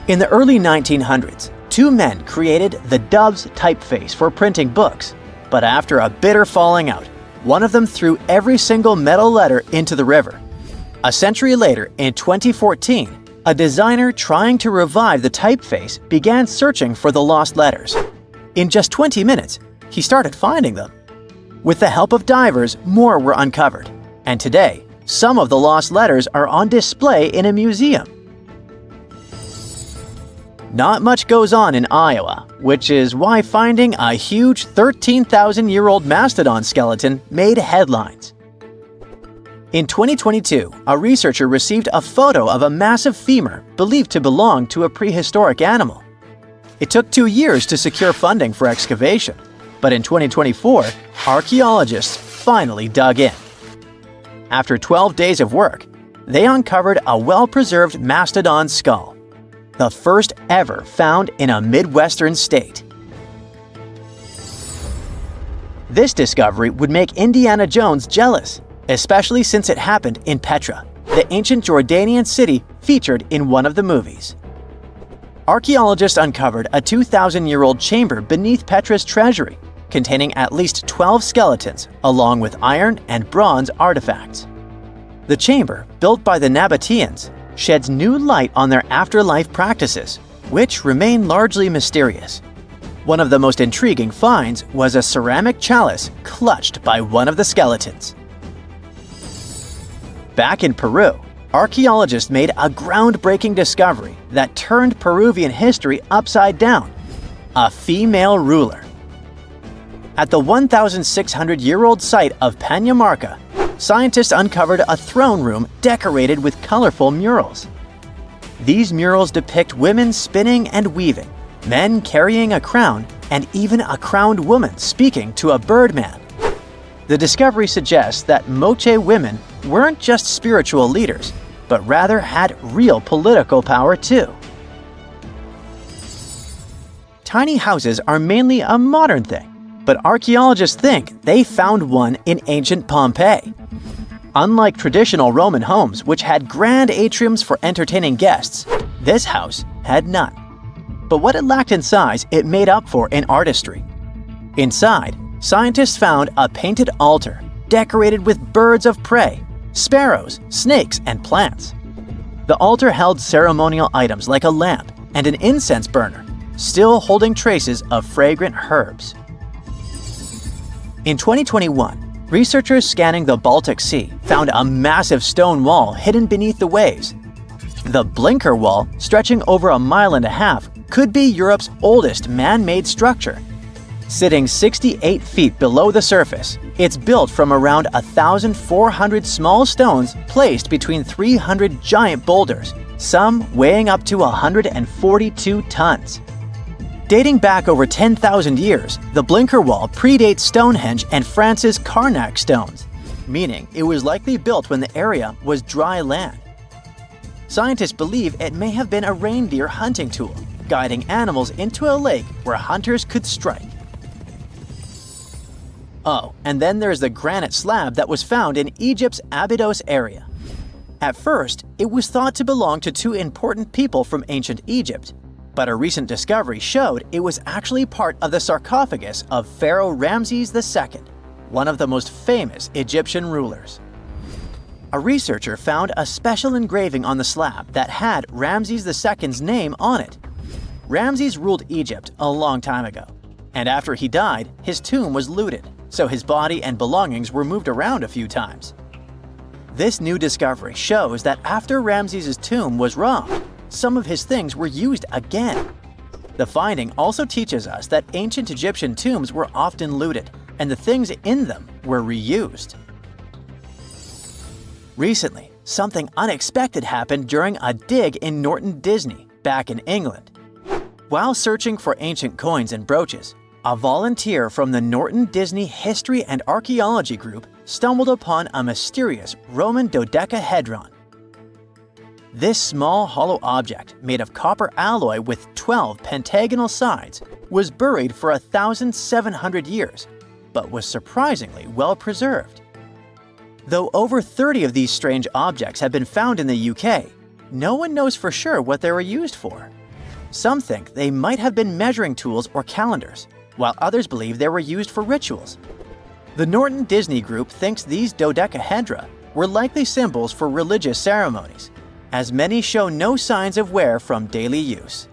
Speaker 4: In the early 1900s, two men created the Dove's typeface for printing books, but after a bitter falling out, one of them threw every single metal letter into the river. A century later, in 2014, a designer trying to revive the typeface began searching for the lost letters. In just 20 minutes, he started finding them. With the help of divers, more were uncovered, and today, some of the lost letters are on display in a museum. Not much goes on in Iowa, which is why finding a huge 13,000-year-old mastodon skeleton made headlines. In 2022, a researcher received a photo of a massive femur believed to belong to a prehistoric animal. It took 2 years to secure funding for excavation, but in 2024, archaeologists finally dug in. After 12 days of work, they uncovered a well-preserved mastodon skull, the first ever found in a Midwestern state. This discovery would make Indiana Jones jealous, especially since it happened in Petra, the ancient Jordanian city featured in one of the movies. Archaeologists uncovered a 2,000-year-old chamber beneath Petra's treasury, containing at least 12 skeletons, along with iron and bronze artifacts. The chamber, built by the Nabateans, sheds new light on their afterlife practices, which remain largely mysterious. One of the most intriguing finds was a ceramic chalice clutched by one of the skeletons. Back in Peru, archaeologists made a groundbreaking discovery that turned Peruvian history upside down: a female ruler. At the 1,600-year-old site of Pañamarca, scientists uncovered a throne room decorated with colorful murals. These murals depict women spinning and weaving, men carrying a crown, and even a crowned woman speaking to a birdman. The discovery suggests that Moche women weren't just spiritual leaders, but rather had real political power too. Tiny houses are mainly a modern thing, but archaeologists think they found one in ancient Pompeii. Unlike traditional Roman homes, which had grand atriums for entertaining guests, this house had none. But what it lacked in size, it made up for in artistry. Inside, scientists found a painted altar decorated with birds of prey, sparrows, snakes, and plants. The altar held ceremonial items like a lamp and an incense burner, still holding traces of fragrant herbs. In 2021, researchers scanning the Baltic Sea found a massive stone wall hidden beneath the waves. The Blinker Wall, stretching over 1.5 miles, could be Europe's oldest man-made structure. Sitting 68 feet below the surface, it's built from around 1,400 small stones placed between 300 giant boulders, some weighing up to 142 tons. Dating back over 10,000 years, the Blinker Wall predates Stonehenge and France's Karnak stones, meaning it was likely built when the area was dry land. Scientists believe it may have been a reindeer hunting tool, guiding animals into a lake where hunters could strike. Oh, and then there's the granite slab that was found in Egypt's Abydos area. At first, it was thought to belong to two important people from ancient Egypt, but a recent discovery showed it was actually part of the sarcophagus of Pharaoh Ramses II, one of the most famous Egyptian rulers. A researcher found a special engraving on the slab that had Ramses II's name on it. Ramses ruled Egypt a long time ago, and after he died, his tomb was looted, so his body and belongings were moved around a few times. This new discovery shows that after Ramses' tomb was robbed, some of his things were used again. The finding also teaches us that ancient Egyptian tombs were often looted, and the things in them were reused. Recently, something unexpected happened during a dig in Norton Disney, back in England. While searching for ancient coins and brooches, a volunteer from the Norton Disney History and Archaeology group stumbled upon a mysterious Roman dodecahedron. This small hollow object, made of copper alloy with 12 pentagonal sides, was buried for 1,700 years, but was surprisingly well preserved. Though over 30 of these strange objects have been found in the UK, no one knows for sure what they were used for. Some think they might have been measuring tools or calendars, while others believe they were used for rituals. The Norton Disney Group thinks these dodecahedra were likely symbols for religious ceremonies, as many show no signs of wear from daily use.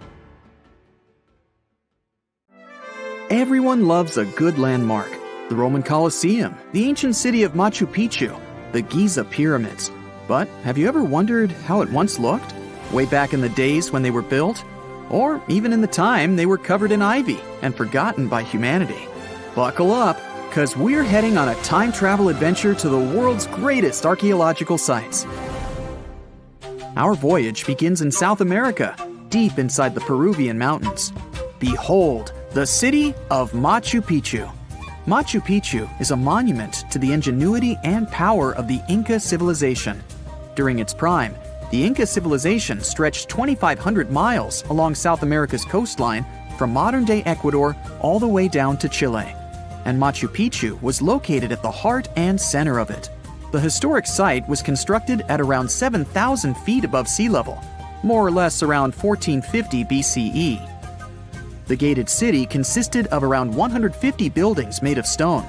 Speaker 2: Everyone loves a good landmark. The Roman Colosseum, the ancient city of Machu Picchu, the Giza pyramids. But have you ever wondered how it once looked? Way back in the days when they were built? Or even in the time they were covered in ivy and forgotten by humanity? Buckle up, because we're heading on a time travel adventure to the world's greatest archaeological sites. Our voyage begins in South America, deep inside the Peruvian mountains. Behold, the city of Machu Picchu. Machu Picchu is a monument to the ingenuity and power of the Inca civilization. During its prime, the Inca civilization stretched 2,500 miles along South America's coastline from modern-day Ecuador all the way down to Chile. And Machu Picchu was located at the heart and center of it. The historic site was constructed at around 7,000 feet above sea level, more or less around 1450 BCE. The gated city consisted of around 150 buildings made of stone.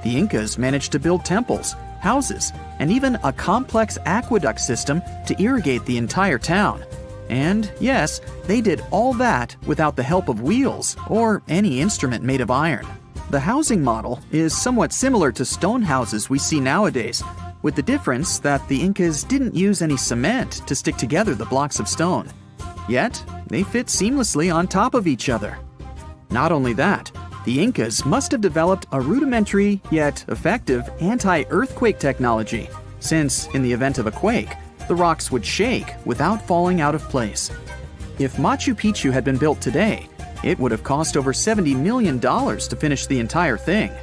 Speaker 2: The Incas managed to build temples, houses, and even a complex aqueduct system to irrigate the entire town. And yes, they did all that without the help of wheels or any instrument made of iron. The housing model is somewhat similar to stone houses we see nowadays, with the difference that the Incas didn't use any cement to stick together the blocks of stone. Yet, they fit seamlessly on top of each other. Not only that, the Incas must have developed a rudimentary yet effective anti-earthquake technology, since in the event of a quake, the rocks would shake without falling out of place. If Machu Picchu had been built today, it would have cost over $70 million to finish the entire thing.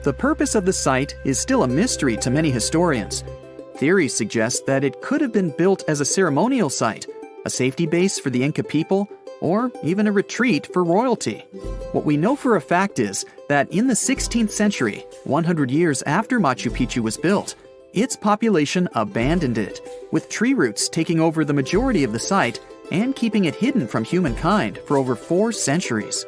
Speaker 2: The purpose of the site is still a mystery to many historians. Theories suggest that it could have been built as a ceremonial site, a safety base for the Inca people, or even a retreat for royalty. What we know for a fact is that in the 16th century, 100 years after Machu Picchu was built, its population abandoned it, with tree roots taking over the majority of the site and keeping it hidden from humankind for over 4 centuries.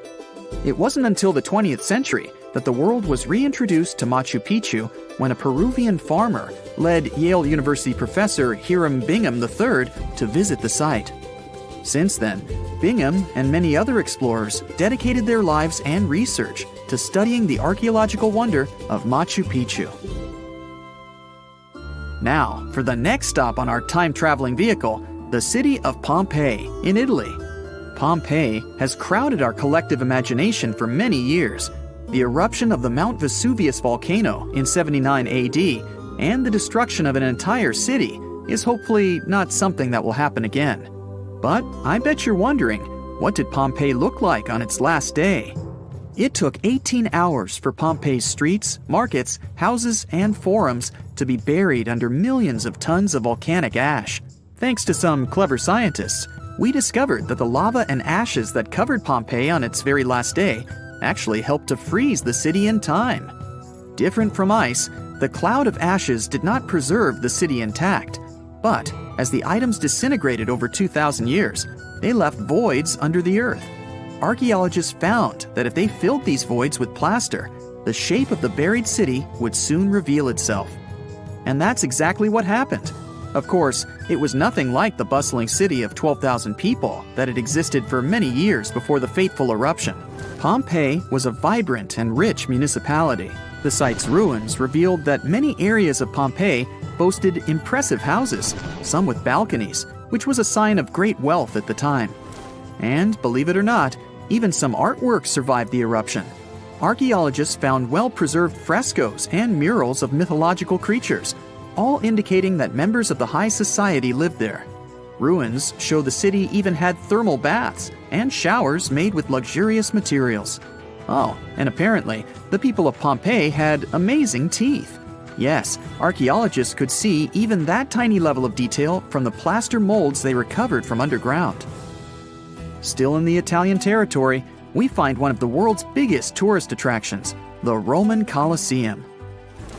Speaker 2: It wasn't until the 20th century that the world was reintroduced to Machu Picchu when a Peruvian farmer led Yale University professor Hiram Bingham III to visit the site. Since then, Bingham and many other explorers dedicated their lives and research to studying the archaeological wonder of Machu Picchu. Now, for the next stop on our time-traveling vehicle, the city of Pompeii in Italy. Pompeii has crowded our collective imagination for many years. The eruption of the Mount Vesuvius volcano in 79 AD and the destruction of an entire city is hopefully not something that will happen again. But I bet you're wondering, what did Pompeii look like on its last day? It took 18 hours for Pompeii's streets, markets, houses, and forums to be buried under millions of tons of volcanic ash. Thanks to some clever scientists, we discovered that the lava and ashes that covered Pompeii on its very last day actually helped to freeze the city in time. Different from ice, the cloud of ashes did not preserve the city intact, but as the items disintegrated over 2,000 years, they left voids under the earth. Archaeologists found that if they filled these voids with plaster, the shape of the buried city would soon reveal itself. And that's exactly what happened. Of course, it was nothing like the bustling city of 12,000 people that had existed for many years before the fateful eruption. Pompeii was a vibrant and rich municipality. The site's ruins revealed that many areas of Pompeii boasted impressive houses, some with balconies, which was a sign of great wealth at the time. And, believe it or not, even some artwork survived the eruption. Archaeologists found well-preserved frescoes and murals of mythological creatures, all indicating that members of the high society lived there. Ruins show the city even had thermal baths and showers made with luxurious materials. Oh, and apparently, the people of Pompeii had amazing teeth. Yes, archaeologists could see even that tiny level of detail from the plaster molds they recovered from underground. Still in the Italian territory, we find one of the world's biggest tourist attractions, the Roman Colosseum.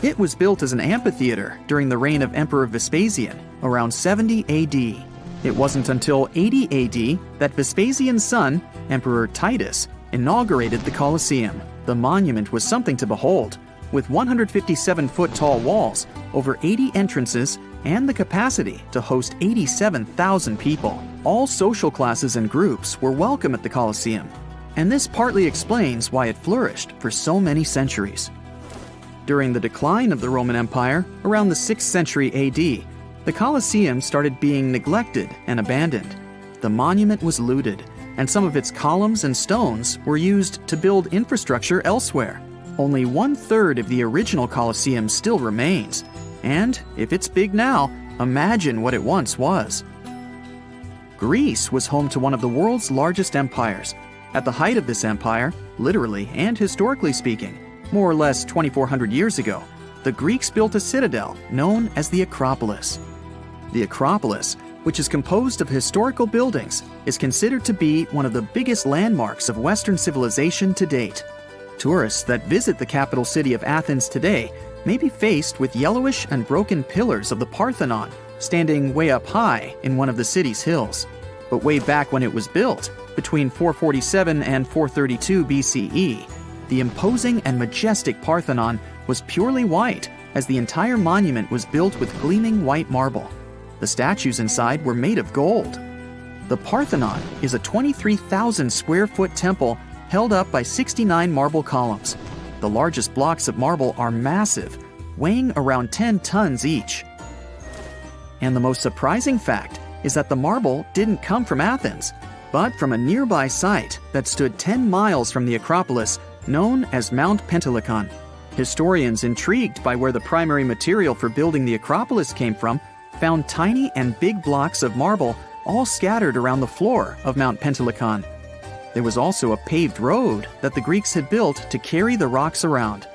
Speaker 2: It was built as an amphitheater during the reign of Emperor Vespasian around 70 AD. It wasn't until 80 AD that Vespasian's son, Emperor Titus, inaugurated the Colosseum. The monument was something to behold, with 157-foot-tall walls, over 80 entrances, and the capacity to host 87,000 people. All social classes and groups were welcome at the Colosseum, and this partly explains why it flourished for so many centuries. During the decline of the Roman Empire, around the 6th century AD, the Colosseum started being neglected and abandoned. The monument was looted, and some of its columns and stones were used to build infrastructure elsewhere. Only 1/3 of the original Colosseum still remains, and if it's big now, imagine what it once was. Greece was home to one of the world's largest empires. At the height of this empire, literally and historically speaking, more or less 2,400 years ago, the Greeks built a citadel known as the Acropolis. The Acropolis, which is composed of historical buildings, is considered to be one of the biggest landmarks of Western civilization to date. Tourists that visit the capital city of Athens today may be faced with yellowish and broken pillars of the Parthenon standing way up high in one of the city's hills. But way back when it was built, between 447 and 432 BCE, the imposing and majestic Parthenon was purely white, as the entire monument was built with gleaming white marble. The statues inside were made of gold. The Parthenon is a 23,000 square foot temple held up by 69 marble columns. The largest blocks of marble are massive, weighing around 10 tons each. And the most surprising fact is that the marble didn't come from Athens, but from a nearby site that stood 10 miles from the Acropolis, known as Mount Pentelicon. Historians intrigued by where the primary material for building the Acropolis came from found tiny and big blocks of marble all scattered around the floor of Mount Pentelicon. There was also a paved road that the Greeks had built to carry the rocks around.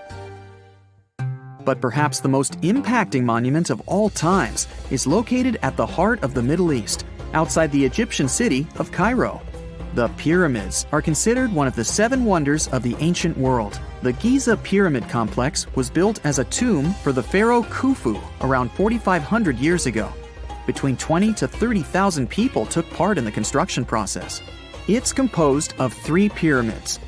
Speaker 2: But perhaps the most impacting monument of all times is located at the heart of the Middle East, outside the Egyptian city of Cairo. The pyramids are considered one of the 7 wonders of the ancient world. The Giza Pyramid Complex was built as a tomb for the pharaoh Khufu around 4,500 years ago. Between 20 to 30,000 people took part in the construction process. It's composed of 3 pyramids.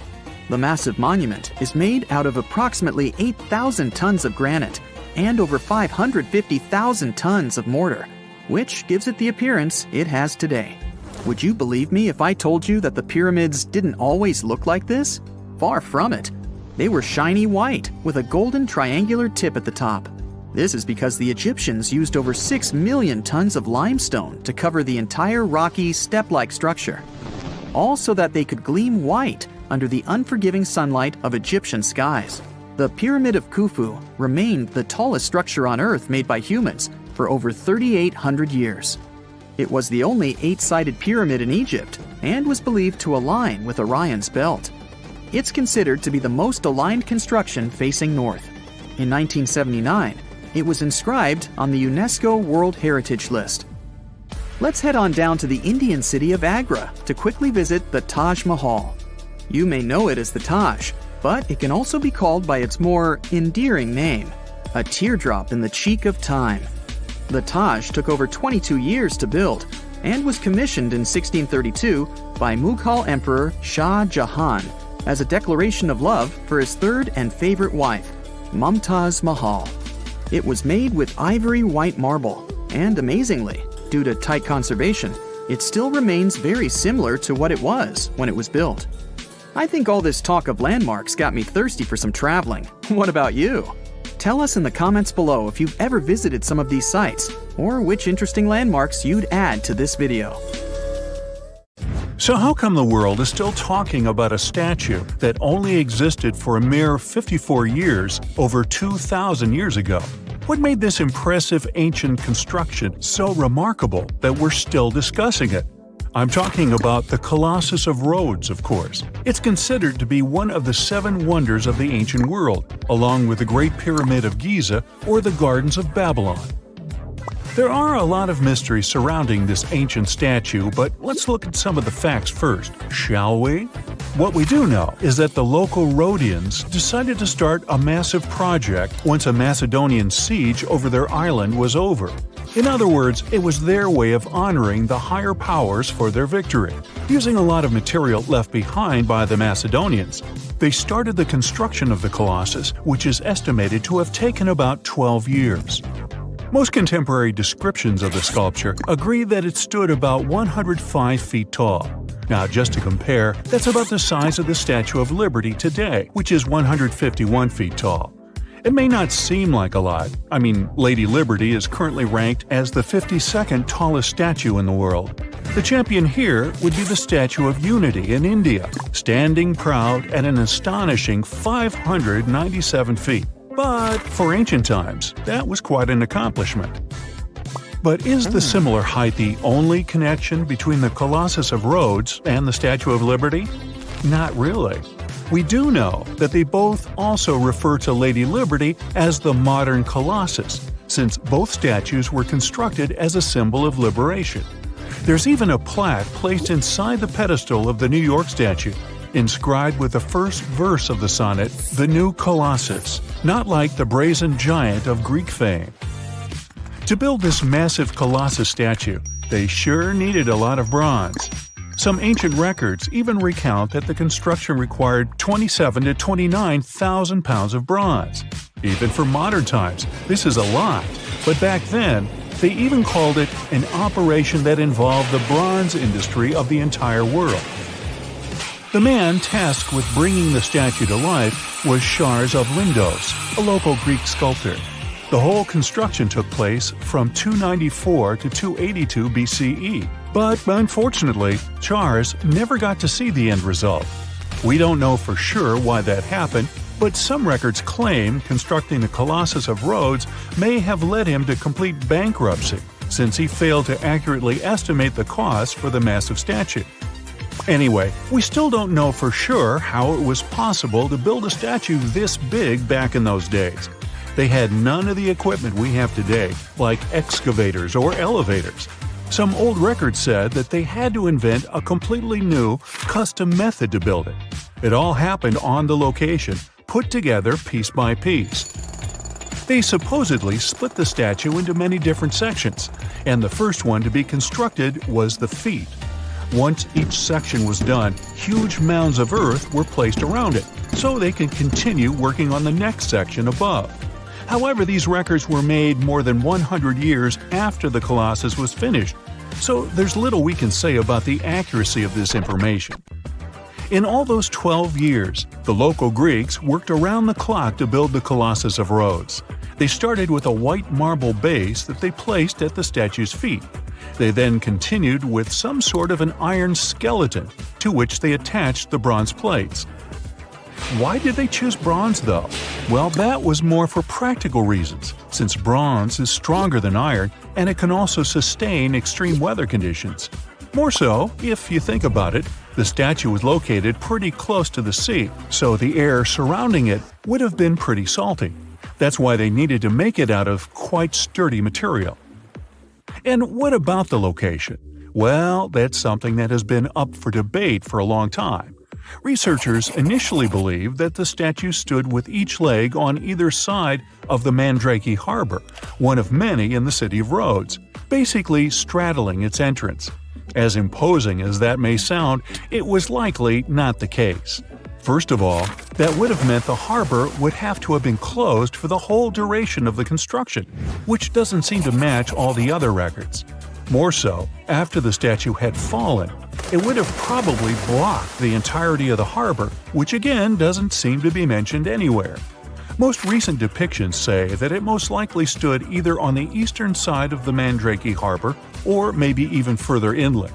Speaker 2: The massive monument is made out of approximately 8,000 tons of granite and over 550,000 tons of mortar, which gives it the appearance it has today. Would you believe me if I told you that the pyramids didn't always look like this? Far from it. They were shiny white with a golden triangular tip at the top. This is because the Egyptians used over 6 million tons of limestone to cover the entire rocky, step-like structure, all so that they could gleam white under the unforgiving sunlight of Egyptian skies. The Pyramid of Khufu remained the tallest structure on Earth made by humans for over 3,800 years. It was the only 8-sided pyramid in Egypt and was believed to align with Orion's belt. It's considered to be the most aligned construction facing north. In 1979, it was inscribed on the UNESCO World Heritage List. Let's head on down to the Indian city of Agra to quickly visit the Taj Mahal. You may know it as the Taj, but it can also be called by its more endearing name, a teardrop in the cheek of time. The Taj took over 22 years to build and was commissioned in 1632 by Mughal Emperor Shah Jahan as a declaration of love for his third and favorite wife, Mumtaz Mahal. It was made with ivory white marble, and amazingly, due to tight conservation, it still remains very similar to what it was when it was built. I think all this talk of landmarks got me thirsty for some traveling. What about you? Tell us in the comments below if you've ever visited some of these sites, or which interesting landmarks you'd add to this video.
Speaker 1: So how come the world is still talking about a statue that only existed for a mere 54 years over 2,000 years ago? What made this impressive ancient construction so remarkable that we're still discussing it? I'm talking about the Colossus of Rhodes, of course. It's considered to be one of the 7 wonders of the ancient world, along with the Great Pyramid of Giza or the Gardens of Babylon. There are a lot of mysteries surrounding this ancient statue, but let's look at some of the facts first, shall we? What we do know is that the local Rhodians decided to start a massive project once a Macedonian siege over their island was over. In other words, it was their way of honoring the higher powers for their victory. Using a lot of material left behind by the Macedonians, they started the construction of the Colossus, which is estimated to have taken about 12 years. Most contemporary descriptions of the sculpture agree that it stood about 105 feet tall. Now, just to compare, that's about the size of the Statue of Liberty today, which is 151 feet tall. It may not seem like a lot. I mean, Lady Liberty is currently ranked as the 52nd tallest statue in the world. The champion here would be the Statue of Unity in India, standing proud at an astonishing 597 feet. But for ancient times, that was quite an accomplishment. But is the similar height the only connection between the Colossus of Rhodes and the Statue of Liberty? Not really. We do know that they both also refer to Lady Liberty as the modern Colossus, since both statues were constructed as a symbol of liberation. There's even a plaque placed inside the pedestal of the New York statue, inscribed with the first verse of the sonnet, "The New Colossus," not like the brazen giant of Greek fame. To build this massive Colossus statue, they sure needed a lot of bronze. Some ancient records even recount that the construction required 27,000 to 29,000 pounds of bronze. Even for modern times, this is a lot, but back then, they even called it an operation that involved the bronze industry of the entire world. The man tasked with bringing the statue to life was Chares of Lindos, a local Greek sculptor. The whole construction took place from 294 to 282 BCE, but unfortunately, Chares never got to see the end result. We don't know for sure why that happened, but some records claim constructing the Colossus of Rhodes may have led him to complete bankruptcy, since he failed to accurately estimate the cost for the massive statue. Anyway, we still don't know for sure how it was possible to build a statue this big back in those days. They had none of the equipment we have today, like excavators or elevators. Some old records said that they had to invent a completely new, custom method to build it. It all happened on the location, put together piece by piece. They supposedly split the statue into many different sections, and the first one to be constructed was the feet. Once each section was done, huge mounds of earth were placed around it, so they could continue working on the next section above. However, these records were made more than 100 years after the Colossus was finished, so there's little we can say about the accuracy of this information. In all those 12 years, the local Greeks worked around the clock to build the Colossus of Rhodes. They started with a white marble base that they placed at the statue's feet. They then continued with some sort of an iron skeleton, to which they attached the bronze plates. Why did they choose bronze, though? Well, that was more for practical reasons, since bronze is stronger than iron and it can also sustain extreme weather conditions. More so, if you think about it, the statue was located pretty close to the sea, so the air surrounding it would have been pretty salty. That's why they needed to make it out of quite sturdy material. And what about the location? Well, that's something that has been up for debate for a long time. Researchers initially believed that the statue stood with each leg on either side of the Mandrake Harbor, one of many in the city of Rhodes, basically straddling its entrance. As imposing as that may sound, it was likely not the case. First of all, that would have meant the harbor would have to have been closed for the whole duration of the construction, which doesn't seem to match all the other records. More so, after the statue had fallen, it would have probably blocked the entirety of the harbor, which again doesn't seem to be mentioned anywhere. Most recent depictions say that it most likely stood either on the eastern side of the Mandrake Harbor or maybe even further inland.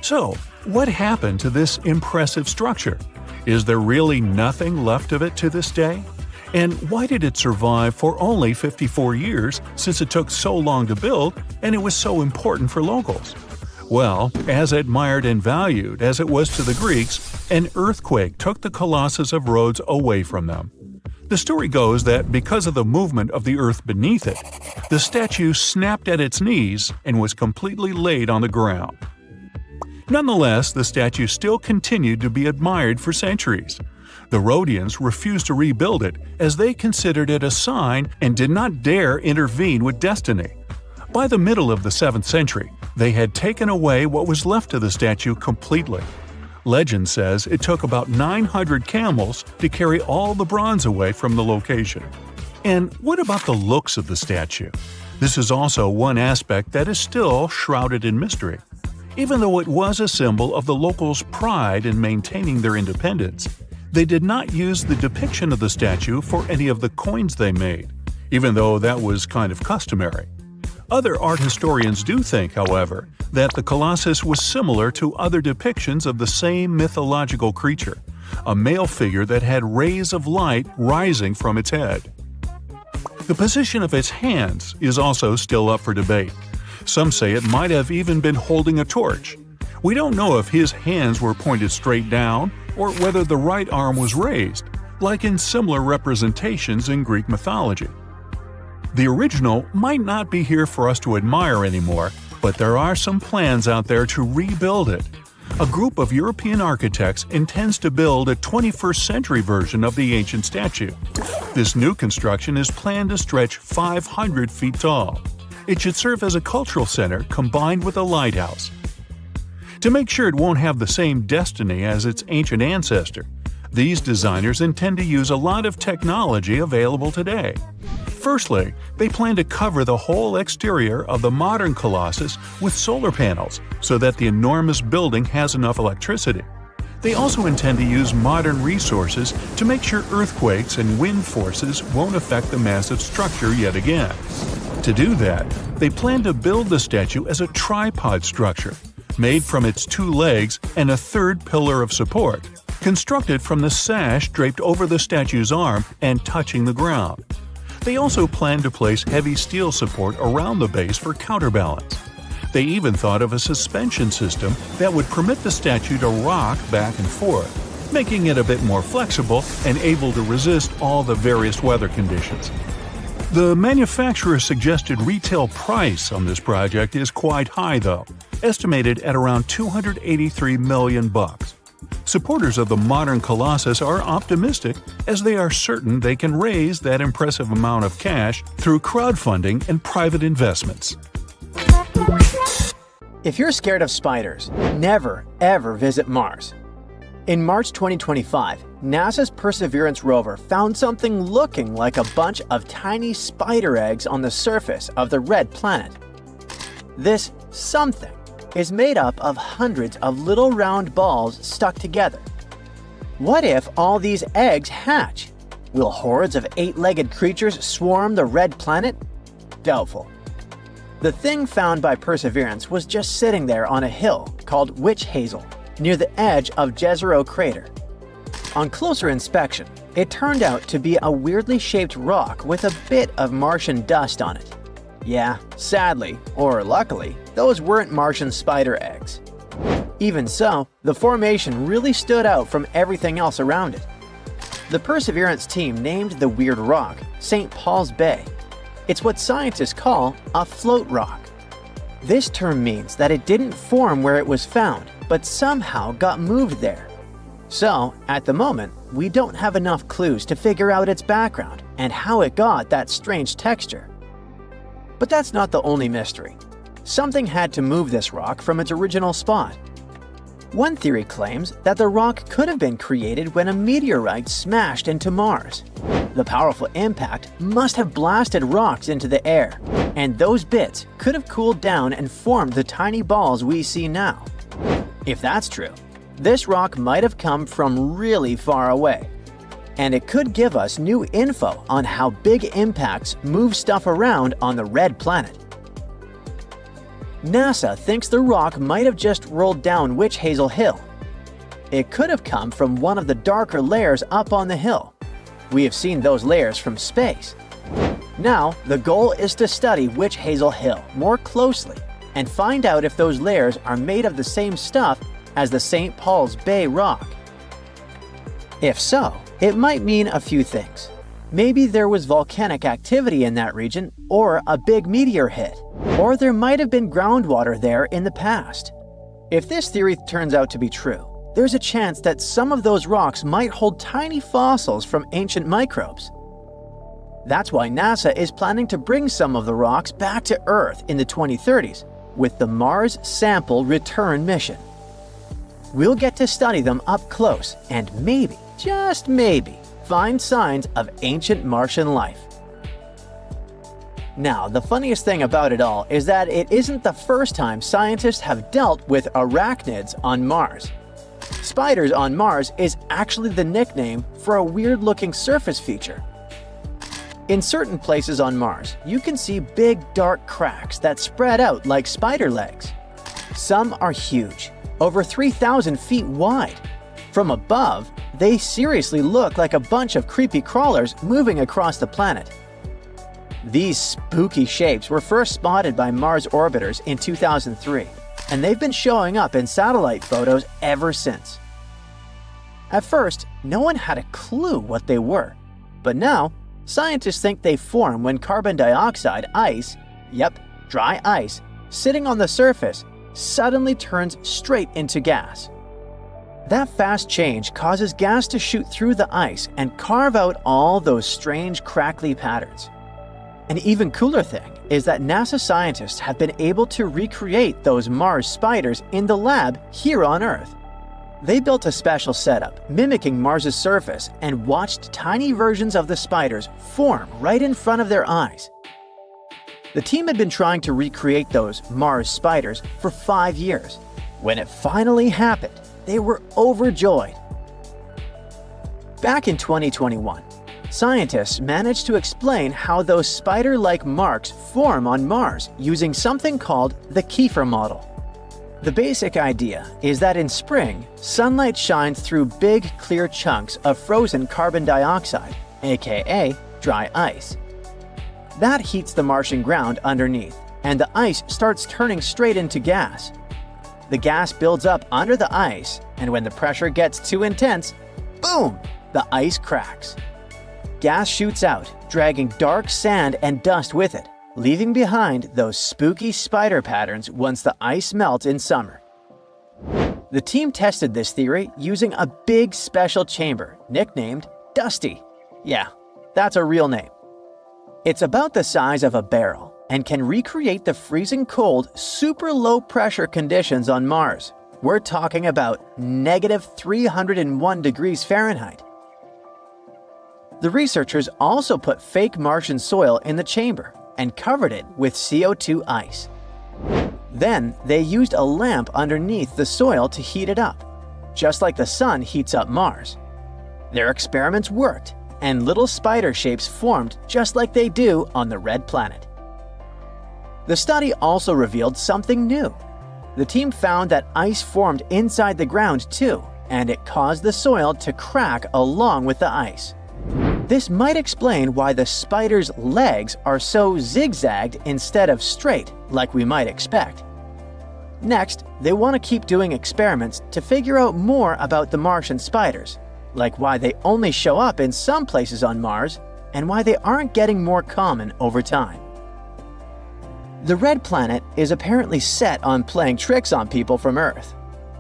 Speaker 1: So, what happened to this impressive structure? Is there really nothing left of it to this day? And why did it survive for only 54 years, since it took so long to build and it was so important for locals? Well, as admired and valued as it was to the Greeks, an earthquake took the Colossus of Rhodes away from them. The story goes that because of the movement of the earth beneath it, the statue snapped at its knees and was completely laid on the ground. Nonetheless, the statue still continued to be admired for centuries. The Rhodians refused to rebuild it as they considered it a sign and did not dare intervene with destiny. By the middle of the 7th century, they had taken away what was left of the statue completely. Legend says it took about 900 camels to carry all the bronze away from the location. And what about the looks of the statue? This is also one aspect that is still shrouded in mystery. Even though it was a symbol of the locals' pride in maintaining their independence, they did not use the depiction of the statue for any of the coins they made, even though that was kind of customary. Other art historians do think, however, that the Colossus was similar to other depictions of the same mythological creature, a male figure that had rays of light rising from its head. The position of its hands is also still up for debate. Some say it might have even been holding a torch. We don't know if his hands were pointed straight down or whether the right arm was raised, like in similar representations in Greek mythology. The original might not be here for us to admire anymore, but there are some plans out there to rebuild it. A group of European architects intends to build a 21st century version of the ancient statue. This new construction is planned to stretch 500 feet tall. It should serve as a cultural center combined with a lighthouse. To make sure it won't have the same destiny as its ancient ancestor, these designers intend to use a lot of technology available today. Firstly, they plan to cover the whole exterior of the modern Colossus with solar panels so that the enormous building has enough electricity. They also intend to use modern resources to make sure earthquakes and wind forces won't affect the massive structure yet again. To do that, they plan to build the statue as a tripod structure, made from its 2 legs and a third pillar of support, constructed from the sash draped over the statue's arm and touching the ground. They also plan to place heavy steel support around the base for counterbalance. They even thought of a suspension system that would permit the statue to rock back and forth, making it a bit more flexible and able to resist all the various weather conditions. The manufacturer's suggested retail price on this project is quite high though, estimated at around $283 million. Supporters of the modern Colossus are optimistic as they are certain they can raise that impressive amount of cash through crowdfunding and private investments.
Speaker 4: If you're scared of spiders, never ever visit Mars. In March 2025, NASA's Perseverance rover found something looking like a bunch of tiny spider eggs on the surface of the red planet. This something is made up of hundreds of little round balls stuck together. What if all these eggs hatch? Will hordes of 8-legged creatures swarm the red planet? Doubtful. The thing found by Perseverance was just sitting there on a hill called Witch Hazel, near the edge of Jezero crater. On closer inspection, it turned out to be a weirdly shaped rock with a bit of Martian dust on it. Yeah, sadly, or luckily, those weren't Martian spider eggs. Even so, the formation really stood out from everything else around it. The Perseverance team named the weird rock St. Paul's Bay. It's what scientists call a float rock. This term means that it didn't form where it was found, but somehow got moved there. So, at the moment, we don't have enough clues to figure out its background and how it got that strange texture. But that's not the only mystery. Something had to move this rock from its original spot. One theory claims that the rock could have been created when a meteorite smashed into Mars. The powerful impact must have blasted rocks into the air, and those bits could have cooled down and formed the tiny balls we see now. If that's true, this rock might have come from really far away, and it could give us new info on how big impacts move stuff around on the red planet. NASA thinks the rock might have just rolled down Witch Hazel Hill. It could have come from one of the darker layers up on the hill. We have seen those layers from space. Now, the goal is to study Witch Hazel Hill more closely and find out if those layers are made of the same stuff as the St. Paul's Bay rock. If so, it might mean a few things. Maybe there was volcanic activity in that region, or a big meteor hit, or there might have been groundwater there in the past. If this theory turns out to be true, there's a chance that some of those rocks might hold tiny fossils from ancient microbes. That's why NASA is planning to bring some of the rocks back to Earth in the 2030s with the Mars Sample Return mission. We'll get to study them up close and maybe, just maybe, find signs of ancient Martian life. Now, the funniest thing about it all is that it isn't the first time scientists have dealt with arachnids on Mars. Spiders on Mars is actually the nickname for a weird-looking surface feature. In certain places on Mars, you can see big dark cracks that spread out like spider legs. Some are huge, over 3,000 feet wide. From above, they seriously look like a bunch of creepy crawlers moving across the planet. These spooky shapes were first spotted by Mars orbiters in 2003, and they've been showing up in satellite photos ever since. At first, no one had a clue what they were, but now, scientists think they form when carbon dioxide ice, dry ice, sitting on the surface, suddenly turns straight into gas. That fast change causes gas to shoot through the ice and carve out all those strange crackly patterns. An even cooler thing is that NASA scientists have been able to recreate those Mars spiders in the lab here on Earth. They built a special setup mimicking Mars's surface and watched tiny versions of the spiders form right in front of their eyes. The team had been trying to recreate those Mars spiders for 5 years. When it finally happened, they were overjoyed. Back in 2021, scientists managed to explain how those spider-like marks form on Mars using something called the Kiefer model. The basic idea is that in spring, sunlight shines through big, clear chunks of frozen carbon dioxide, aka dry ice. That heats the Martian ground underneath, and the ice starts turning straight into gas. The gas builds up under the ice, and when the pressure gets too intense, boom, the ice cracks. Gas shoots out, dragging dark sand and dust with it, leaving behind those spooky spider patterns once the ice melts in summer. The team tested this theory using a big special chamber nicknamed Dusty. Yeah, that's a real name. It's about the size of a barrel and can recreate the freezing cold, super low pressure conditions on Mars. We're talking about negative 301 degrees Fahrenheit. The researchers also put fake Martian soil in the chamber and covered it with CO2 ice. Then they used a lamp underneath the soil to heat it up, just like the sun heats up Mars. Their experiments worked, and little spider shapes formed just like they do on the red planet. The study also revealed something new. The team found that ice formed inside the ground too, and it caused the soil to crack along with the ice. This might explain why the spider's legs are so zigzagged instead of straight, like we might expect. Next, they want to keep doing experiments to figure out more about the Martian spiders, like why they only show up in some places on Mars and why they aren't getting more common over time. The red planet is apparently set on playing tricks on people from Earth.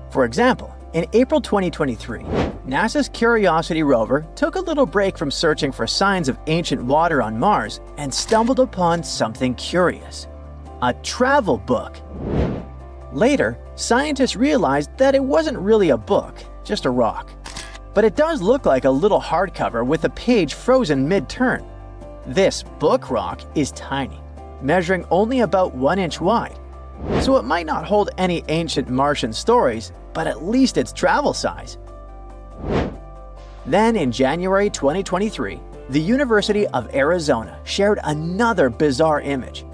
Speaker 4: For example, in April 2023, NASA's Curiosity rover took a little break from searching for signs of ancient water on Mars and stumbled upon something curious: a travel book. Later, scientists realized that it wasn't really a book, just a rock. But it does look like a little hardcover with a page frozen mid-turn. This book rock is tiny, measuring only about 1 inch wide. So it might not hold any ancient Martian stories, but at least it's travel size. Then in January 2023, the University of Arizona shared another bizarre image.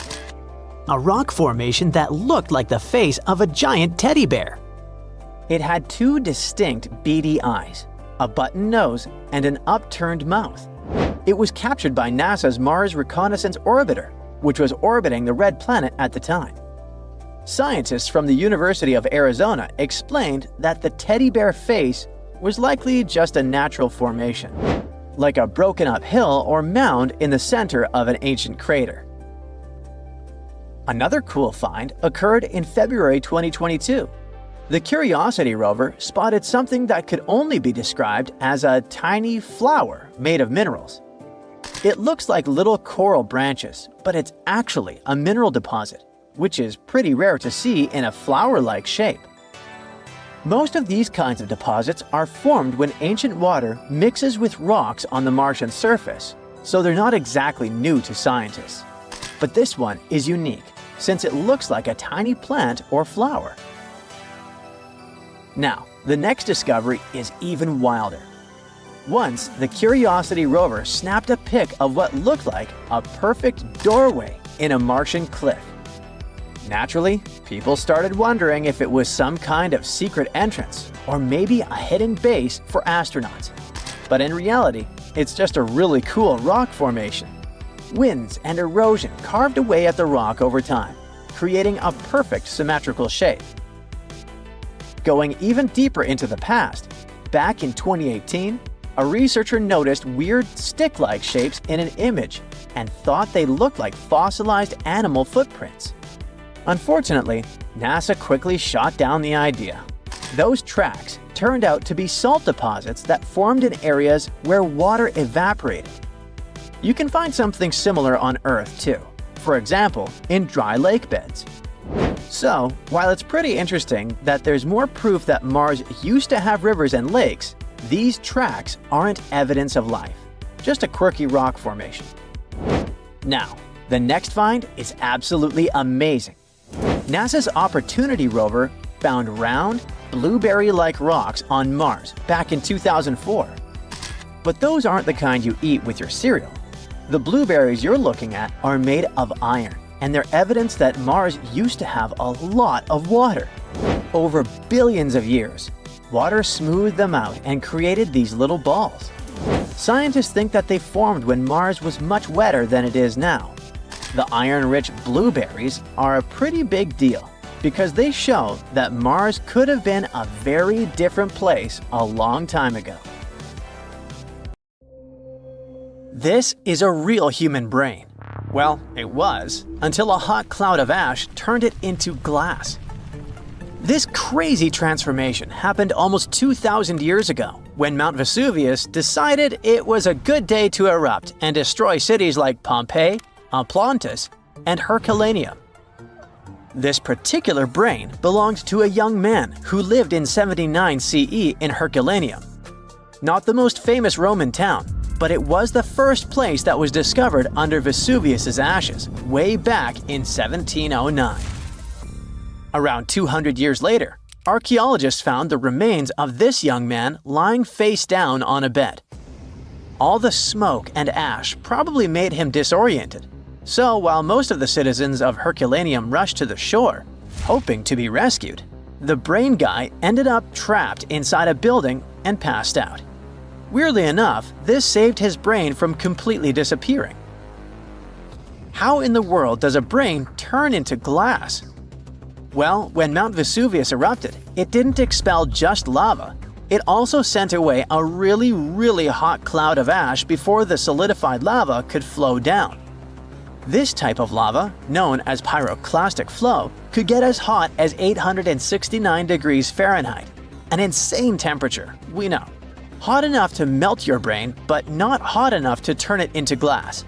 Speaker 2: A rock formation that looked like the face of a giant teddy bear.
Speaker 4: It had 2 distinct beady eyes, a button nose, and an upturned mouth. It was captured by NASA's Mars Reconnaissance Orbiter, which was orbiting the red planet at the time. Scientists from the University of Arizona explained that the teddy bear face was likely just a natural formation, like a broken-up hill or mound in the center of an ancient crater. Another cool find occurred in February 2022. The Curiosity rover spotted something that could only be described as a tiny flower made of minerals. It looks like little coral branches, but it's actually a mineral deposit, which is pretty rare to see in a flower-like shape. Most of these kinds of deposits are formed when ancient water mixes with rocks on the Martian surface, so they're not exactly new to scientists. But this one is unique, since it looks like a tiny plant or flower. Now, the next discovery is even wilder. Once, the Curiosity rover snapped a pic of what looked like a perfect doorway in a Martian cliff. Naturally, people started wondering if it was some kind of secret entrance or maybe a hidden base for astronauts. But in reality, it's just a really cool rock formation. Winds and erosion carved away at the rock over time, creating a perfect symmetrical shape. Going even deeper into the past, back in 2018, a researcher noticed weird stick-like shapes in an image and thought they looked like fossilized animal footprints. Unfortunately, NASA quickly shot down the idea. Those tracks turned out to be salt deposits that formed in areas where water evaporated. You can find something similar on Earth too, for example, in dry lake beds. So, while it's pretty interesting that there's more proof that Mars used to have rivers and lakes, these tracks aren't evidence of life, just a quirky rock formation. Now, the next find is absolutely amazing. NASA's Opportunity rover found round, blueberry-like rocks on Mars back in 2004. But those aren't the kind you eat with your cereal. The blueberries you're looking at are made of iron, and they're evidence that Mars used to have a lot of water. Over billions of years, water smoothed them out and created these little balls. Scientists think that they formed when Mars was much wetter than it is now. The iron-rich blueberries are a pretty big deal because they show that Mars could have been a very different place a long time ago. This is a real human brain. Well, it was, until a hot cloud of ash turned it into glass. This crazy transformation happened almost 2,000 years ago, when Mount Vesuvius decided it was a good day to erupt and destroy cities like Pompeii, Atlantis, and Herculaneum. This particular brain belonged to a young man who lived in 79 CE in Herculaneum. Not the most famous Roman town, but it was the first place that was discovered under Vesuvius's ashes way back in 1709. Around 200 years later, archaeologists found the remains of this young man lying face down on a bed. All the smoke and ash probably made him disoriented, so while most of the citizens of Herculaneum rushed to the shore, hoping to be rescued, the brain guy ended up trapped inside a building and passed out. Weirdly enough, this saved his brain from completely disappearing. How in the world does a brain turn into glass? Well, when Mount Vesuvius erupted, it didn't expel just lava. It also sent away a really hot cloud of ash before the solidified lava could flow down. This type of lava, known as pyroclastic flow, could get as hot as 869 degrees Fahrenheit. An insane temperature, we know. Hot enough to melt your brain, but not hot enough to turn it into glass.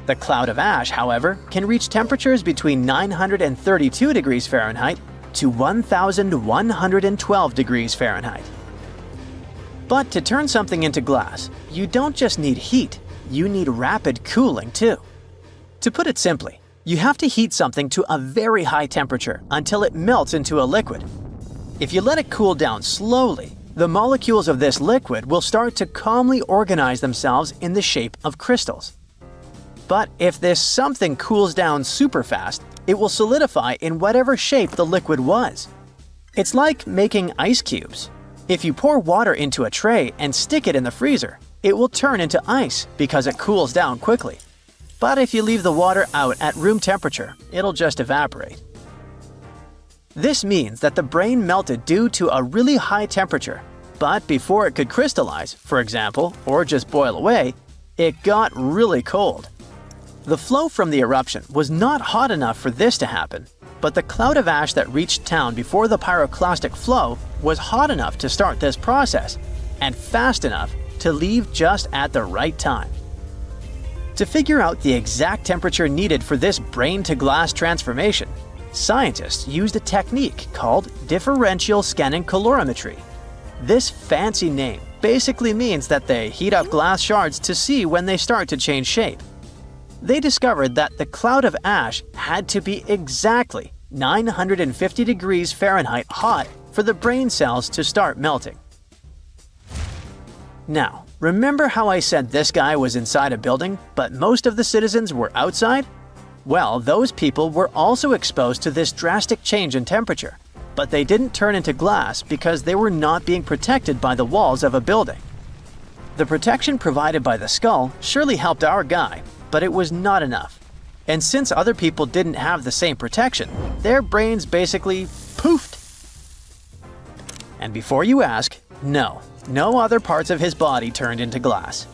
Speaker 4: The cloud of ash, however, can reach temperatures between 932 degrees Fahrenheit to 1,112 degrees Fahrenheit. But to turn something into glass, you don't just need heat, you need rapid cooling too. To put it simply, you have to heat something to a very high temperature until it melts into a liquid. If you let it cool down slowly, the molecules of this liquid will start to calmly organize themselves in the shape of crystals. But if this something cools down super fast, it will solidify in whatever shape the liquid was. It's like making ice cubes. If you pour water into a tray and stick it in the freezer, it will turn into ice because it cools down quickly. But if you leave the water out at room temperature, it'll just evaporate. This means that the brain melted due to a really high temperature, but before it could crystallize, for example, or just boil away, it got really cold. The flow from the eruption was not hot enough for this to happen, but the cloud of ash that reached town before the pyroclastic flow was hot enough to start this process, and fast enough to leave just at the right time. To figure out the exact temperature needed for this brain-to-glass transformation, scientists used a technique called differential scanning calorimetry. This fancy name basically means that they heat up glass shards to see when they start to change shape. They discovered that the cloud of ash had to be exactly 950 degrees Fahrenheit hot for the brain cells to start melting. Now, remember how I said this guy was inside a building, but most of the citizens were outside? Well, those people were also exposed to this drastic change in temperature, but they didn't turn into glass because they were not being protected by the walls of a building. The protection provided by the skull surely helped our guy, but it was not enough. And since other people didn't have the same protection, their brains basically poofed. And before you ask, no other parts of his body turned into glass.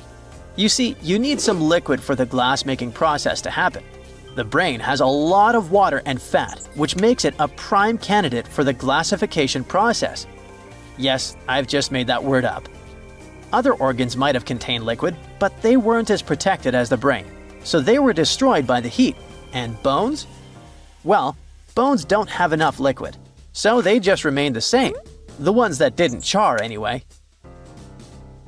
Speaker 4: You see, you need some liquid for the glass-making process to happen. The brain has a lot of water and fat, which makes it a prime candidate for the glassification process. Yes, I've just made that word up. Other organs might have contained liquid, but they weren't as protected as the brain, so they were destroyed by the heat. And bones? Well, bones don't have enough liquid, so they just remained the same. The ones that didn't char, anyway.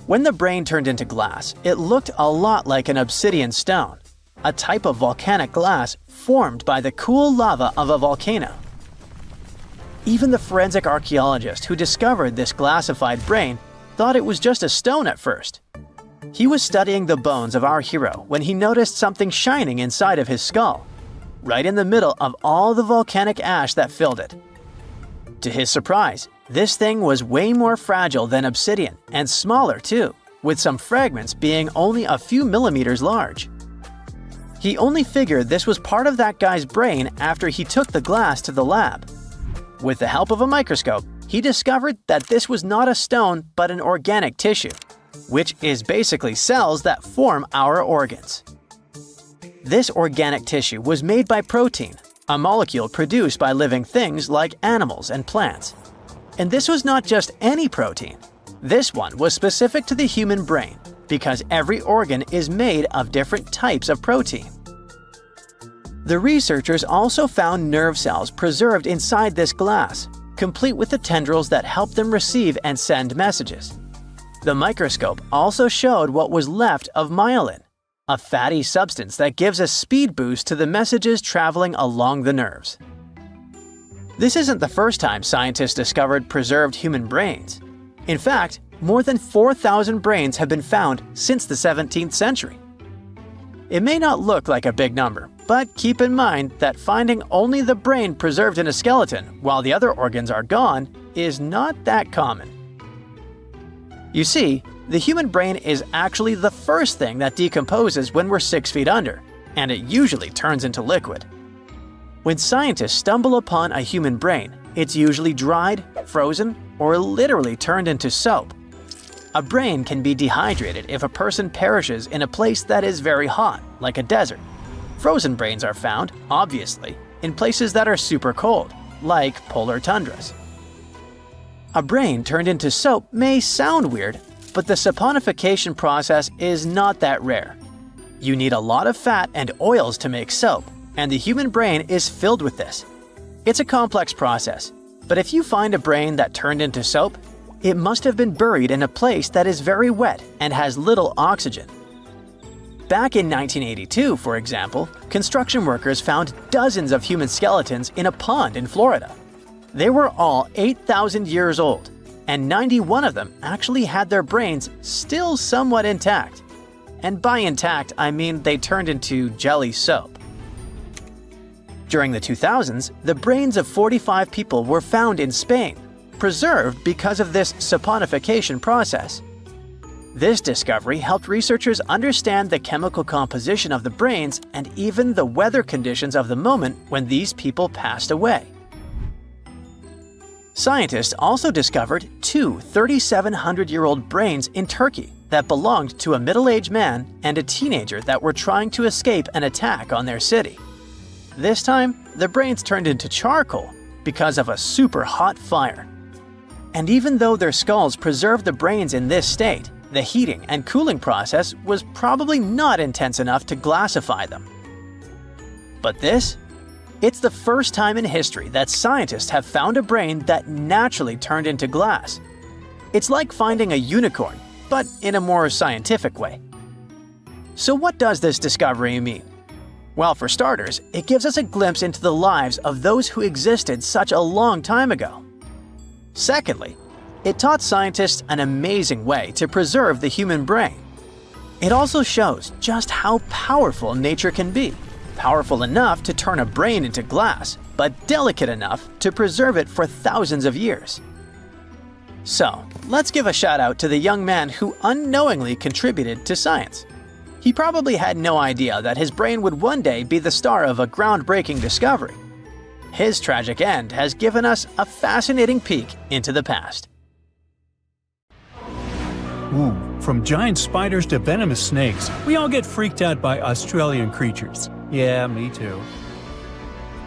Speaker 4: When the brain turned into glass, it looked a lot like an obsidian stone, a type of volcanic glass formed by the cool lava of a volcano. Even the forensic archaeologist who discovered this glassified brain thought it was just a stone at first. He was studying the bones of our hero when he noticed something shining inside of his skull, right in the middle of all the volcanic ash that filled it. To his surprise, this thing was way more fragile than obsidian and smaller too, with some fragments being only a few millimeters large. He only figured this was part of that guy's brain after he took the glass to the lab. With the help of a microscope, he discovered that this was not a stone but an organic tissue, which is basically cells that form our organs. This organic tissue was made by protein, a molecule produced by living things like animals and plants. And this was not just any protein. This one was specific to the human brain because every organ is made of different types of protein. The researchers also found nerve cells preserved inside this glass, complete with the tendrils that help them receive and send messages. The microscope also showed what was left of myelin, a fatty substance that gives a speed boost to the messages traveling along the nerves. This isn't the first time scientists discovered preserved human brains. In fact, more than 4,000 brains have been found since the 17th century. It may not look like a big number, but keep in mind that finding only the brain preserved in a skeleton while the other organs are gone is not that common. You see, the human brain is actually the first thing that decomposes when we're 6 feet under, and it usually turns into liquid. When scientists stumble upon a human brain, it's usually dried, frozen, or literally turned into soap. A brain can be dehydrated if a person perishes in a place that is very hot, like a desert. Frozen brains are found, obviously, in places that are super cold, like polar tundras. A brain turned into soap may sound weird, but the saponification process is not that rare. You need a lot of fat and oils to make soap, and the human brain is filled with this. It's a complex process, but if you find a brain that turned into soap, it must have been buried in a place that is very wet and has little oxygen. Back in 1982, for example, construction workers found dozens of human skeletons in a pond in Florida. They were all 8,000 years old, and 91 of them actually had their brains still somewhat intact. And by intact, I mean they turned into jelly soap. During the 2000s, the brains of 45 people were found in Spain, preserved because of this saponification process. This discovery helped researchers understand the chemical composition of the brains and even the weather conditions of the moment when these people passed away. Scientists also discovered two 3,700-year-old brains in Turkey that belonged to a middle-aged man and a teenager that were trying to escape an attack on their city. This time, the brains turned into charcoal because of a super hot fire. And even though their skulls preserved the brains in this state, the heating and cooling process was probably not intense enough to glassify them. But this? It's the first time in history that scientists have found a brain that naturally turned into glass. It's like finding a unicorn, but in a more scientific way. So what does this discovery mean? Well, for starters, it gives us a glimpse into the lives of those who existed such a long time ago. Secondly, it taught scientists an amazing way to preserve the human brain. It also shows just how powerful nature can be. Powerful enough to turn a brain into glass, but delicate enough to preserve it for thousands of years. So, let's give a shout out to the young man who unknowingly contributed to science. He probably had no idea that his brain would one day be the star of a groundbreaking discovery. His tragic end has given us a fascinating peek into the past.
Speaker 1: Ooh, from giant spiders to venomous snakes, we all get freaked out by Australian creatures. Yeah, me too.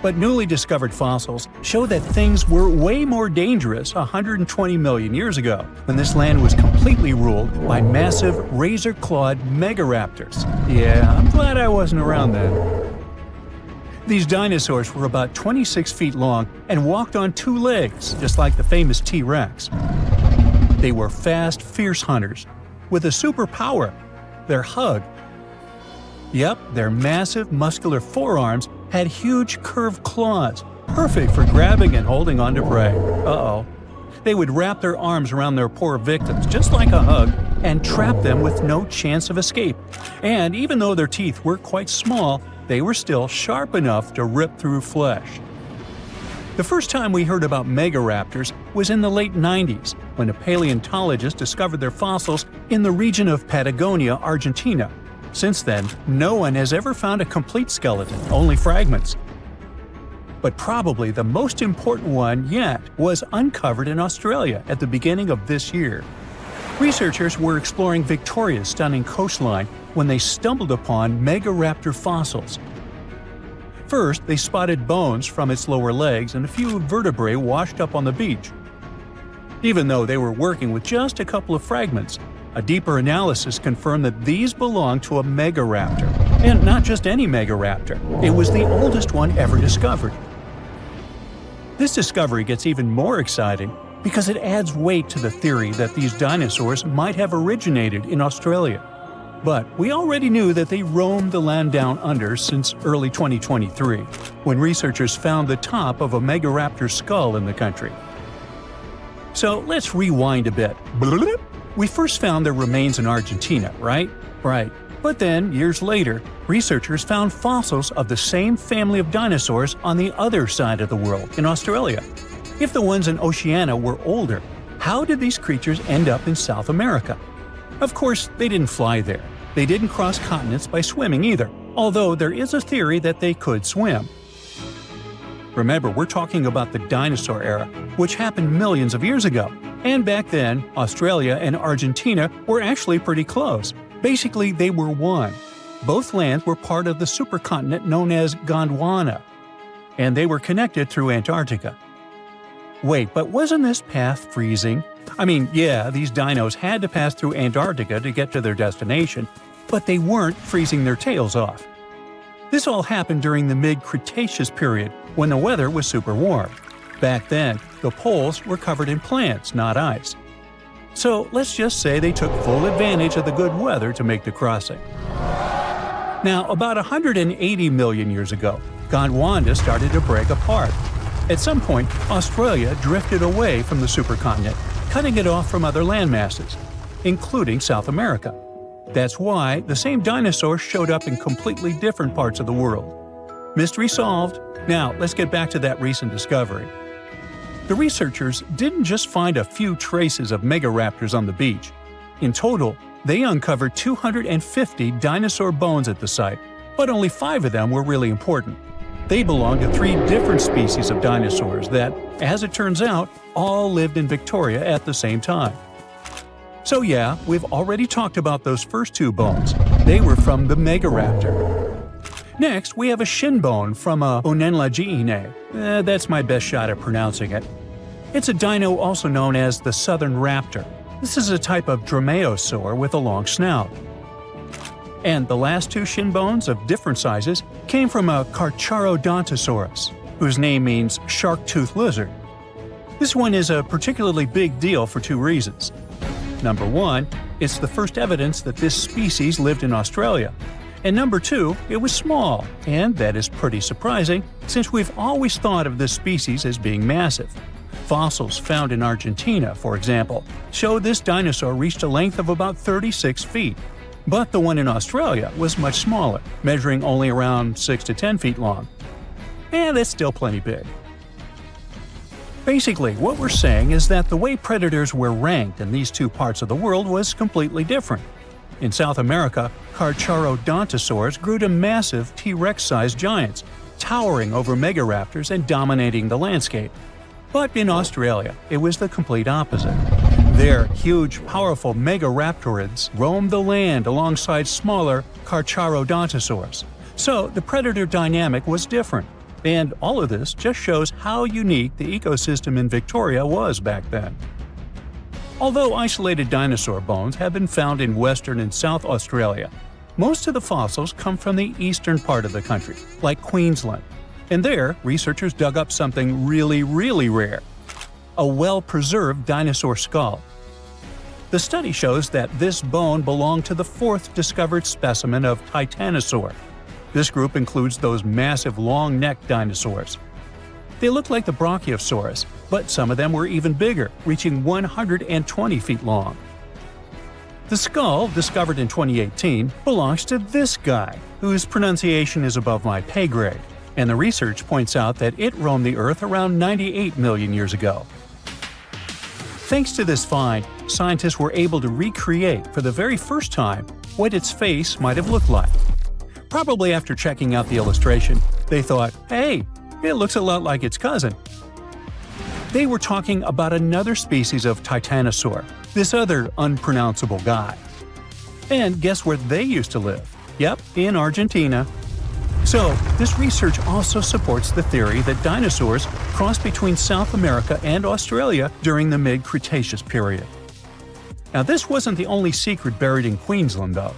Speaker 1: But newly discovered fossils show that things were way more dangerous 120 million years ago, when this land was completely ruled by massive razor-clawed megaraptors. Yeah, I'm glad I wasn't around then. These dinosaurs were about 26 feet long and walked on two legs, just like the famous T-Rex. They were fast, fierce hunters, with a superpower: their hug. Yep, their massive, muscular forearms had huge curved claws, perfect for grabbing and holding onto prey. Uh-oh. They would wrap their arms around their poor victims, just like a hug, and trap them with no chance of escape. And even though their teeth were quite small, they were still sharp enough to rip through flesh. The first time we heard about megaraptors was in the late 90s, when a paleontologist discovered their fossils in the region of Patagonia, Argentina. Since then, no one has ever found a complete skeleton, only fragments. But probably the most important one yet was uncovered in Australia at the beginning of this year. Researchers were exploring Victoria's stunning coastline when they stumbled upon megaraptor fossils. First, they spotted bones from its lower legs and a few vertebrae washed up on the beach. Even though they were working with just a couple of fragments, a deeper analysis confirmed that these belonged to a megaraptor. And not just any megaraptor, it was the oldest one ever discovered. This discovery gets even more exciting because it adds weight to the theory that these dinosaurs might have originated in Australia. But we already knew that they roamed the land down under since early 2023, when researchers found the top of a megaraptor skull in the country. So let's rewind a bit. We first found their remains in Argentina, right? Right. But then, years later, researchers found fossils of the same family of dinosaurs on the other side of the world, in Australia. If the ones in Oceania were older, how did these creatures end up in South America? Of course, they didn't fly there. They didn't cross continents by swimming either, although there is a theory that they could swim. Remember, we're talking about the dinosaur era, which happened millions of years ago. And back then, Australia and Argentina were actually pretty close. Basically, they were one. Both lands were part of the supercontinent known as Gondwana, and they were connected through Antarctica. Wait, but wasn't this path freezing? I mean, yeah, these dinos had to pass through Antarctica to get to their destination, but they weren't freezing their tails off. This all happened during the mid-Cretaceous period, when the weather was super warm. Back then, the poles were covered in plants, not ice. So let's just say they took full advantage of the good weather to make the crossing. Now, about 180 million years ago, Gondwana started to break apart. At some point, Australia drifted away from the supercontinent, cutting it off from other landmasses, including South America. That's why the same dinosaurs showed up in completely different parts of the world. Mystery solved. Now, let's get back to that recent discovery. The researchers didn't just find a few traces of megaraptors on the beach. In total, they uncovered 250 dinosaur bones at the site, but only 5 of them were really important. They belonged to 3 different species of dinosaurs that, as it turns out, all lived in Victoria at the same time. So yeah, we've already talked about those first 2 bones. They were from the megaraptor. Next, we have a shin bone from a Onenlagiine. That's my best shot at pronouncing it. It's a dino also known as the southern raptor. This is a type of dromaeosaur with a long snout. And the last two shin bones of different sizes came from a Carcharodontosaurus, whose name means shark-toothed lizard. This one is a particularly big deal for two reasons. Number one, it's the first evidence that this species lived in Australia. And number two, it was small, and that is pretty surprising since we've always thought of this species as being massive. Fossils found in Argentina, for example, show this dinosaur reached a length of about 36 feet. But the one in Australia was much smaller, measuring only around 6 to 10 feet long. And that's still plenty big. Basically, what we're saying is that the way predators were ranked in these two parts of the world was completely different. In South America, Carcharodontosaurs grew to massive T-Rex-sized giants, towering over megaraptors and dominating the landscape. But in Australia, it was the complete opposite. There, huge, powerful megaraptorids roamed the land alongside smaller Carcharodontosaurs. So the predator dynamic was different. And all of this just shows how unique the ecosystem in Victoria was back then. Although isolated dinosaur bones have been found in Western and South Australia, most of the fossils come from the eastern part of the country, like Queensland. And there, researchers dug up something really, really rare – a well-preserved dinosaur skull. The study shows that this bone belonged to the fourth discovered specimen of Titanosaur. This group includes those massive long-necked dinosaurs. They look like the Brachiosaurus, but some of them were even bigger, reaching 120 feet long. The skull, discovered in 2018, belongs to this guy, whose pronunciation is above my pay grade, and the research points out that it roamed the Earth around 98 million years ago. Thanks to this find, scientists were able to recreate for the very first time what its face might have looked like. Probably after checking out the illustration, they thought, hey, it looks a lot like its cousin. They were talking about another species of Titanosaur, this other unpronounceable guy. And guess where they used to live? Yep, in Argentina. So, this research also supports the theory that dinosaurs crossed between South America and Australia during the mid-Cretaceous period. Now, this wasn't the only secret buried in Queensland, though.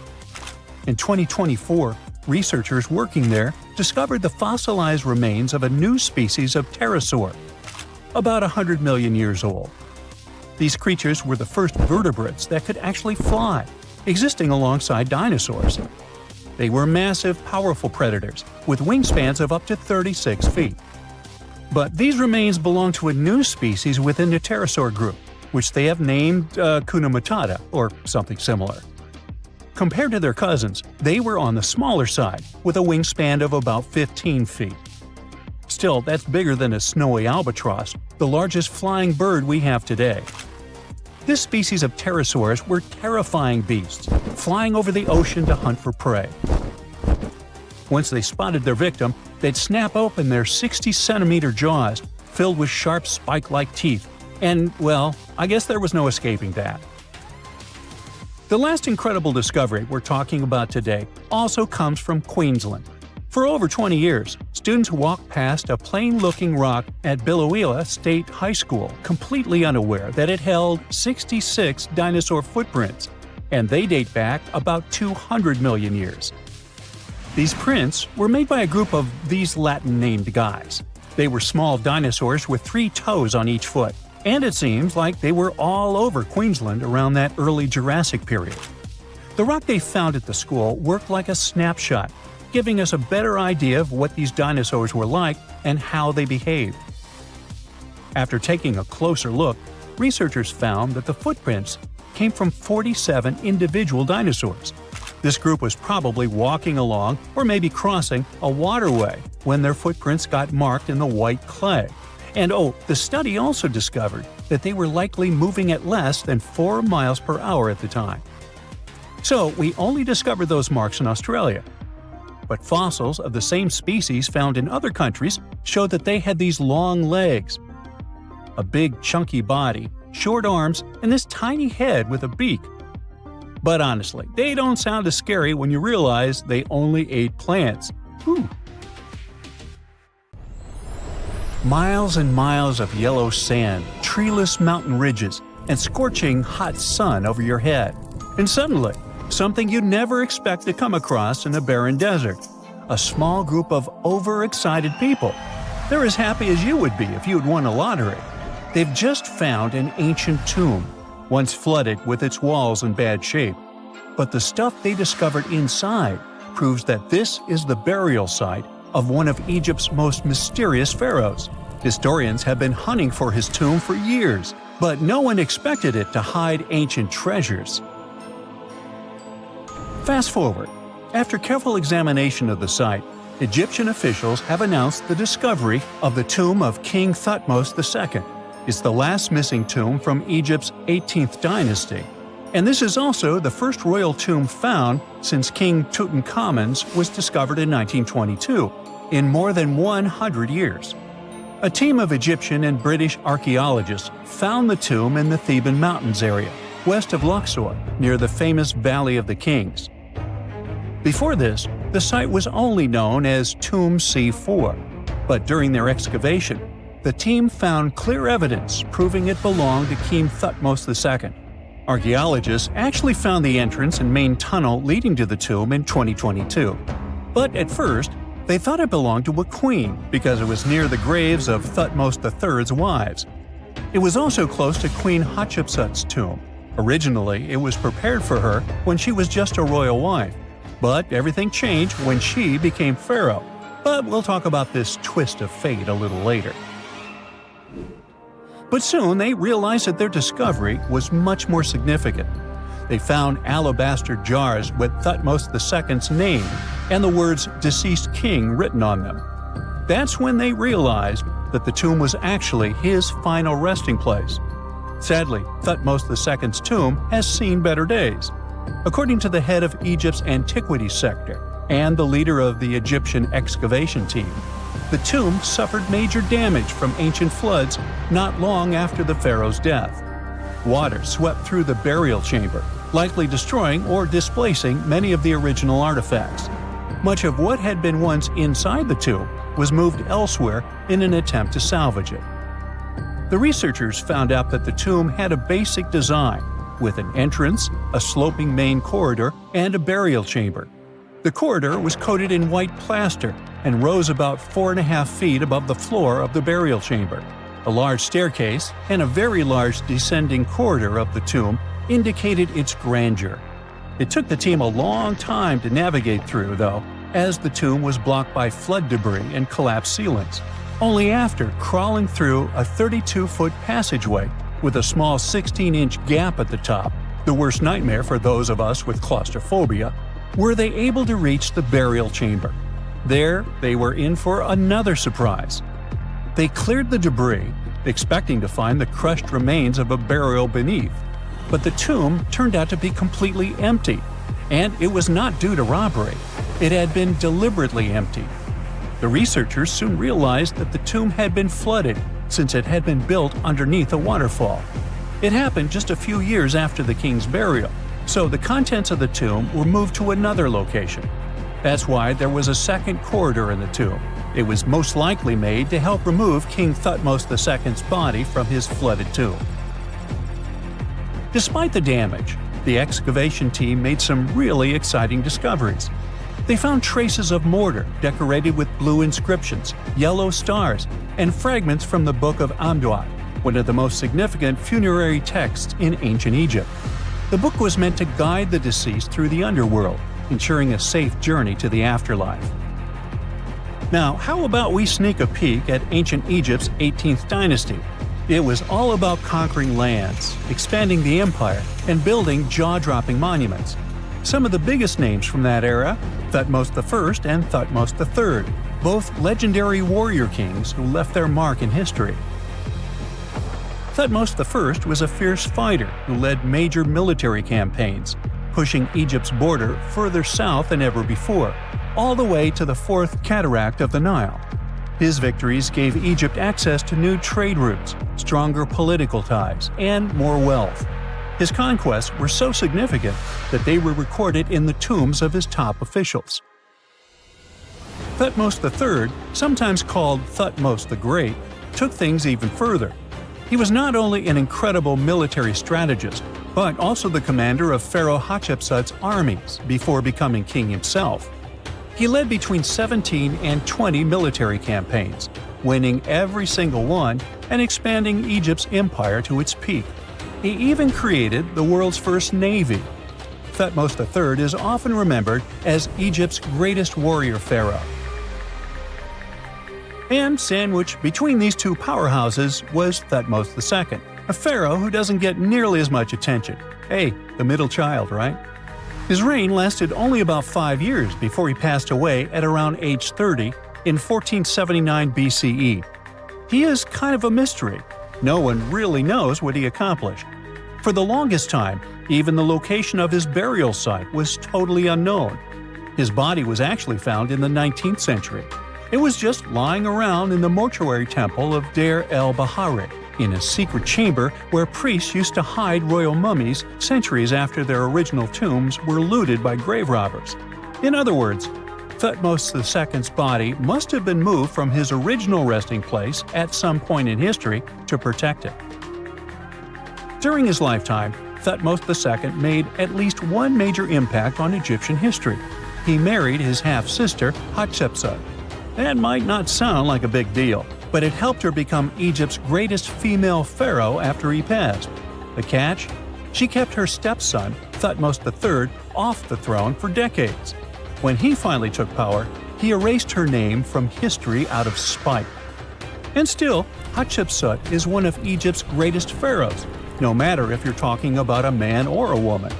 Speaker 1: In 2024, researchers working there discovered the fossilized remains of a new species of pterosaur, about 100 million years old. These creatures were the first vertebrates that could actually fly, existing alongside dinosaurs. They were massive, powerful predators, with wingspans of up to 36 feet. But these remains belong to a new species within the pterosaur group, which they have named Cunematata, or something similar. Compared to their cousins, they were on the smaller side, with a wingspan of about 15 feet. Still, that's bigger than a snowy albatross, the largest flying bird we have today. This species of pterosaurs were terrifying beasts, flying over the ocean to hunt for prey. Once they spotted their victim, they'd snap open their 60-centimeter jaws, filled with sharp spike-like teeth, and, well, I guess there was no escaping that. The last incredible discovery we're talking about today also comes from Queensland. For over 20 years, students walked past a plain-looking rock at Biloela State High School completely unaware that it held 66 dinosaur footprints, and they date back about 200 million years. These prints were made by a group of these Latin-named guys. They were small dinosaurs with 3 toes on each foot, and it seems like they were all over Queensland around that early Jurassic period. The rock they found at the school worked like a snapshot, giving us a better idea of what these dinosaurs were like and how they behaved. After taking a closer look, researchers found that the footprints came from 47 individual dinosaurs. This group was probably walking along or maybe crossing a waterway when their footprints got marked in the white clay. And the study also discovered that they were likely moving at less than 4 miles per hour at the time. So we only discovered those marks in Australia. But fossils of the same species found in other countries showed that they had these long legs, a big chunky body, short arms, and this tiny head with a beak. But honestly, they don't sound as scary when you realize they only ate plants. Whew. Miles and miles of yellow sand, treeless mountain ridges, and scorching hot sun over your head. And suddenly, something you'd never expect to come across in a barren desert. A small group of overexcited people. They're as happy as you would be if you'd won a lottery. They've just found an ancient tomb, once flooded with its walls in bad shape. But the stuff they discovered inside proves that this is the burial site of one of Egypt's most mysterious pharaohs. Historians have been hunting for his tomb for years, but no one expected it to hide ancient treasures. Fast forward. After careful examination of the site, Egyptian officials have announced the discovery of the tomb of King Thutmose II. It's the last missing tomb from Egypt's 18th dynasty. And this is also the first royal tomb found since King Tutankhamun's was discovered in 1922, in more than 100 years. A team of Egyptian and British archaeologists found the tomb in the Theban Mountains area, west of Luxor, near the famous Valley of the Kings. Before this, the site was only known as Tomb C4, but during their excavation, the team found clear evidence proving it belonged to King Thutmose II. Archaeologists actually found the entrance and main tunnel leading to the tomb in 2022. But at first, they thought it belonged to a queen because it was near the graves of Thutmose III's wives. It was also close to Queen Hatshepsut's tomb. Originally, it was prepared for her when she was just a royal wife, but everything changed when she became pharaoh. But we'll talk about this twist of fate a little later. But soon they realized that their discovery was much more significant. They found alabaster jars with Thutmose II's name and the words "deceased king" written on them. That's when they realized that the tomb was actually his final resting place. Sadly, Thutmose II's tomb has seen better days. According to the head of Egypt's antiquities sector and the leader of the Egyptian excavation team, the tomb suffered major damage from ancient floods not long after the pharaoh's death. Water swept through the burial chamber, likely destroying or displacing many of the original artifacts. Much of what had been once inside the tomb was moved elsewhere in an attempt to salvage it. The researchers found out that the tomb had a basic design, with an entrance, a sloping main corridor, and a burial chamber. The corridor was coated in white plaster and rose about 4.5 feet above the floor of the burial chamber. A large staircase and a very large descending corridor of the tomb indicated its grandeur. It took the team a long time to navigate through, though, as the tomb was blocked by flood debris and collapsed ceilings. Only after crawling through a 32-foot passageway with a small 16-inch gap at the top, the worst nightmare for those of us with claustrophobia, were they able to reach the burial chamber. There, they were in for another surprise. They cleared the debris, expecting to find the crushed remains of a burial beneath. But the tomb turned out to be completely empty. And it was not due to robbery. It had been deliberately emptied. The researchers soon realized that the tomb had been flooded since it had been built underneath a waterfall. It happened just a few years after the king's burial, so the contents of the tomb were moved to another location. That's why there was a second corridor in the tomb. It was most likely made to help remove King Thutmose II's body from his flooded tomb. Despite the damage, the excavation team made some really exciting discoveries. They found traces of mortar decorated with blue inscriptions, yellow stars, and fragments from the Book of Amduat, one of the most significant funerary texts in ancient Egypt. The book was meant to guide the deceased through the underworld, ensuring a safe journey to the afterlife. Now, how about we sneak a peek at ancient Egypt's 18th dynasty? It was all about conquering lands, expanding the empire, and building jaw-dropping monuments. Some of the biggest names from that era, Thutmose I and Thutmose III, both legendary warrior kings who left their mark in history. Thutmose I was a fierce fighter who led major military campaigns, pushing Egypt's border further south than ever before, all the way to the fourth cataract of the Nile. His victories gave Egypt access to new trade routes, stronger political ties, and more wealth. His conquests were so significant that they were recorded in the tombs of his top officials. Thutmose III, sometimes called Thutmose the Great, took things even further. He was not only an incredible military strategist, but also the commander of Pharaoh Hatshepsut's armies before becoming king himself. He led between 17 and 20 military campaigns, winning every single one and expanding Egypt's empire to its peak. He even created the world's first navy. Thutmose III is often remembered as Egypt's greatest warrior pharaoh. And sandwiched between these two powerhouses was Thutmose II, a pharaoh who doesn't get nearly as much attention. Hey, the middle child, right? His reign lasted only about 5 years before he passed away at around age 30 in 1479 BCE. He is kind of a mystery. No one really knows what he accomplished. For the longest time, even the location of his burial site was totally unknown. His body was actually found in the 19th century. It was just lying around in the mortuary temple of Deir el-Bahari, in a secret chamber where priests used to hide royal mummies centuries after their original tombs were looted by grave robbers. In other words, Thutmose II's body must have been moved from his original resting place at some point in history to protect it. During his lifetime, Thutmose II made at least one major impact on Egyptian history. He married his half-sister, Hatshepsut. That might not sound like a big deal, but it helped her become Egypt's greatest female pharaoh after he passed. The catch? She kept her stepson, Thutmose III, off the throne for decades. When he finally took power, he erased her name from history out of spite. And still, Hatshepsut is one of Egypt's greatest pharaohs, no matter if you're talking about a man or a woman.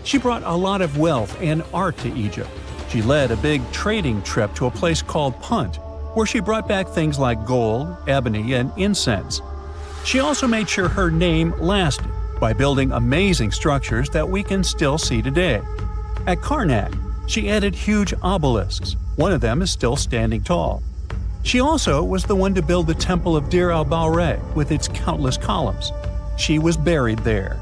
Speaker 1: She brought a lot of wealth and art to Egypt. She led a big trading trip to a place called Punt, where she brought back things like gold, ebony, and incense. She also made sure her name lasted by building amazing structures that we can still see today. At Karnak, she added huge obelisks. One of them is still standing tall. She also was the one to build the Temple of Deir el-Bahari with its countless columns. She was buried there.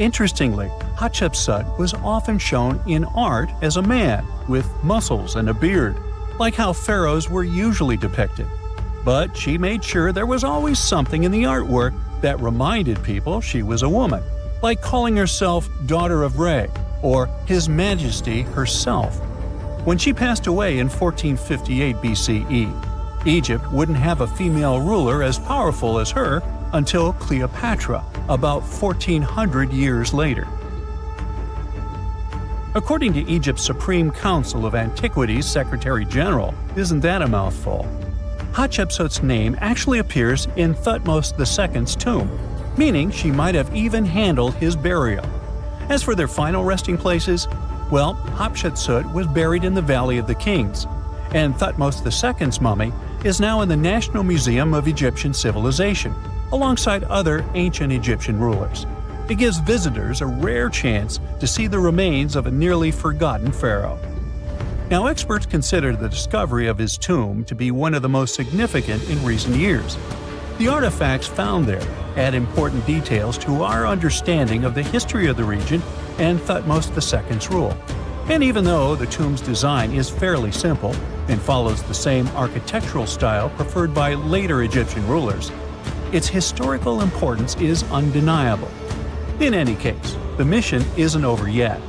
Speaker 1: Interestingly, Hatshepsut was often shown in art as a man with muscles and a beard, like how pharaohs were usually depicted. But she made sure there was always something in the artwork that reminded people she was a woman, like calling herself Daughter of Re or His Majesty herself. When she passed away in 1458 BCE, Egypt wouldn't have a female ruler as powerful as her until Cleopatra, about 1400 years later. According to Egypt's Supreme Council of Antiquities Secretary General, isn't that a mouthful? Hatshepsut's name actually appears in Thutmose II's tomb, meaning she might have even handled his burial. As for their final resting places, well, Hatshepsut was buried in the Valley of the Kings, and Thutmose II's mummy is now in the National Museum of Egyptian Civilization, alongside other ancient Egyptian rulers. It gives visitors a rare chance to see the remains of a nearly forgotten pharaoh. Now, experts consider the discovery of his tomb to be one of the most significant in recent years. The artifacts found there add important details to our understanding of the history of the region and Thutmose II's rule. And even though the tomb's design is fairly simple and follows the same architectural style preferred by later Egyptian rulers, its historical importance is undeniable. In any case, the mission isn't over yet.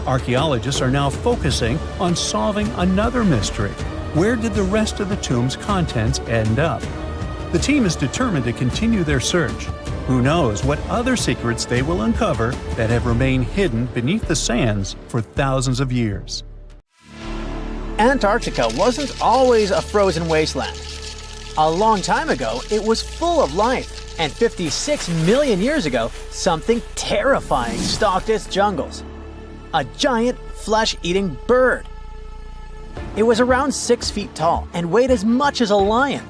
Speaker 1: Archaeologists are now focusing on solving another mystery. Where did the rest of the tomb's contents end up? The team is determined to continue their search. Who knows what other secrets they will uncover that have remained hidden beneath the sands for thousands of years.
Speaker 4: Antarctica wasn't always a frozen wasteland. A long time ago, it was full of life, and 56 million years ago, something terrifying stalked its jungles. A giant, flesh-eating bird. It was around 6 feet tall and weighed as much as a lion.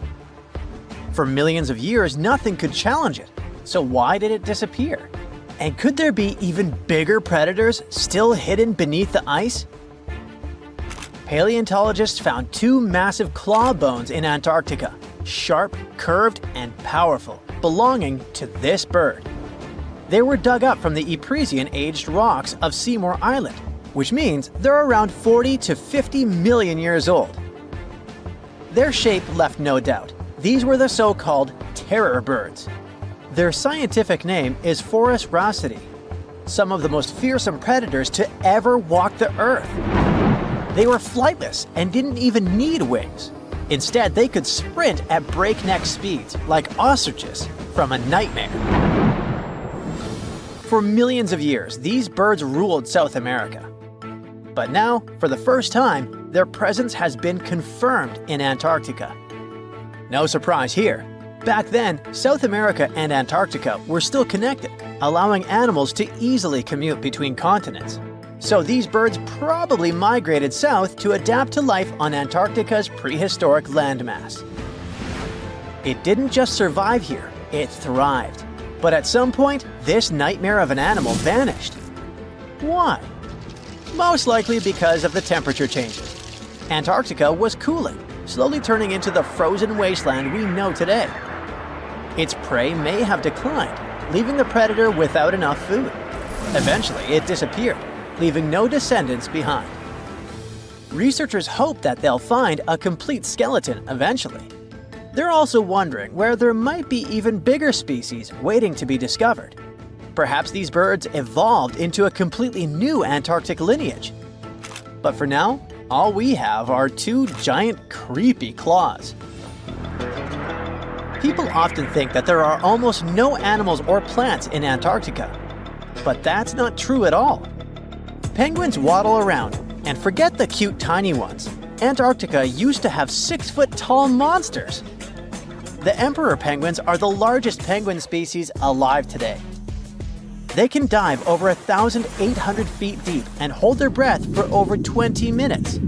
Speaker 4: For millions of years, nothing could challenge it. So why did it disappear? And could there be even bigger predators still hidden beneath the ice? Paleontologists found 2 massive claw bones in Antarctica, sharp, curved, and powerful, belonging to this bird. They were dug up from the Epresian-aged rocks of Seymour Island, which means they're around 40 to 50 million years old. Their shape left no doubt. These were the so-called terror birds. Their scientific name is Forus raceti, some of the most fearsome predators to ever walk the earth. They were flightless and didn't even need wings. Instead, they could sprint at breakneck speeds, like ostriches from a nightmare. For millions of years, these birds ruled South America. But now, for the first time, their presence has been confirmed in Antarctica. No surprise here. Back then, South America and Antarctica were still connected, allowing animals to easily commute between continents. So these birds probably migrated south to adapt to life on Antarctica's prehistoric landmass. It didn't just survive here, it thrived. But at some point, this nightmare of an animal vanished. Why? Most likely because of the temperature changes. Antarctica was cooling, slowly turning into the frozen wasteland we know today. Its prey may have declined, leaving the predator without enough food. Eventually, it disappeared, leaving no descendants behind. Researchers hope that they'll find a complete skeleton eventually. They're also wondering where there might be even bigger species waiting to be discovered. Perhaps these birds evolved into a completely new Antarctic lineage. But for now, all we have are two giant, creepy claws. People often think that there are almost no animals or plants in Antarctica. But that's not true at all. Penguins waddle around, and forget the cute tiny ones. Antarctica used to have 6-foot-tall monsters. The emperor penguins are the largest penguin species alive today. They can dive over 1,800 feet deep and hold their breath for over 20 minutes.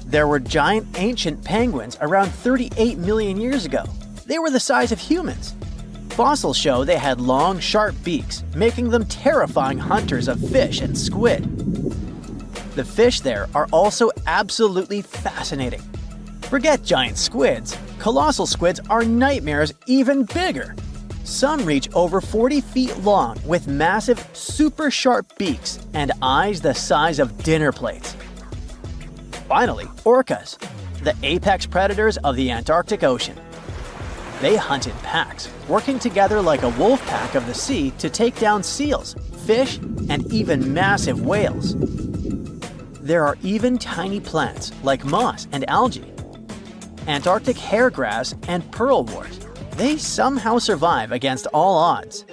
Speaker 4: There were giant ancient penguins around 38 million years ago. They were the size of humans. Fossils show they had long, sharp beaks, making them terrifying hunters of fish and squid. The fish there are also absolutely fascinating. Forget giant squids. Colossal squids are nightmares even bigger. Some reach over 40 feet long with massive, super sharp beaks and eyes the size of dinner plates. Finally, orcas, the apex predators of the Antarctic Ocean. They hunt in packs, working together like a wolf pack of the sea to take down seals, fish, and even massive whales. There are even tiny plants like moss and algae, Antarctic hairgrass and pearlwort. They somehow survive against all odds.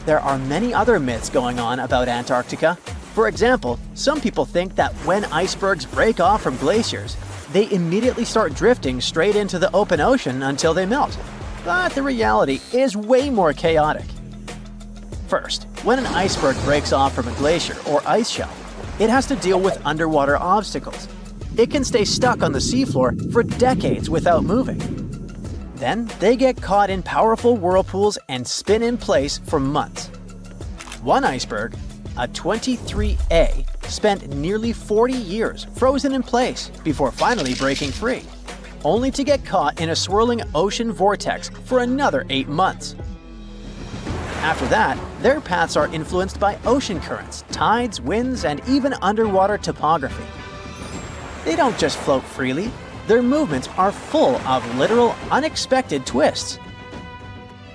Speaker 4: There are many other myths going on about Antarctica. For example, some people think that when icebergs break off from glaciers, they immediately start drifting straight into the open ocean until they melt. But the reality is way more chaotic. First, when an iceberg breaks off from a glacier or ice shelf, it has to deal with underwater obstacles. It can stay stuck on the seafloor for decades without moving. Then they get caught in powerful whirlpools and spin in place for months. One iceberg, a 23A, spent nearly 40 years frozen in place before finally breaking free, only to get caught in a swirling ocean vortex for another 8 months. After that, their paths are influenced by ocean currents, tides, winds, and even underwater topography. They don't just float freely. Their movements are full of literal, unexpected twists.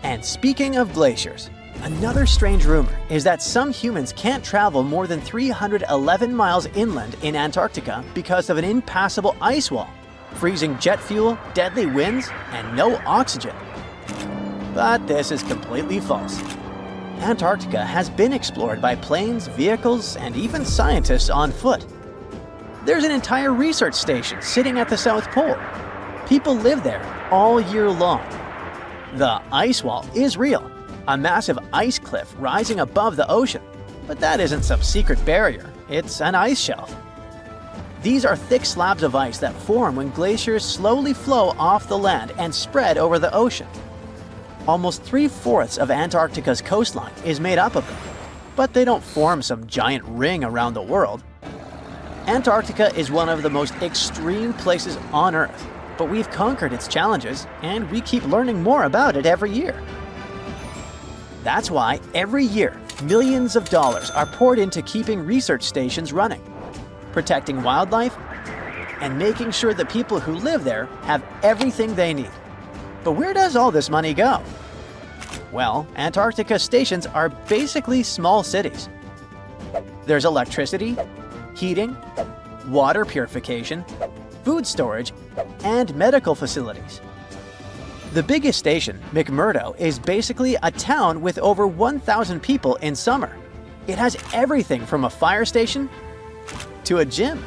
Speaker 4: And speaking of glaciers, another strange rumor is that some humans can't travel more than 311 miles inland in Antarctica because of an impassable ice wall, freezing jet fuel, deadly winds, and no oxygen. But this is completely false. Antarctica has been explored by planes, vehicles, and even scientists on foot. There's an entire research station sitting at the South Pole. People live there all year long. The ice wall is real, a massive ice cliff rising above the ocean. But that isn't some secret barrier, it's an ice shelf. These are thick slabs of ice that form when glaciers slowly flow off the land and spread over the ocean. Almost 3/4 of Antarctica's coastline is made up of them, but they don't form some giant ring around the world. Antarctica is one of the most extreme places on Earth, but we've conquered its challenges, and we keep learning more about it every year. That's why every year, Millions of dollars are poured into keeping research stations running, protecting wildlife, and making sure the people who live there have everything they need. But where does all this money go? Well, Antarctica stations are basically small cities. There's electricity, heating, water purification, food storage, and medical facilities. The biggest station, McMurdo, is basically a town with over 1,000 people in summer. It has everything from a fire station to a gym.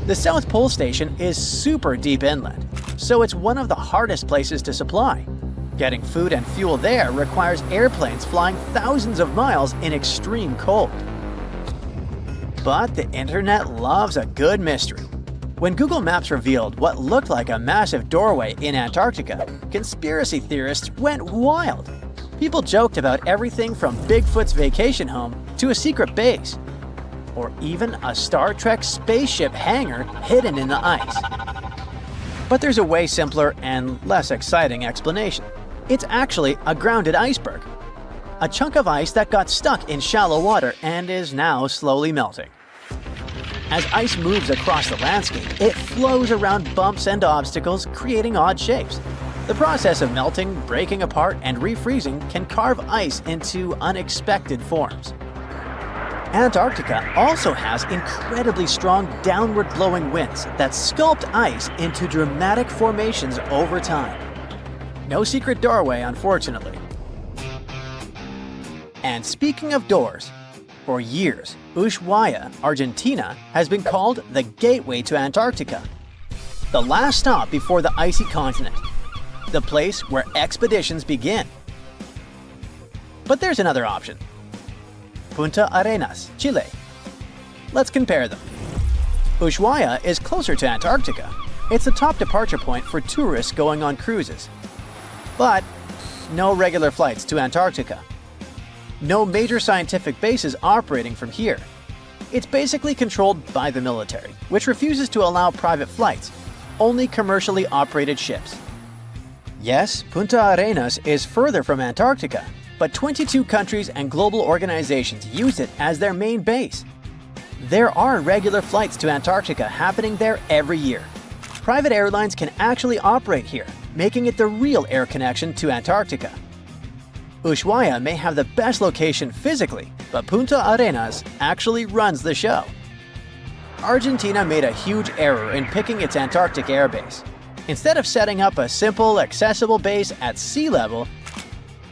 Speaker 4: The South Pole Station is super deep inland, so it's one of the hardest places to supply. Getting food and fuel there requires airplanes flying thousands of miles in extreme cold. But the internet loves a good mystery. When Google Maps revealed what looked like a massive doorway in Antarctica, conspiracy theorists went wild. People joked about everything from Bigfoot's vacation home to a secret base, or even a Star Trek spaceship hangar hidden in the ice. But there's a way simpler and less exciting explanation. It's actually a grounded iceberg, a chunk of ice that got stuck in shallow water and is now slowly melting. As ice moves across the landscape, it flows around bumps and obstacles, creating odd shapes. The process of melting, breaking apart, and refreezing can carve ice into unexpected forms. Antarctica also has incredibly strong downward-blowing winds that sculpt ice into dramatic formations over time. No secret doorway, unfortunately. And speaking of doors, for years, Ushuaia, Argentina, has been called the gateway to Antarctica, the last stop before the icy continent, the place where expeditions begin. But there's another option. Punta Arenas, Chile. Let's compare them. Ushuaia is closer to Antarctica. It's the top departure point for tourists going on cruises. But no regular flights to Antarctica. No major scientific bases operating from here. It's basically controlled by the military, which refuses to allow private flights, only commercially operated ships. Yes, Punta Arenas is further from Antarctica, but 22 countries and global organizations use it as their main base. There are regular flights to Antarctica happening there every year. Private airlines can actually operate here, making it the real air connection to Antarctica. Ushuaia may have the best location physically, but Punta Arenas actually runs the show. Argentina made a huge error in picking its Antarctic airbase. Instead of setting up a simple, accessible base at sea level,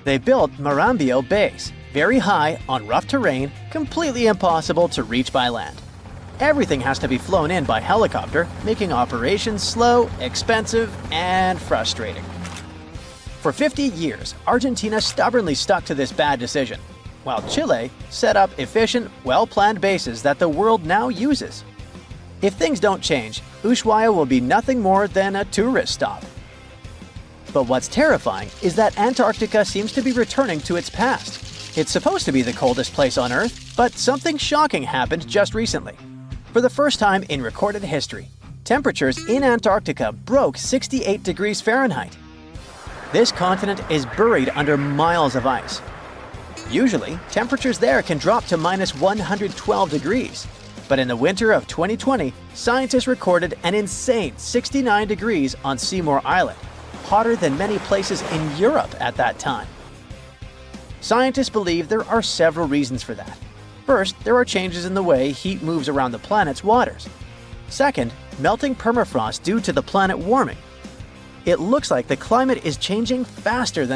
Speaker 4: they built Marambio Base, very high on rough terrain, completely impossible to reach by land. Everything has to be flown in by helicopter, making operations slow, expensive, and frustrating. For 50 years, Argentina stubbornly stuck to this bad decision, while Chile set up efficient, well-planned bases that the world now uses. If things don't change, Ushuaia will be nothing more than a tourist stop. But what's terrifying is that Antarctica seems to be returning to its past. It's supposed to be the coldest place on Earth, but something shocking happened just recently. For the first time in recorded history, temperatures in Antarctica broke 68 degrees Fahrenheit. This continent is buried under miles of ice. Usually, temperatures there can drop to minus 112 degrees. But in the winter of 2020, scientists recorded an insane 69 degrees on Seymour Island, hotter than many places in Europe at that time. Scientists believe there are several reasons for that. First, there are changes in the way heat moves around the planet's waters. Second, melting permafrost due to the planet warming. It looks like the climate is changing faster than